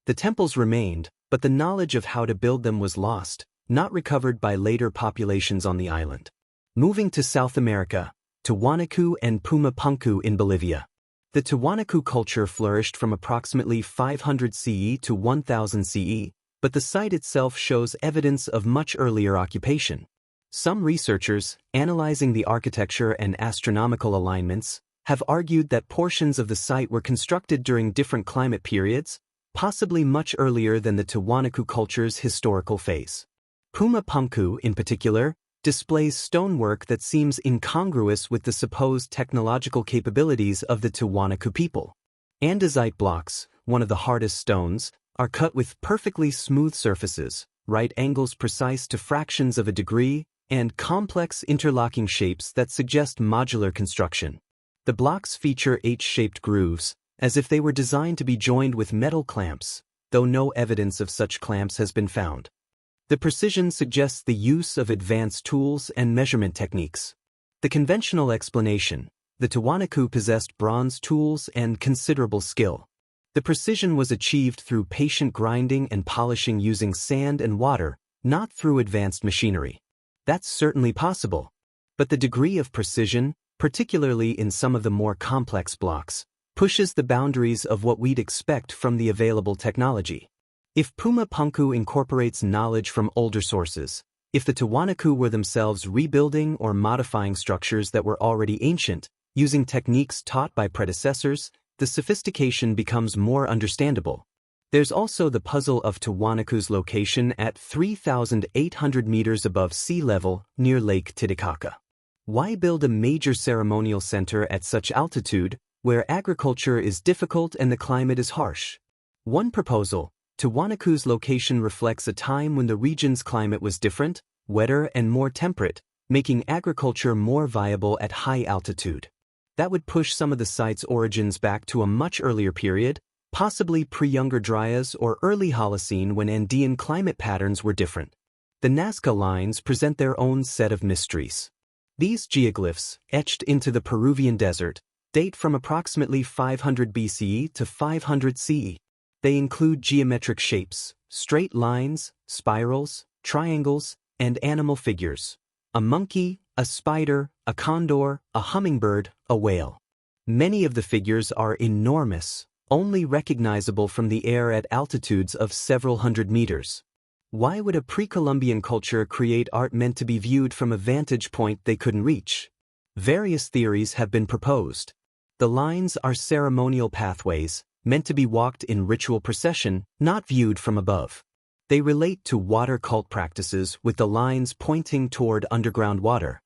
The temples remained, but the knowledge of how to build them was lost, not recovered by later populations on the island. Moving to South America, Tiwanaku and Pumapunku in Bolivia. The Tiwanaku culture flourished from approximately 500 CE to 1000 CE, but the site itself shows evidence of much earlier occupation. Some researchers, analyzing the architecture and astronomical alignments, have argued that portions of the site were constructed during different climate periods, possibly much earlier than the Tiwanaku culture's historical phase. Pumapunku, in particular, displays stonework that seems incongruous with the supposed technological capabilities of the Tiwanaku people. Andesite blocks, one of the hardest stones, are cut with perfectly smooth surfaces, right angles precise to fractions of a degree, and complex interlocking shapes that suggest modular construction. The blocks feature H-shaped grooves, as if they were designed to be joined with metal clamps, though no evidence of such clamps has been found. The precision suggests the use of advanced tools and measurement techniques. The conventional explanation: the Tiwanaku possessed bronze tools and considerable skill. The precision was achieved through patient grinding and polishing using sand and water, not through advanced machinery. That's certainly possible. But the degree of precision, particularly in some of the more complex blocks, pushes the boundaries of what we'd expect from the available technology. If Pumapunku incorporates knowledge from older sources, if the Tiwanaku were themselves rebuilding or modifying structures that were already ancient, using techniques taught by predecessors, the sophistication becomes more understandable. There's also the puzzle of Tiwanaku's location at 3,800 meters above sea level near Lake Titicaca. Why build a major ceremonial center at such altitude, where agriculture is difficult and the climate is harsh? One proposal: Tiwanaku's location reflects a time when the region's climate was different, wetter and more temperate, making agriculture more viable at high altitude. That would push some of the site's origins back to a much earlier period, possibly pre-Younger Dryas or early Holocene when Andean climate patterns were different. The Nazca lines present their own set of mysteries. These geoglyphs, etched into the Peruvian desert, date from approximately 500 BCE to 500 CE. They include geometric shapes, straight lines, spirals, triangles, and animal figures. A monkey, a spider, a condor, a hummingbird, a whale. Many of the figures are enormous, only recognizable from the air at altitudes of several hundred meters. Why would a pre-Columbian culture create art meant to be viewed from a vantage point they couldn't reach? Various theories have been proposed. The lines are ceremonial pathways, meant to be walked in ritual procession, not viewed from above. They relate to water cult practices with the lines pointing toward underground water.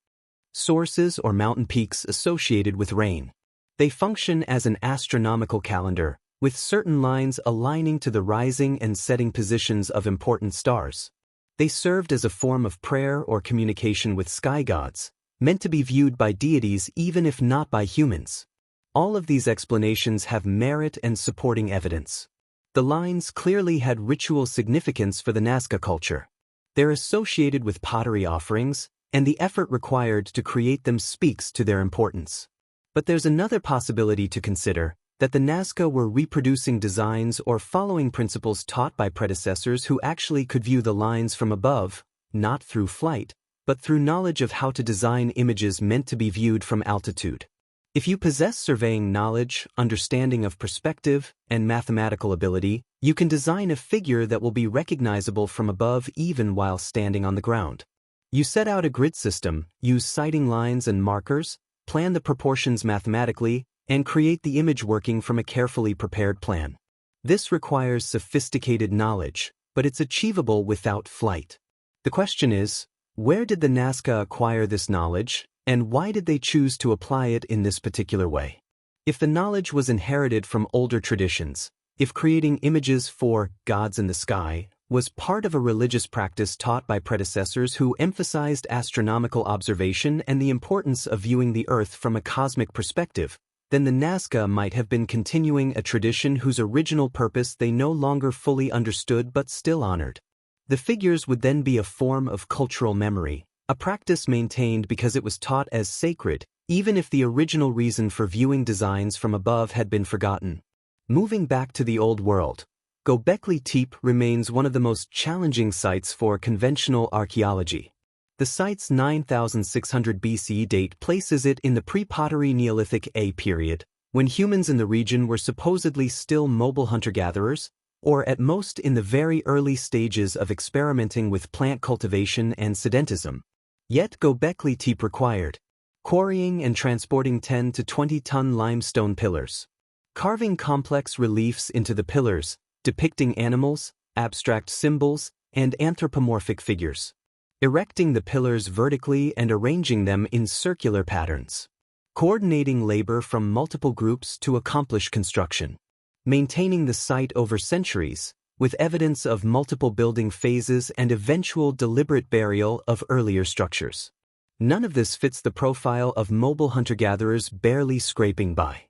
Sources or mountain peaks associated with rain. They function as an astronomical calendar, with certain lines aligning to the rising and setting positions of important stars. They served as a form of prayer or communication with sky gods, meant to be viewed by deities even if not by humans. All of these explanations have merit and supporting evidence. The lines clearly had ritual significance for the Nazca culture. They're associated with pottery offerings, and the effort required to create them speaks to their importance. But there's another possibility to consider, that the Nazca were reproducing designs or following principles taught by predecessors who actually could view the lines from above, not through flight, but through knowledge of how to design images meant to be viewed from altitude. If you possess surveying knowledge, understanding of perspective, and mathematical ability, you can design a figure that will be recognizable from above even while standing on the ground. You set out a grid system, use sighting lines and markers, plan the proportions mathematically, and create the image working from a carefully prepared plan. This requires sophisticated knowledge, but it's achievable without flight. The question is, where did the Nazca acquire this knowledge, and why did they choose to apply it in this particular way? If the knowledge was inherited from older traditions, if creating images for gods in the sky was part of a religious practice taught by predecessors who emphasized astronomical observation and the importance of viewing the Earth from a cosmic perspective, then the Nazca might have been continuing a tradition whose original purpose they no longer fully understood but still honored. The figures would then be a form of cultural memory, a practice maintained because it was taught as sacred, even if the original reason for viewing designs from above had been forgotten. Moving back to the Old World, Göbekli Tepe remains one of the most challenging sites for conventional archaeology. The site's 9600 BC date places it in the pre-pottery Neolithic A period, when humans in the region were supposedly still mobile hunter-gatherers, or at most in the very early stages of experimenting with plant cultivation and sedentism. Yet Göbekli Tepe required quarrying and transporting 10 to 20-ton limestone pillars, carving complex reliefs into the pillars, depicting animals, abstract symbols, and anthropomorphic figures, erecting the pillars vertically and arranging them in circular patterns, coordinating labor from multiple groups to accomplish construction, maintaining the site over centuries, with evidence of multiple building phases and eventual deliberate burial of earlier structures. None of this fits the profile of mobile hunter-gatherers barely scraping by.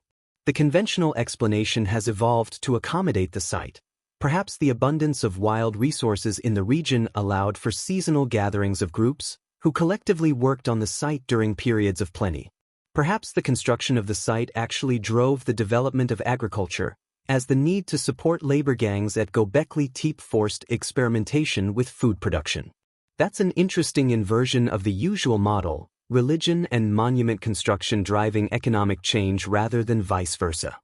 The conventional explanation has evolved to accommodate the site. Perhaps the abundance of wild resources in the region allowed for seasonal gatherings of groups who collectively worked on the site during periods of plenty. Perhaps the construction of the site actually drove the development of agriculture, as the need to support labor gangs at Göbekli Tepe forced experimentation with food production. That's an interesting inversion of the usual model, religion and monument construction driving economic change rather than vice versa.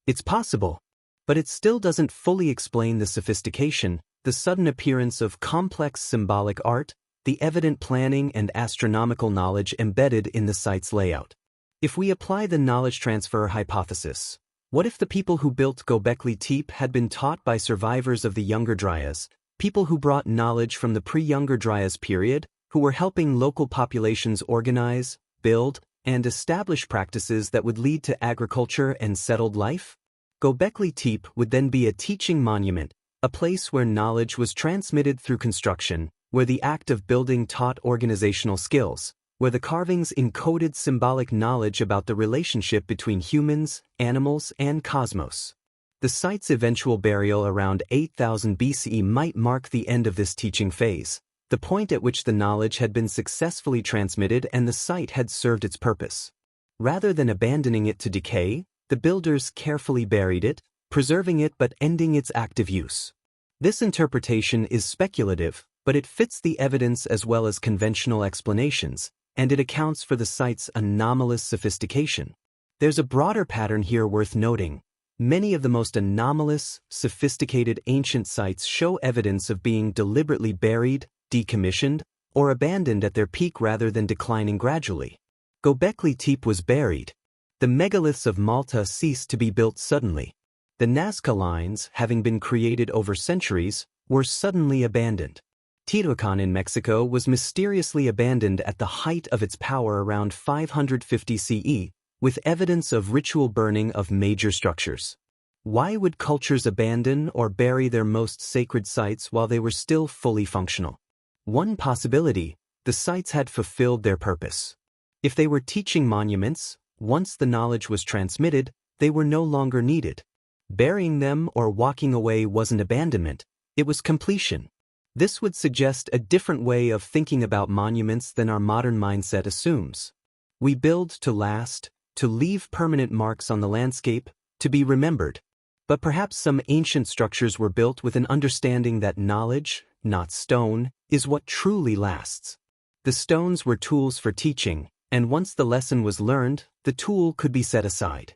It's possible, but it still doesn't fully explain the sophistication, the sudden appearance of complex symbolic art, the evident planning and astronomical knowledge embedded in the site's layout. If we apply the knowledge transfer hypothesis, what if the people who built Göbekli Tepe had been taught by survivors of the Younger Dryas, people who brought knowledge from the pre-Younger Dryas period, who were helping local populations organize, build, and establish practices that would lead to agriculture and settled life? Göbekli Tepe would then be a teaching monument, a place where knowledge was transmitted through construction, where the act of building taught organizational skills, where the carvings encoded symbolic knowledge about the relationship between humans, animals, and cosmos. The site's eventual burial around 8000 BCE might mark the end of this teaching phase, the point at which the knowledge had been successfully transmitted and the site had served its purpose. Rather than abandoning it to decay, the builders carefully buried it, preserving it but ending its active use. This interpretation is speculative, but it fits the evidence as well as conventional explanations, and it accounts for the site's anomalous sophistication. There's a broader pattern here worth noting. Many of the most anomalous, sophisticated ancient sites show evidence of being deliberately buried, decommissioned, or abandoned at their peak rather than declining gradually. Göbekli Tepe was buried. The megaliths of Malta ceased to be built suddenly. The Nazca lines, having been created over centuries, were suddenly abandoned. Teotihuacan in Mexico was mysteriously abandoned at the height of its power around 550 CE, with evidence of ritual burning of major structures. Why would cultures abandon or bury their most sacred sites while they were still fully functional? One possibility: the sites had fulfilled their purpose. If they were teaching monuments, once the knowledge was transmitted, they were no longer needed. Burying them or walking away wasn't abandonment, it was completion. This would suggest a different way of thinking about monuments than our modern mindset assumes. We build to last, to leave permanent marks on the landscape, to be remembered. But perhaps some ancient structures were built with an understanding that knowledge, not stone, is what truly lasts. The stones were tools for teaching, and once the lesson was learned, the tool could be set aside.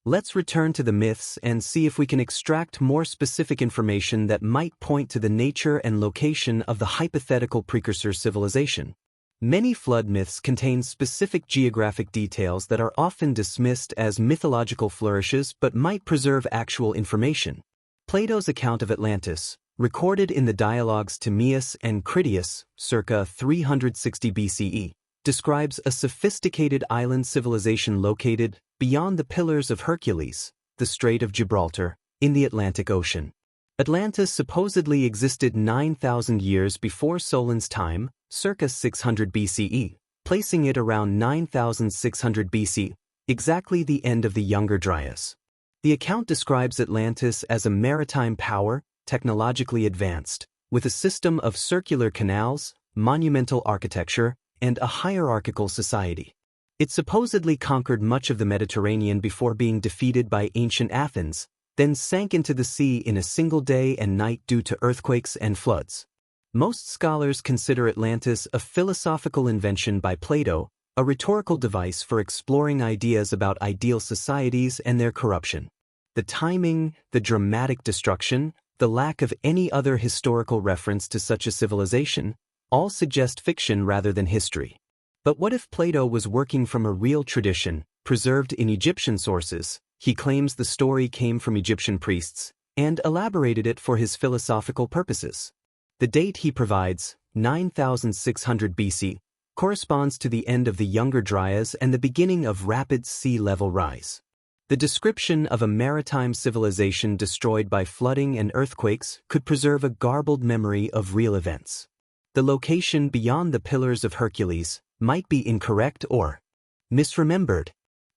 Let's return to the myths and see if we can extract more specific information that might point to the nature and location of the hypothetical precursor civilization. Many flood myths contain specific geographic details that are often dismissed as mythological flourishes but might preserve actual information. Plato's account of Atlantis, recorded in the dialogues Timaeus and Critias, circa 360 BCE, describes a sophisticated island civilization located beyond the Pillars of Hercules, the Strait of Gibraltar, in the Atlantic Ocean. Atlantis supposedly existed 9,000 years before Solon's time, circa 600 BCE, placing it around 9,600 BC, exactly the end of the Younger Dryas. The account describes Atlantis as a maritime power, technologically advanced, with a system of circular canals, monumental architecture, and a hierarchical society. It supposedly conquered much of the Mediterranean before being defeated by ancient Athens, then sank into the sea in a single day and night due to earthquakes and floods. Most scholars consider Atlantis a philosophical invention by Plato, a rhetorical device for exploring ideas about ideal societies and their corruption. The timing, the dramatic destruction, the lack of any other historical reference to such a civilization, all suggest fiction rather than history. But what if Plato was working from a real tradition, preserved in Egyptian sources? He claims the story came from Egyptian priests, and elaborated it for his philosophical purposes. The date he provides, 9600 BC, corresponds to the end of the Younger Dryas and the beginning of rapid sea level rise. The description of a maritime civilization destroyed by flooding and earthquakes could preserve a garbled memory of real events. The location beyond the Pillars of Hercules might be incorrect or misremembered.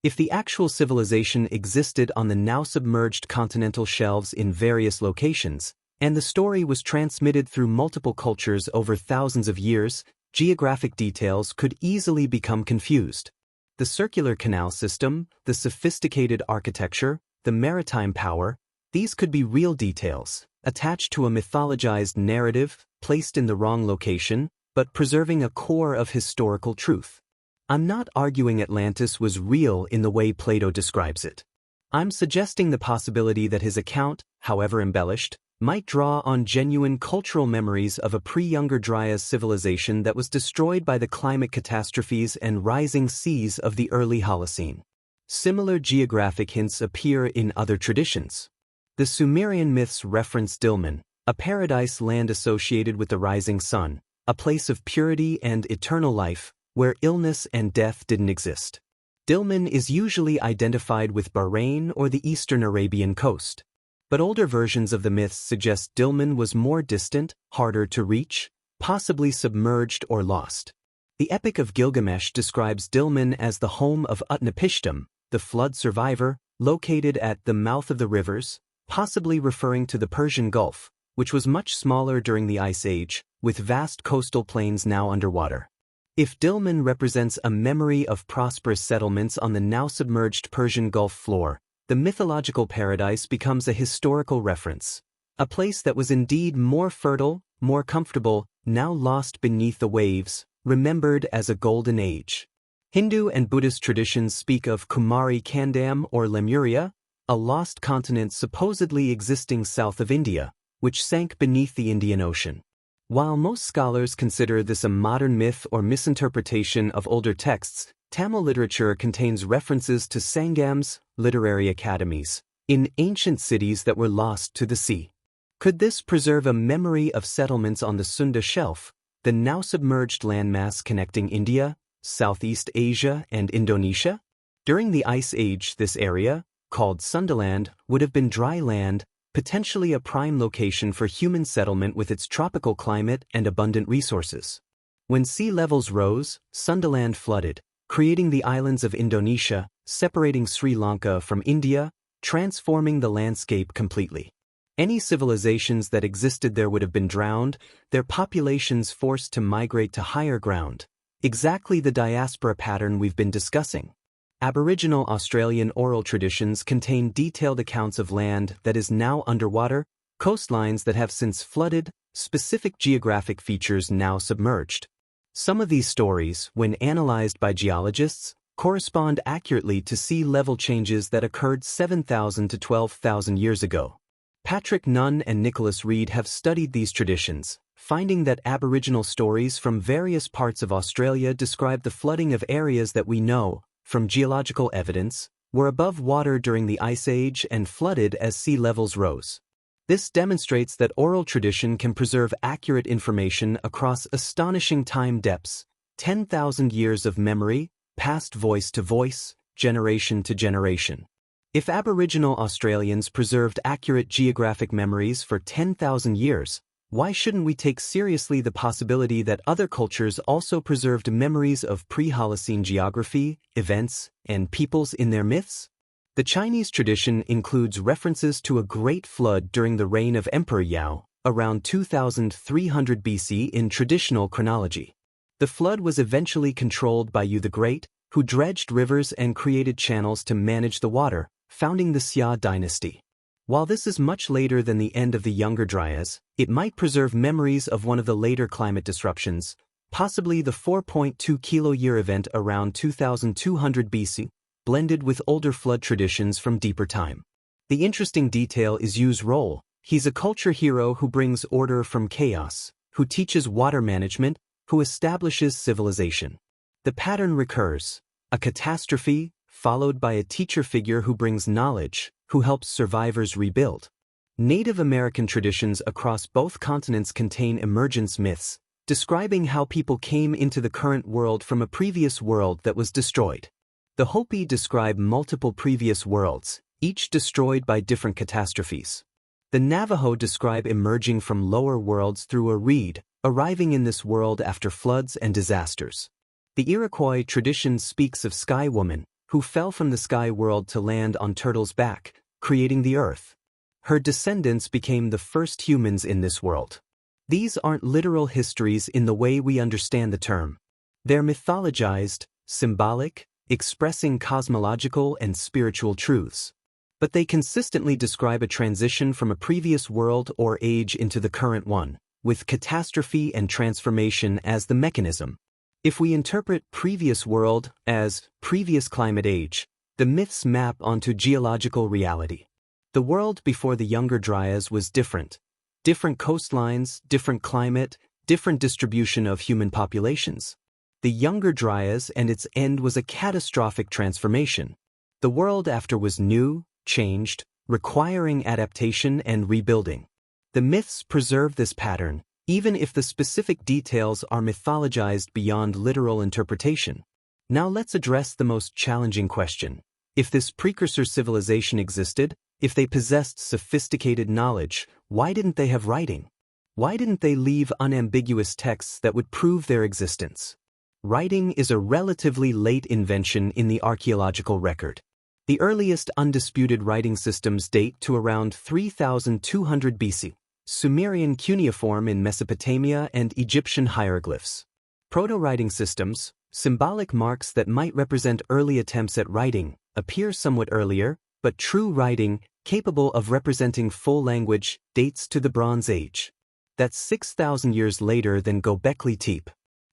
If the actual civilization existed on the now submerged continental shelves in various locations, and the story was transmitted through multiple cultures over thousands of years, geographic details could easily become confused. The circular canal system, the sophisticated architecture, the maritime power, these could be real details, attached to a mythologized narrative, placed in the wrong location, but preserving a core of historical truth. I'm not arguing Atlantis was real in the way Plato describes it. I'm suggesting the possibility that his account, however embellished, might draw on genuine cultural memories of a pre-Younger Dryas civilization that was destroyed by the climate catastrophes and rising seas of the early Holocene. Similar geographic hints appear in other traditions. The Sumerian myths reference Dilmun, a paradise land associated with the rising sun, a place of purity and eternal life, where illness and death didn't exist. Dilmun is usually identified with Bahrain or the eastern Arabian coast. But older versions of the myths suggest Dilmun was more distant, harder to reach, possibly submerged or lost. The Epic of Gilgamesh describes Dilmun as the home of Utnapishtim, the flood survivor, located at the mouth of the rivers, possibly referring to the Persian Gulf, which was much smaller during the Ice Age, with vast coastal plains now underwater. If Dilmun represents a memory of prosperous settlements on the now submerged Persian Gulf floor, the mythological paradise becomes a historical reference. A place that was indeed more fertile, more comfortable, now lost beneath the waves, remembered as a golden age. Hindu and Buddhist traditions speak of Kumari Kandam or Lemuria, a lost continent supposedly existing south of India, which sank beneath the Indian Ocean. While most scholars consider this a modern myth or misinterpretation of older texts, Tamil literature contains references to sangams, literary academies, in ancient cities that were lost to the sea. Could this preserve a memory of settlements on the Sunda Shelf, the now submerged landmass connecting India, Southeast Asia, and Indonesia? During the Ice Age, this area, called Sundaland, would have been dry land, potentially a prime location for human settlement with its tropical climate and abundant resources. When sea levels rose, Sundaland flooded, creating the islands of Indonesia, separating Sri Lanka from India, transforming the landscape completely. Any civilizations that existed there would have been drowned, their populations forced to migrate to higher ground. Exactly the diaspora pattern we've been discussing. Aboriginal Australian oral traditions contain detailed accounts of land that is now underwater, coastlines that have since flooded, specific geographic features now submerged. Some of these stories, when analyzed by geologists, correspond accurately to sea level changes that occurred 7,000 to 12,000 years ago. Patrick Nunn and Nicholas Reed have studied these traditions, finding that Aboriginal stories from various parts of Australia describe the flooding of areas that we know, from geological evidence, were above water during the Ice Age and flooded as sea levels rose. This demonstrates that oral tradition can preserve accurate information across astonishing time depths, 10,000 years of memory, passed voice to voice, generation to generation. If Aboriginal Australians preserved accurate geographic memories for 10,000 years, why shouldn't we take seriously the possibility that other cultures also preserved memories of pre-Holocene geography, events, and peoples in their myths? The Chinese tradition includes references to a great flood during the reign of Emperor Yao, around 2300 BC in traditional chronology. The flood was eventually controlled by Yu the Great, who dredged rivers and created channels to manage the water, founding the Xia dynasty. While this is much later than the end of the Younger Dryas, it might preserve memories of one of the later climate disruptions, possibly the 4.2 kilo-year event around 2200 BC, blended with older flood traditions from deeper time. The interesting detail is Yu's role. He's a culture hero who brings order from chaos, who teaches water management, who establishes civilization. The pattern recurs: a catastrophe, followed by a teacher figure who brings knowledge, who helps survivors rebuild. Native American traditions across both continents contain emergence myths, describing how people came into the current world from a previous world that was destroyed. The Hopi describe multiple previous worlds, each destroyed by different catastrophes. The Navajo describe emerging from lower worlds through a reed, arriving in this world after floods and disasters. The Iroquois tradition speaks of Sky Woman, who fell from the sky world to land on Turtle's back, creating the earth. Her descendants became the first humans in this world. These aren't literal histories in the way we understand the term. They're mythologized, symbolic, expressing cosmological and spiritual truths. But they consistently describe a transition from a previous world or age into the current one, with catastrophe and transformation as the mechanism. If we interpret previous world as previous climate age, the myths map onto geological reality. The world before the Younger Dryas was different. Different coastlines, different climate, different distribution of human populations. The Younger Dryas and its end was a catastrophic transformation. The world after was new, changed, requiring adaptation and rebuilding. The myths preserve this pattern, even if the specific details are mythologized beyond literal interpretation. Now let's address the most challenging question. If this precursor civilization existed, if they possessed sophisticated knowledge, why didn't they have writing? Why didn't they leave unambiguous texts that would prove their existence? Writing is a relatively late invention in the archaeological record. The earliest undisputed writing systems date to around 3200 BC, Sumerian cuneiform in Mesopotamia and Egyptian hieroglyphs. Proto-writing systems, symbolic marks that might represent early attempts at writing, appear somewhat earlier, but true writing, capable of representing full language, dates to the Bronze Age. That's 6,000 years later than Göbekli Tepe.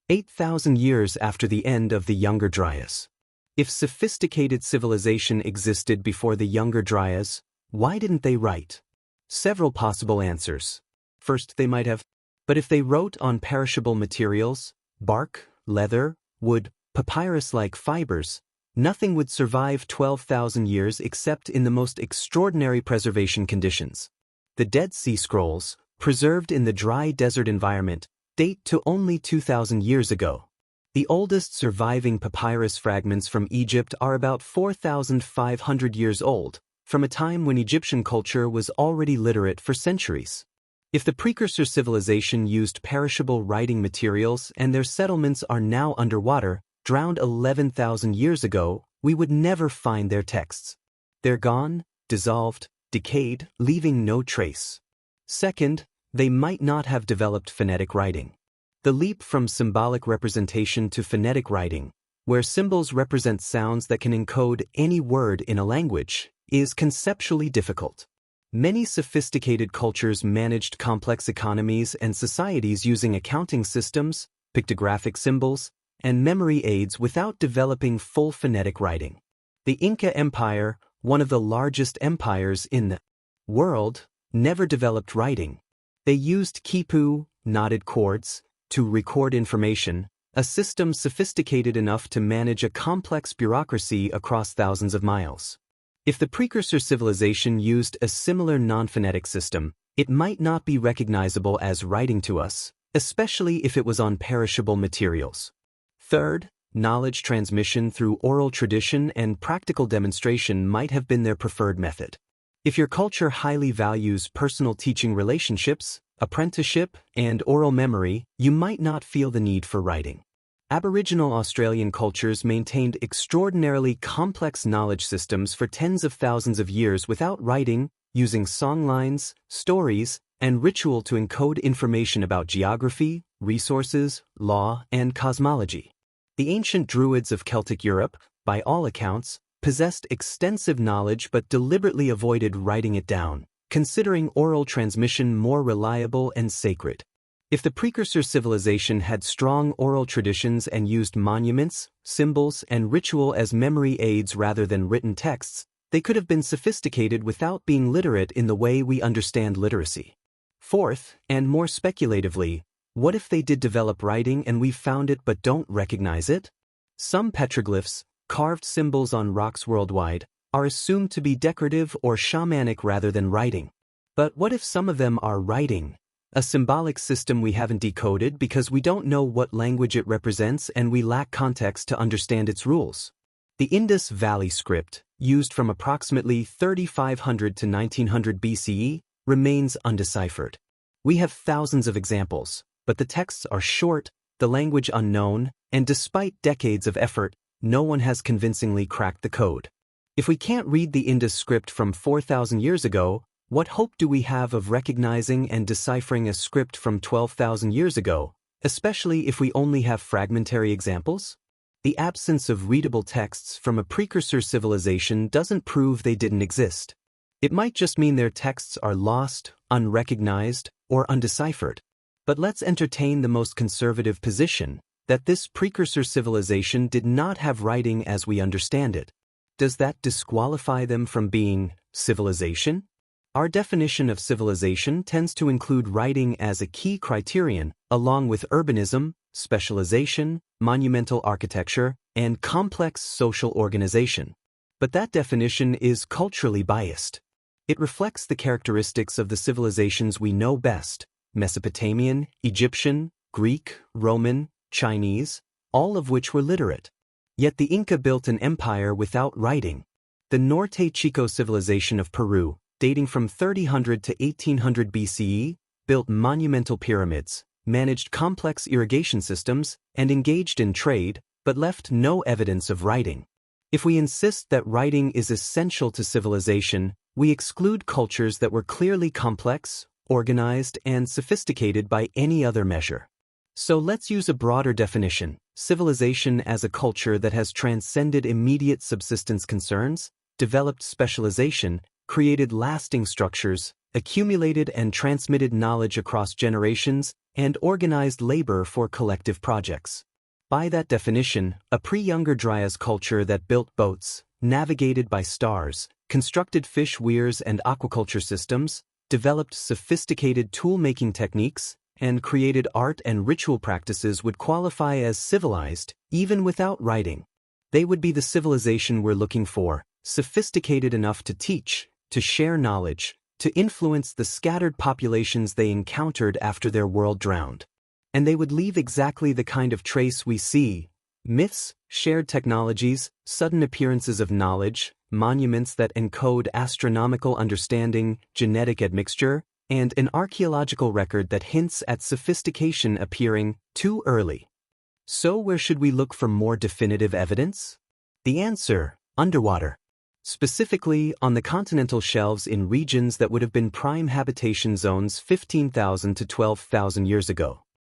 8,000 years after the end of the Younger Dryas. If sophisticated civilization existed before the Younger Dryas, why didn't they write? Several possible answers. First, they might have, but if they wrote on perishable materials, bark, leather, wood, papyrus-like fibers, nothing would survive 12,000 years except in the most extraordinary preservation conditions. The Dead Sea Scrolls, preserved in the dry desert environment, date to only 2,000 years ago. The oldest surviving papyrus fragments from Egypt are about 4,500 years old, from a time when Egyptian culture was already literate for centuries. If the precursor civilization used perishable writing materials and their settlements are now underwater, drowned 11,000 years ago, we would never find their texts. They're gone, dissolved, decayed, leaving no trace. Second, they might not have developed phonetic writing. The leap from symbolic representation to phonetic writing, where symbols represent sounds that can encode any word in a language, is conceptually difficult. Many sophisticated cultures managed complex economies and societies using accounting systems, pictographic symbols, and memory aids without developing full phonetic writing. The Inca Empire, one of the largest empires in the world, never developed writing. They used quipu, knotted cords, to record information, a system sophisticated enough to manage a complex bureaucracy across thousands of miles. If the precursor civilization used a similar non-phonetic system, it might not be recognizable as writing to us, especially if it was on perishable materials. Third, knowledge transmission through oral tradition and practical demonstration might have been their preferred method. If your culture highly values personal teaching relationships, apprenticeship, and oral memory, you might not feel the need for writing. Aboriginal Australian cultures maintained extraordinarily complex knowledge systems for tens of thousands of years without writing, using songlines, stories, and ritual to encode information about geography, resources, law, and cosmology. The ancient Druids of Celtic Europe, by all accounts, possessed extensive knowledge but deliberately avoided writing it down, considering oral transmission more reliable and sacred. If the precursor civilization had strong oral traditions and used monuments, symbols, and ritual as memory aids rather than written texts, they could have been sophisticated without being literate in the way we understand literacy. Fourth, and more speculatively, what if they did develop writing and we found it but don't recognize it? Some petroglyphs, carved symbols on rocks worldwide, are assumed to be decorative or shamanic rather than writing. But what if some of them are writing? A symbolic system we haven't decoded because we don't know what language it represents and we lack context to understand its rules. The Indus Valley script, used from approximately 3500 to 1900 BCE, remains undeciphered. We have thousands of examples, but the texts are short, the language unknown, and despite decades of effort, no one has convincingly cracked the code. If we can't read the Indus script from 4,000 years ago, what hope do we have of recognizing and deciphering a script from 12,000 years ago, especially if we only have fragmentary examples? The absence of readable texts from a precursor civilization doesn't prove they didn't exist. It might just mean their texts are lost, unrecognized, or undeciphered. But let's entertain the most conservative position, that this precursor civilization did not have writing as we understand it. Does that disqualify them from being civilization? Our definition of civilization tends to include writing as a key criterion, along with urbanism, specialization, monumental architecture, and complex social organization. But that definition is culturally biased. It reflects the characteristics of the civilizations we know best: Mesopotamian, Egyptian, Greek, Roman, Chinese, all of which were literate. Yet the Inca built an empire without writing. The Norte Chico civilization of Peru, dating from 3000 to 1800 BCE, built monumental pyramids, managed complex irrigation systems, and engaged in trade, but left no evidence of writing. If we insist that writing is essential to civilization, we exclude cultures that were clearly complex, organized, and sophisticated by any other measure. So let's use a broader definition: civilization as a culture that has transcended immediate subsistence concerns, developed specialization, created lasting structures, accumulated and transmitted knowledge across generations, and organized labor for collective projects. By that definition, a pre-Younger Dryas culture that built boats, navigated by stars, constructed fish weirs and aquaculture systems, developed sophisticated tool-making techniques, and created art and ritual practices would qualify as civilized, even without writing. They would be the civilization we're looking for, sophisticated enough to teach, to share knowledge, to influence the scattered populations they encountered after their world drowned. And they would leave exactly the kind of trace we see: myths, shared technologies, sudden appearances of knowledge, monuments that encode astronomical understanding, genetic admixture, and an archaeological record that hints at sophistication appearing too early. So where should we look for more definitive evidence? The answer: underwater. Specifically on the continental shelves in regions that would have been prime habitation zones 15,000 to 12,000 years ago.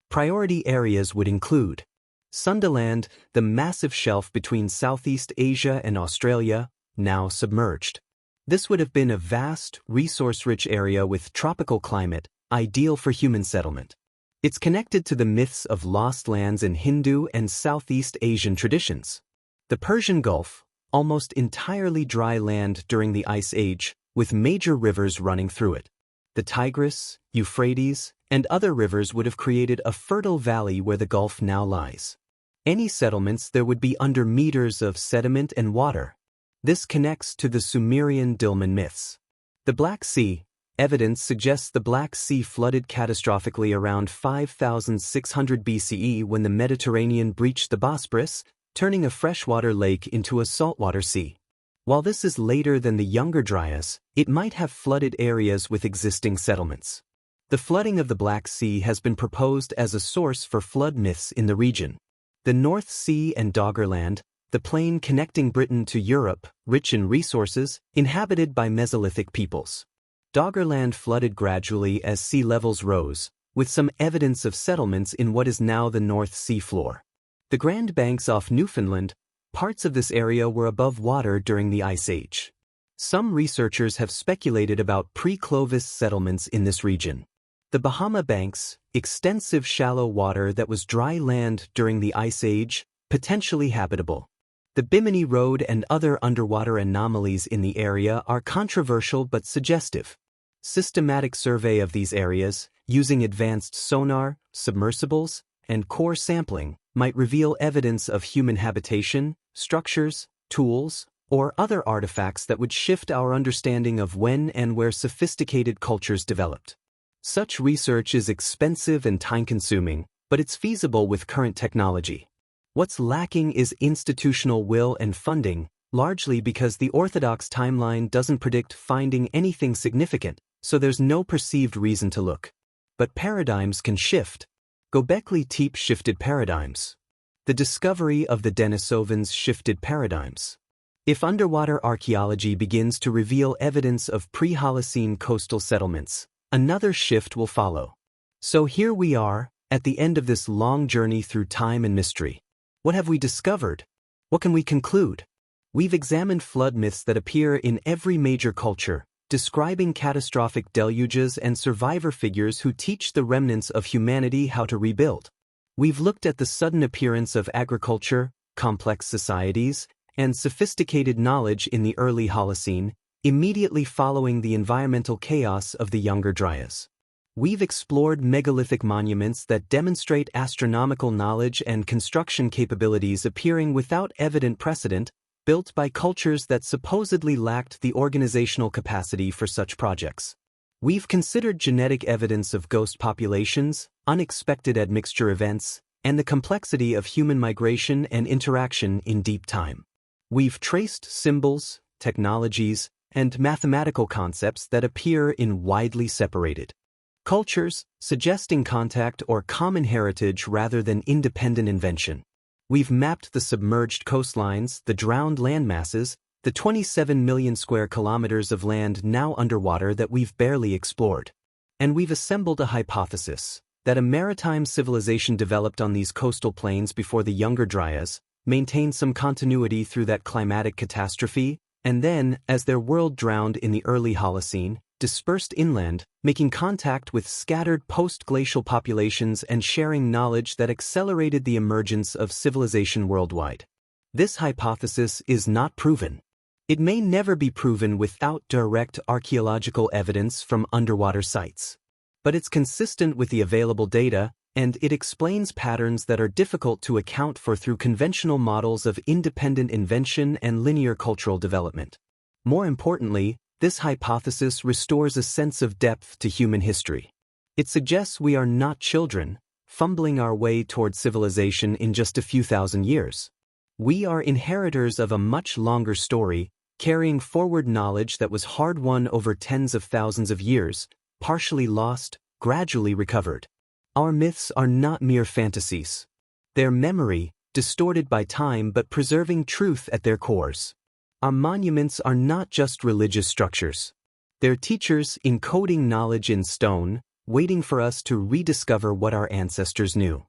Priority areas would include Sundaland, the massive shelf between Southeast Asia and Australia, now submerged. This would have been a vast, resource-rich area with tropical climate, ideal for human settlement. It's connected to the myths of lost lands in Hindu and Southeast Asian traditions. The Persian Gulf, almost entirely dry land during the Ice Age, with major rivers running through it. The Tigris, Euphrates, and other rivers would have created a fertile valley where the Gulf now lies. Any settlements there would be under meters of sediment and water. This connects to the Sumerian Dilmun myths. The Black Sea. Evidence suggests the Black Sea flooded catastrophically around 5,600 BCE when the Mediterranean breached the Bosporus, turning a freshwater lake into a saltwater sea. While this is later than the Younger Dryas, it might have flooded areas with existing settlements. The flooding of the Black Sea has been proposed as a source for flood myths in the region. The North Sea and Doggerland, the plain connecting Britain to Europe, rich in resources, inhabited by Mesolithic peoples. Doggerland flooded gradually as sea levels rose, with some evidence of settlements in what is now the North Sea floor. The Grand Banks off Newfoundland, parts of this area were above water during the Ice Age. Some researchers have speculated about pre-Clovis settlements in this region. The Bahama Banks, extensive shallow water that was dry land during the Ice Age, potentially habitable. The Bimini Road and other underwater anomalies in the area are controversial but suggestive. Systematic survey of these areas, using advanced sonar, submersibles, and core sampling, might reveal evidence of human habitation, structures, tools, or other artifacts that would shift our understanding of when and where sophisticated cultures developed. Such research is expensive and time-consuming, but it's feasible with current technology. What's lacking is institutional will and funding, largely because the orthodox timeline doesn't predict finding anything significant, so there's no perceived reason to look. But paradigms can shift. Göbekli Tepe shifted paradigms. The discovery of the Denisovans shifted paradigms. If underwater archaeology begins to reveal evidence of pre-Holocene coastal settlements, another shift will follow. So here we are, at the end of this long journey through time and mystery. What have we discovered? What can we conclude? We've examined flood myths that appear in every major culture, describing catastrophic deluges and survivor figures who teach the remnants of humanity how to rebuild. We've looked at the sudden appearance of agriculture, complex societies, and sophisticated knowledge in the early Holocene, immediately following the environmental chaos of the Younger Dryas. We've explored megalithic monuments that demonstrate astronomical knowledge and construction capabilities appearing without evident precedent, built by cultures that supposedly lacked the organizational capacity for such projects. We've considered genetic evidence of ghost populations, unexpected admixture events, and the complexity of human migration and interaction in deep time. We've traced symbols, technologies, and mathematical concepts that appear in widely separated Cultures, suggesting contact or common heritage rather than independent invention. We've mapped the submerged coastlines, the drowned land masses, the 27 million square kilometers of land now underwater that we've barely explored. And we've assembled a hypothesis that a maritime civilization developed on these coastal plains before the Younger Dryas, maintained some continuity through that climatic catastrophe, and then, as their world drowned in the early Holocene, dispersed inland, making contact with scattered post-glacial populations and sharing knowledge that accelerated the emergence of civilization worldwide. This hypothesis is not proven. It may never be proven without direct archaeological evidence from underwater sites. But it's consistent with the available data, and it explains patterns that are difficult to account for through conventional models of independent invention and linear cultural development. More importantly, this hypothesis restores a sense of depth to human history. It suggests we are not children, fumbling our way toward civilization in just a few thousand years. We are inheritors of a much longer story, carrying forward knowledge that was hard-won over tens of thousands of years, partially lost, gradually recovered. Our myths are not mere fantasies. They're memory, distorted by time but preserving truth at their cores. Our monuments are not just religious structures. They're teachers encoding knowledge in stone, waiting for us to rediscover what our ancestors knew.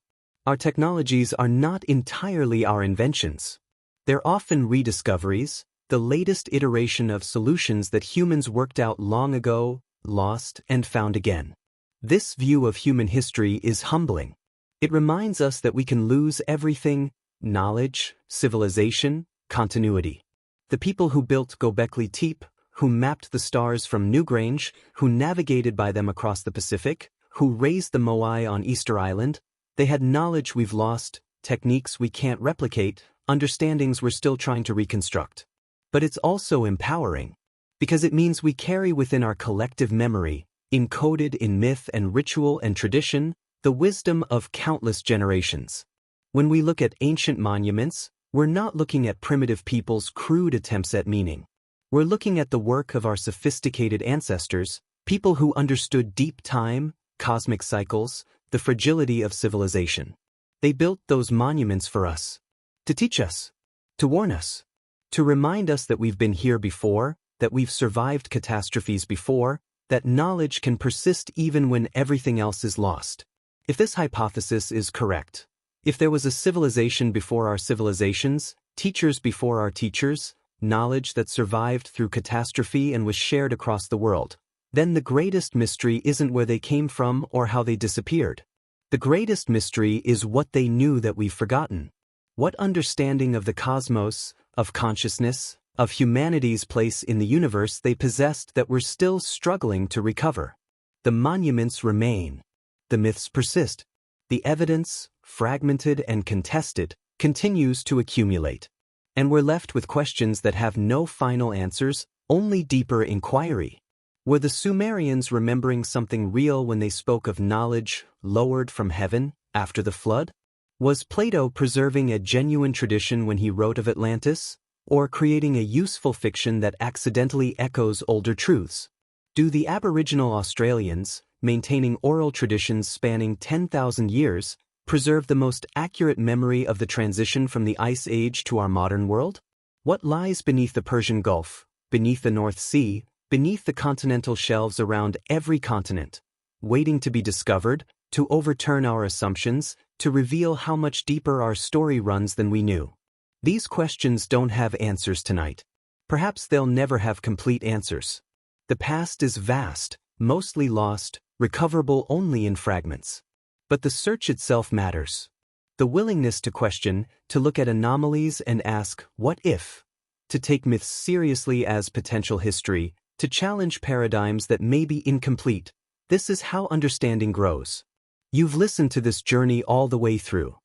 Our technologies are not entirely our inventions. They're often rediscoveries, the latest iteration of solutions that humans worked out long ago, lost, and found again. This view of human history is humbling. It reminds us that we can lose everything: knowledge, civilization, continuity. The people who built Göbekli Tepe, who mapped the stars from Newgrange, who navigated by them across the Pacific, who raised the Moai on Easter Island, they had knowledge we've lost, techniques we can't replicate, understandings we're still trying to reconstruct. But it's also empowering, because it means we carry within our collective memory, encoded in myth and ritual and tradition, the wisdom of countless generations. When we look at ancient monuments, we're not looking at primitive people's crude attempts at meaning. We're looking at the work of our sophisticated ancestors, people who understood deep time, cosmic cycles, the fragility of civilization. They built those monuments for us, to teach us, to warn us, to remind us that we've been here before, that we've survived catastrophes before, that knowledge can persist even when everything else is lost. If this hypothesis is correct, if there was a civilization before our civilizations, teachers before our teachers, knowledge that survived through catastrophe and was shared across the world, then the greatest mystery isn't where they came from or how they disappeared. The greatest mystery is what they knew that we've forgotten. What understanding of the cosmos, of consciousness, of humanity's place in the universe they possessed that we're still struggling to recover. The monuments remain. The myths persist. The evidence, fragmented and contested, continues to accumulate. And we're left with questions that have no final answers, only deeper inquiry. Were the Sumerians remembering something real when they spoke of knowledge lowered from heaven after the flood? Was Plato preserving a genuine tradition when he wrote of Atlantis, or creating a useful fiction that accidentally echoes older truths? Do the Aboriginal Australians, maintaining oral traditions spanning 10,000 years, preserve the most accurate memory of the transition from the Ice Age to our modern world? What lies beneath the Persian Gulf, beneath the North Sea, beneath the continental shelves around every continent, waiting to be discovered, to overturn our assumptions, to reveal how much deeper our story runs than we knew? These questions don't have answers tonight. Perhaps they'll never have complete answers. The past is vast, mostly lost, recoverable only in fragments. But the search itself matters. The willingness to question, to look at anomalies and ask, what if? To take myths seriously as potential history, to challenge paradigms that may be incomplete. This is how understanding grows. You've listened to this journey all the way through.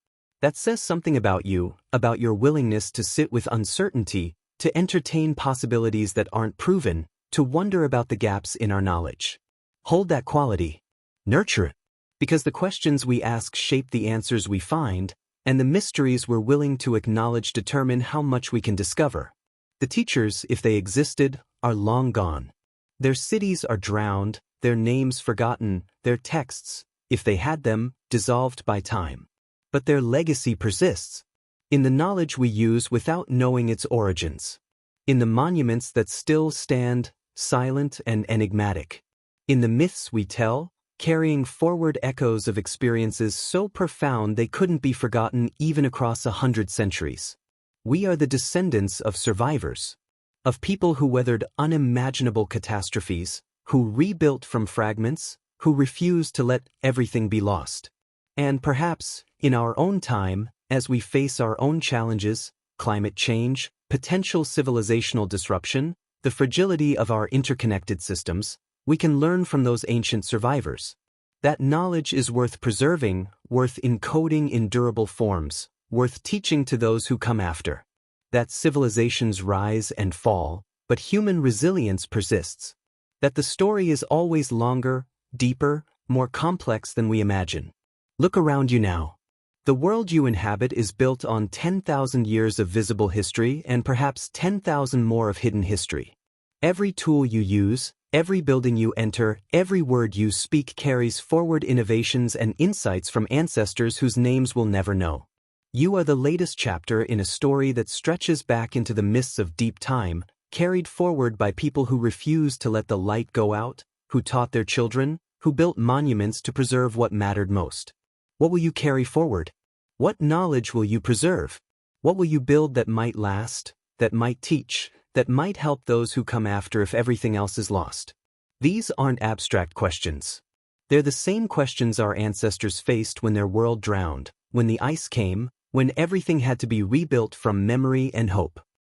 That says something about you, about your willingness to sit with uncertainty, to entertain possibilities that aren't proven, to wonder about the gaps in our knowledge. Hold that quality. Nurture it. Because the questions we ask shape the answers we find, and the mysteries we're willing to acknowledge determine how much we can discover. The teachers, if they existed, are long gone. Their cities are drowned, their names forgotten, their texts, if they had them, dissolved by time. But their legacy persists. In the knowledge we use without knowing its origins. In the monuments that still stand, silent and enigmatic. In the myths we tell, carrying forward echoes of experiences so profound they couldn't be forgotten even across 100 centuries. We are the descendants of survivors. Of people who weathered unimaginable catastrophes, who rebuilt from fragments, who refused to let everything be lost. And perhaps, in our own time, as we face our own challenges, climate change, potential civilizational disruption, the fragility of our interconnected systems, we can learn from those ancient survivors. That knowledge is worth preserving, worth encoding in durable forms, worth teaching to those who come after. That civilizations rise and fall, but human resilience persists. That the story is always longer, deeper, more complex than we imagine. Look around you now. The world you inhabit is built on 10,000 years of visible history and perhaps 10,000 more of hidden history. Every tool you use, every building you enter, every word you speak carries forward innovations and insights from ancestors whose names we'll never know. You are the latest chapter in a story that stretches back into the mists of deep time, carried forward by people who refused to let the light go out, who taught their children, who built monuments to preserve what mattered most. What will you carry forward? What knowledge will you preserve? What will you build that might last, that might teach, that might help those who come after if everything else is lost? These aren't abstract questions. They're the same questions our ancestors faced when their world drowned, when the ice came, when everything had to be rebuilt from memory and hope.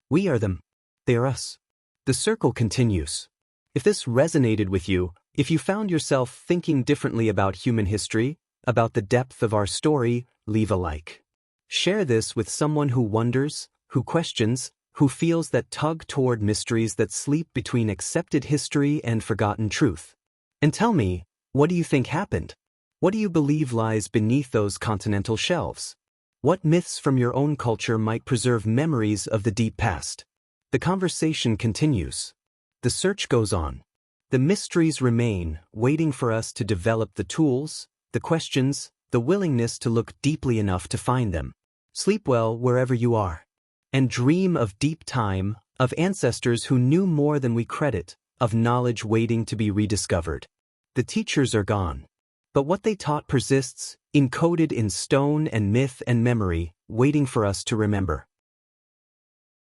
We are them. They are us. The circle continues. If this resonated with you, if you found yourself thinking differently about human history, about the depth of our story, leave a like. Share this with someone who wonders, who questions, who feels that tug toward mysteries that sleep between accepted history and forgotten truth. And tell me, what do you think happened? What do you believe lies beneath those continental shelves? What myths from your own culture might preserve memories of the deep past? The conversation continues. The search goes on. The mysteries remain, waiting for us to develop the tools, the questions, the willingness to look deeply enough to find them. Sleep well wherever you are. And dream of deep time, of ancestors who knew more than we credit, of knowledge waiting to be rediscovered. The teachers are gone. But what they taught persists, encoded in stone and myth and memory, waiting for us to remember.